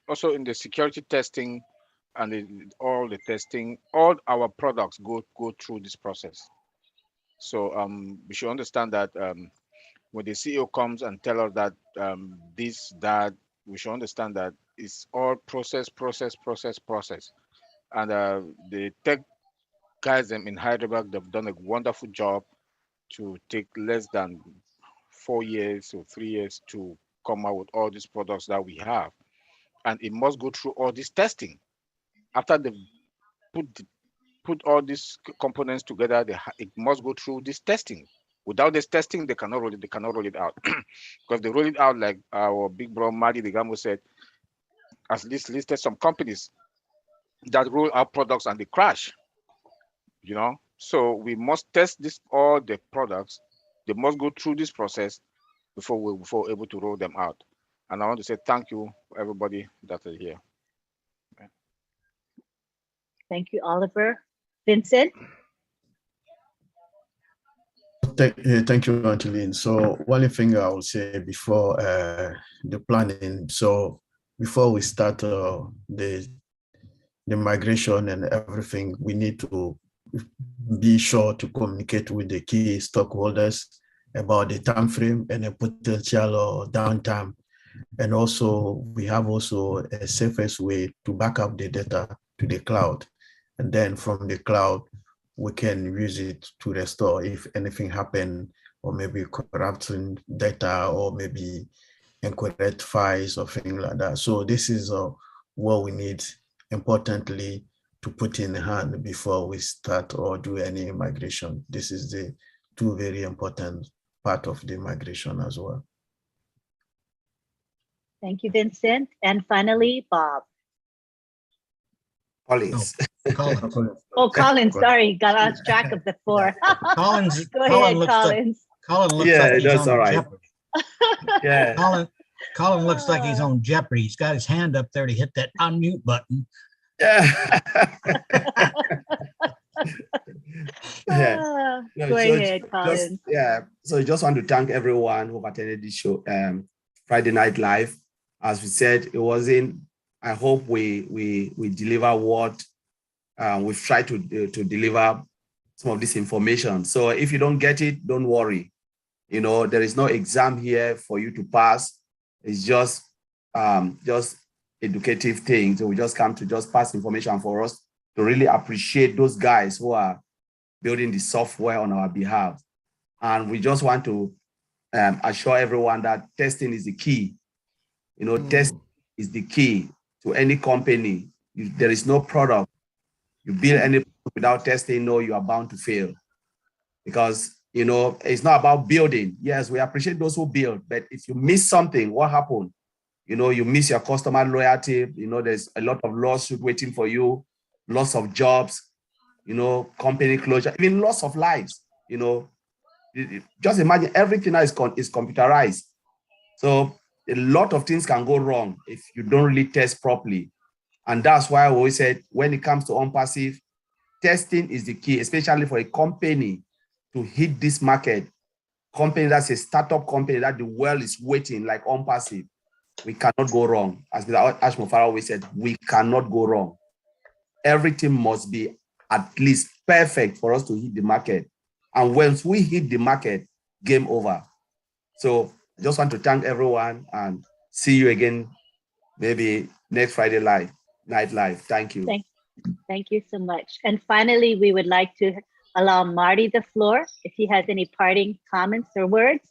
Also in the security testing and all the testing, all our products go through this process. So we should understand that when the CEO comes and tell us that that, we should understand that it's all process. And the tech guys in Hyderabad, they've done a wonderful job to take less than 4 years or 3 years to come out with all these products that we have. And it must go through all this testing. After they've put all these components together, it must go through this testing. Without this testing, they cannot roll it out. Because they roll it out, like our big bro Madi Digamo said, as listed some companies that roll out products and they crash. So we must test all the products. They must go through this process before we're able to roll them out. And I want to say thank you, everybody that are here. Thank you, Oliver. Vincent? Thank you, Angeline. So one thing I will say before the planning, so before we start the migration and everything, we need to be sure to communicate with the key stockholders about the time frame and the potential downtime. And also, we have also a safest way to back up the data to the cloud. And then from the cloud, we can use it to restore if anything happened, or maybe corrupting data, or maybe incorrect files or things like that. So this is what we need, importantly, to put in hand before we start or do any migration. This is the two very important part of the migration as well. Thank you, Vincent. And finally, Bob. Collins. Collins, sorry, got lost track of the four. Collins. Go ahead, Collins. Colin looks like he's that's on all right. Jeopardy. Yeah. Colin looks like he's on Jeopardy. He's got his hand up there to hit that unmute button. Yeah. Go ahead, Collins. So I just want to thank everyone who attended this show, Friday Night Live. As we said, it wasn't. I hope we deliver what we've tried to deliver, some of this information. So if you don't get it, don't worry. There is no exam here for you to pass. It's just educative things. So we just come to just pass information for us to really appreciate those guys who are building the software on our behalf. And we just want to assure everyone that testing is the key. Testing is the key to any company. If there is no product, you build any product without testing, you are bound to fail. Because, it's not about building. Yes, we appreciate those who build, but if you miss something, what happened? You miss your customer loyalty. There's a lot of lawsuit waiting for you, loss of jobs, company closure, even loss of lives. Just imagine everything now is computerized. So a lot of things can go wrong if you don't really test properly. And that's why I always said, when it comes to OnPassive, testing is the key, especially for a company to hit this market. Company that's a startup company that the world is waiting, like OnPassive. We cannot go wrong. As Mr. Ash Mofara always said, we cannot go wrong. Everything must be at least perfect for us to hit the market. And once we hit the market, game over. So I just want to thank everyone and see you again, maybe next Friday night live. Thank you. Thank you so much. And finally, we would like to allow Marty the floor if he has any parting comments or words.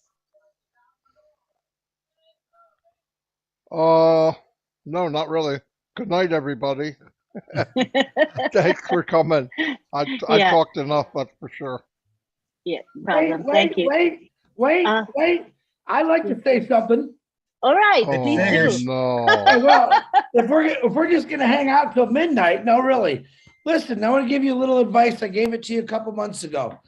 No, not really. Good night, everybody. Thanks for coming. I talked enough, that's for sure. Yeah, problem. Thank you. Wait. I'd like to say something. All right, please do. No. Well, if we're just gonna hang out till midnight, no, really. Listen, I want to give you a little advice. I gave it to you a couple months ago.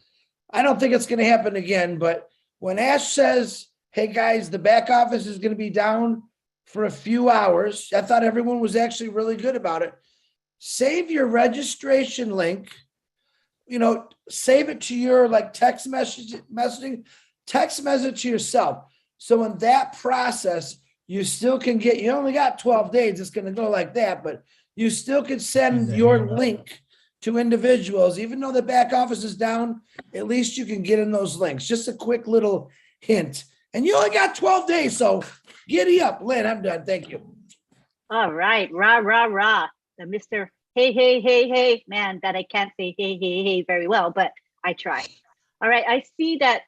I don't think it's gonna happen again, but when Ash says, "Hey guys, the back office is gonna be down for a few hours," I thought everyone was actually really good about it. Save your registration link. Save it to your text messaging, text message to yourself. So in that process, you still can you only got 12 days. It's going to go like that, but you still can send your link to individuals. Even though the back office is down, at least you can get in those links. Just a quick little hint. And you only got 12 days, so giddy up. Lynn, I'm done. Thank you. All right. Rah, rah, rah. The Mr. Hey, man, that I can't say hey very well, but I try. All right. I see that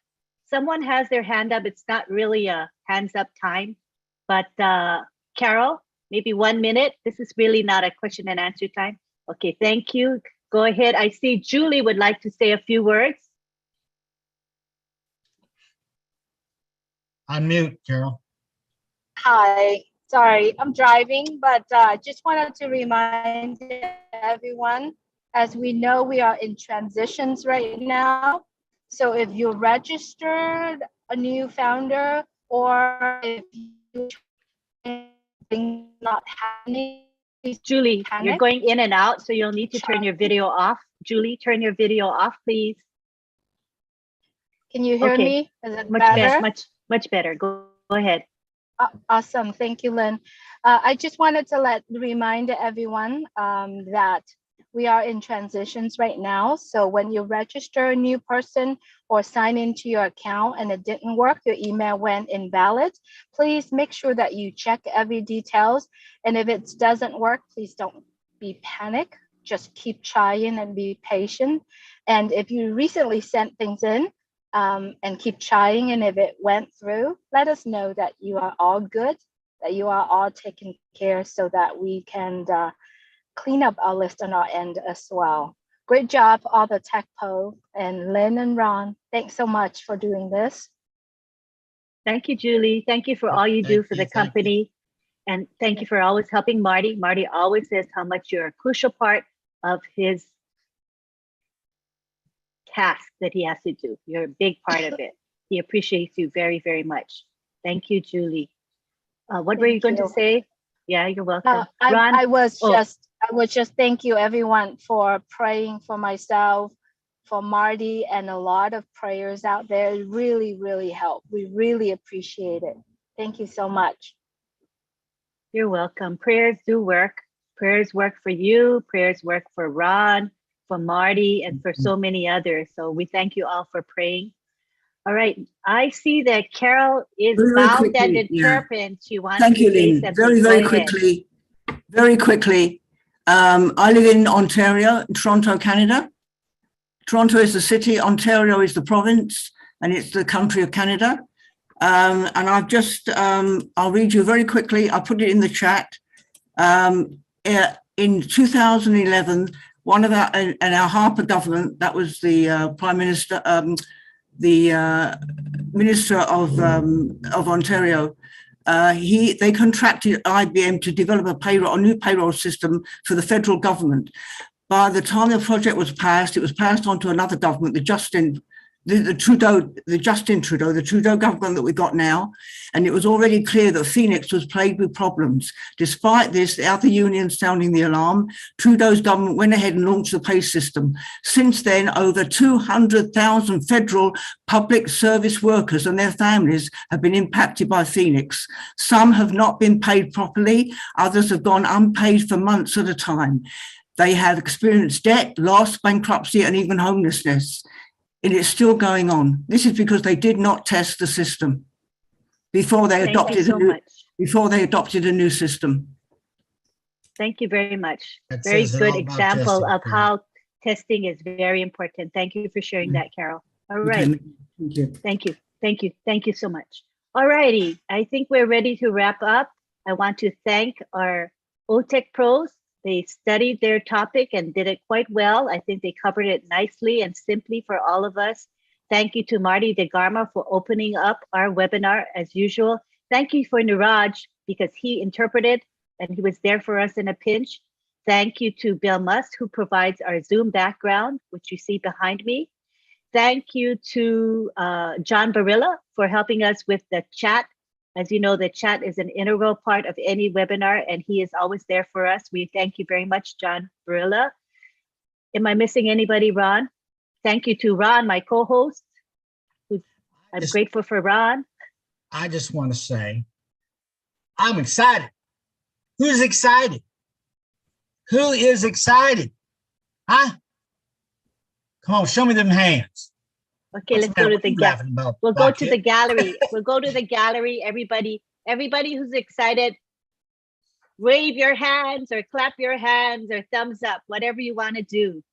someone has their hand up. It's not really a hands up time, but Carol, maybe 1 minute. This is really not a question and answer time. Okay, thank you. Go ahead. I see Julie would like to say a few words. Unmute, Carol. Hi, sorry, I'm driving, but just wanted to remind everyone, as we know, we are in transitions right now. So if you registered a new founder, or if you not happening, Julie, you're going in and out, so you'll need to turn your video off. Julie, turn your video off, please. Can you hear me? Is it much better? Much better. Go ahead. Awesome. Thank you, Lynn. I just wanted to remind everyone that we are in transitions right now. So when you register a new person or sign into your account and it didn't work, your email went invalid, please make sure that you check every details. And if it doesn't work, please don't be panic. Just keep trying and be patient. And if you recently sent things in, and keep trying, and if it went through, let us know that you are all good, that you are all taken care, so that we can clean up our list on our end as well. Great job, all the tech po, and Lynn and Ron, thanks so much for doing this. Thank you, Julie. Thank you for all you do for the company. And thank you for always helping Marty. Marty always says how much you're a crucial part of his task that he has to do. You're a big part of it. He appreciates you very, very much. Thank you, Julie. What were you going to say? Yeah, you're welcome. I was just thank you everyone for praying for myself, for Marty, and a lot of prayers out there. It really, really helped. We really appreciate it. Thank you so much. You're welcome. Prayers do work. Prayers work for you. Prayers work for Ron, for Marty, and for so many others. So we thank you all for praying. All right. I see that Carol is bound and determined. She wants Thank you, to say Lynn. something. Very quickly. I live in Ontario, Toronto, Canada. Toronto is the city, Ontario is the province, and it's the country of Canada. And I've just, I'll read you very quickly. I'll put it in the chat. In 2011, one of our, in our Harper government, that was the Prime Minister, the Minister of Ontario, they contracted IBM to develop a new payroll system for the federal government. By the time the project was passed, it was passed on to another government, the Justin the Justin Trudeau, the Trudeau government that we got now, and it was already clear that Phoenix was plagued with problems. Despite this, the other unions sounding the alarm, Trudeau's government went ahead and launched the pay system. Since then, over 200,000 federal public service workers and their families have been impacted by Phoenix. Some have not been paid properly, others have gone unpaid for months at a time. They have experienced debt, loss, bankruptcy, and even homelessness. And it's still going on. This is because they did not test the system before they adopted a new system. Thank you very much. That Very says it good all about example testing, of Carol. how testing is very important. Thank you for sharing that, Carol. All right. Okay, thank you. Thank you. Thank you. Thank you so much. All righty. I think we're ready to wrap up. I want to thank our OTEC pros. They studied their topic and did it quite well. I think they covered it nicely and simply for all of us. Thank you to Marty DeGarma for opening up our webinar as usual. Thank you for Niraj because he interpreted and he was there for us in a pinch. Thank you to Bill Must who provides our Zoom background, which you see behind me. Thank you to John Barilla for helping us with the chat. As you know, the chat is an integral part of any webinar and he is always there for us. We thank you very much, John Barilla. Am I missing anybody, Ron? Thank you to Ron, my co-host. I'm grateful for Ron. I just want to say, I'm excited. Who's excited? Who is excited? Huh? Come on, show me them hands. Okay, let's go to the gallery. We'll go to the gallery. We'll go to the gallery. Everybody who's excited, wave your hands or clap your hands or thumbs up, whatever you want to do.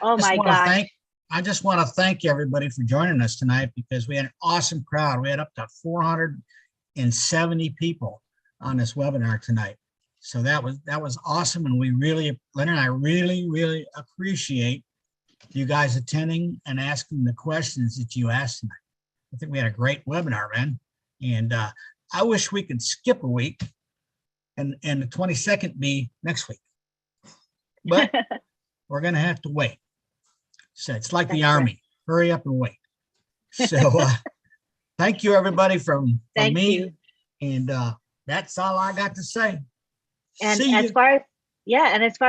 Oh my gosh. I just want to thank everybody for joining us tonight because we had an awesome crowd. We had up to 470 people on this webinar tonight. So that was awesome. And we really, Lynn and I really appreciate you guys attending and asking the questions that you asked tonight. I think we had a great webinar, man. And I wish we could skip a week and the 22nd be next week. But we're going to have to wait. So it's like the Army. Hurry up and wait. So thank you, everybody, from me. And that's all I got to say. And as far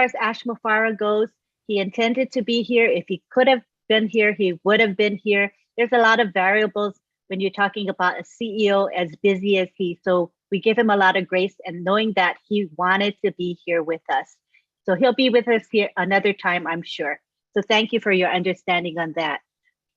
as Ash Mufareh goes, he intended to be here. If he could have been here, he would have been here. There's a lot of variables when you're talking about a CEO as busy as he. So we give him a lot of grace and knowing that he wanted to be here with us. So he'll be with us here another time, I'm sure. So thank you for your understanding on that.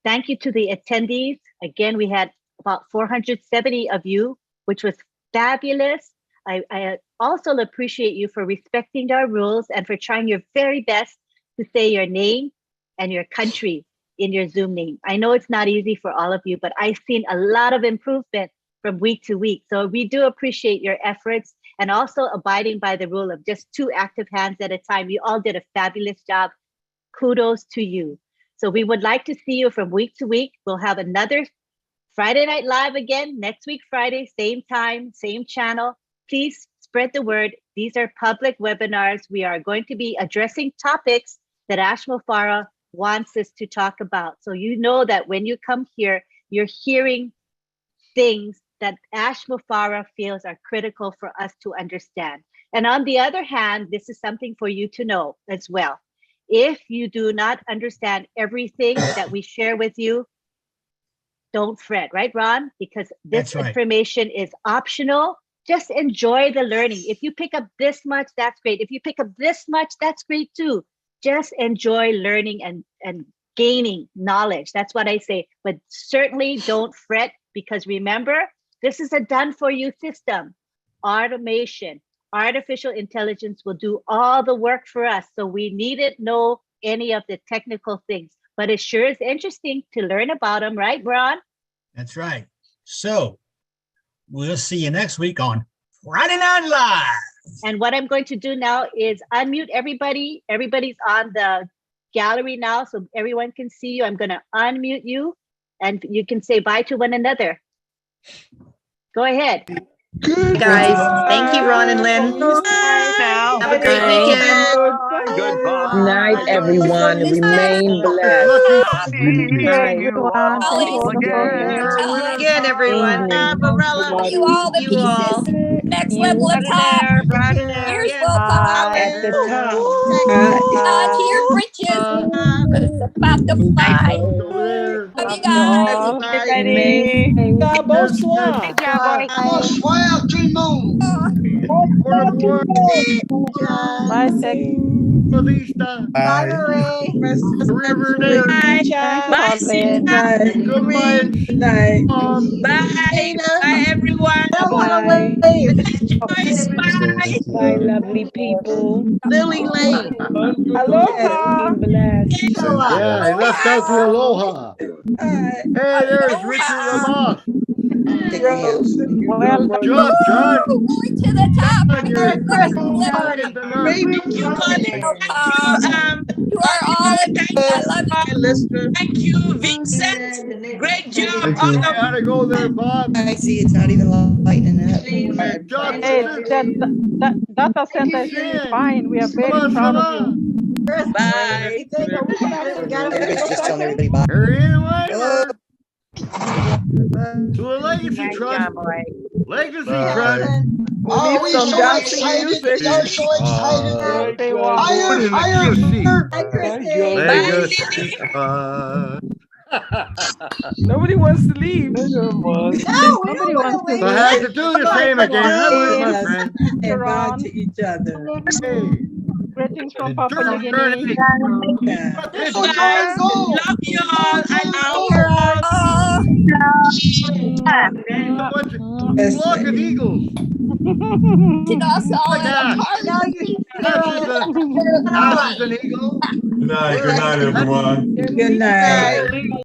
Thank you to the attendees. Again, we had about 470 of you, which was fabulous. I also appreciate you for respecting our rules and for trying your very best to say your name and your country in your Zoom name. I know it's not easy for all of you, but I've seen a lot of improvement from week to week. So we do appreciate your efforts and also abiding by the rule of just 2 active hands at a time. You all did a fabulous job. Kudos to you. So we would like to see you from week to week. We'll have another Friday Night Live again next week, Friday, same time, same channel. Please spread the word. These are public webinars. We are going to be addressing topics that Ash Mufareh wants us to talk about. So you know that when you come here, you're hearing things that Ash Mufareh feels are critical for us to understand. And on the other hand, this is something for you to know as well. If you do not understand everything that we share with you, don't fret, right, Ron? Because this information is optional. Just enjoy the learning. If you pick up this much, that's great. If you pick up this much, that's great too. Just enjoy learning and gaining knowledge. That's what I say. But certainly don't fret because remember, this is a done for you system. Automation, artificial intelligence will do all the work for us. So we needn't know any of the technical things, but it sure is interesting to learn about them, right, Ron? That's right. So we'll see you next week on Friday Night Live. And what I'm going to do now is unmute everybody. Everybody's on the gallery now, so everyone can see you. I'm going to unmute you, and you can say bye to one another. Go ahead. Good guys. Thank you, Ron and Lynn. Bye. now. Have a great weekend. Good night, everyone. Remain blessed. Good night. Everyone, thank you for the focus. Again, everyone. Umbrella. Everybody. You all the pieces. Next level up top. Here's Will At the Collins. top. To your britches. Because it's about to fly. Love you guys. Remain. Bonsoir. Bonsoir, tout le monde. Bye, sexy. Bye. Riverdale. Thank you, Hoblin. Good night. Bye. Bye, everyone. Bye. Bye. Bye, lovely people. Lily Lane. Aloha. Be blessed. Yeah, he left out the aloha. Hey, there's Richard Lamotte. Well Good job, John. Going to the top. Baby, you are all I love you. Thank you, Vincent. Great job. How to go there, Bob? I see it's not even lighting up. Good job, Hey, that data center is really fine. We are very proud of you. Bye. Just telling everybody bye. Hello. To a legacy trust. Legacy trust. Oh, we're so excited. We are so excited. Legacy trust. Nobody wants to leave. Nobody wants to leave. So I have to do the same again, huh, my friend? And bye to each other. Hey. Greetings from Papua New Guinea. Love you all. I love you all. Flock of eagles. Ash is an eagle. Good night, everyone. Good night.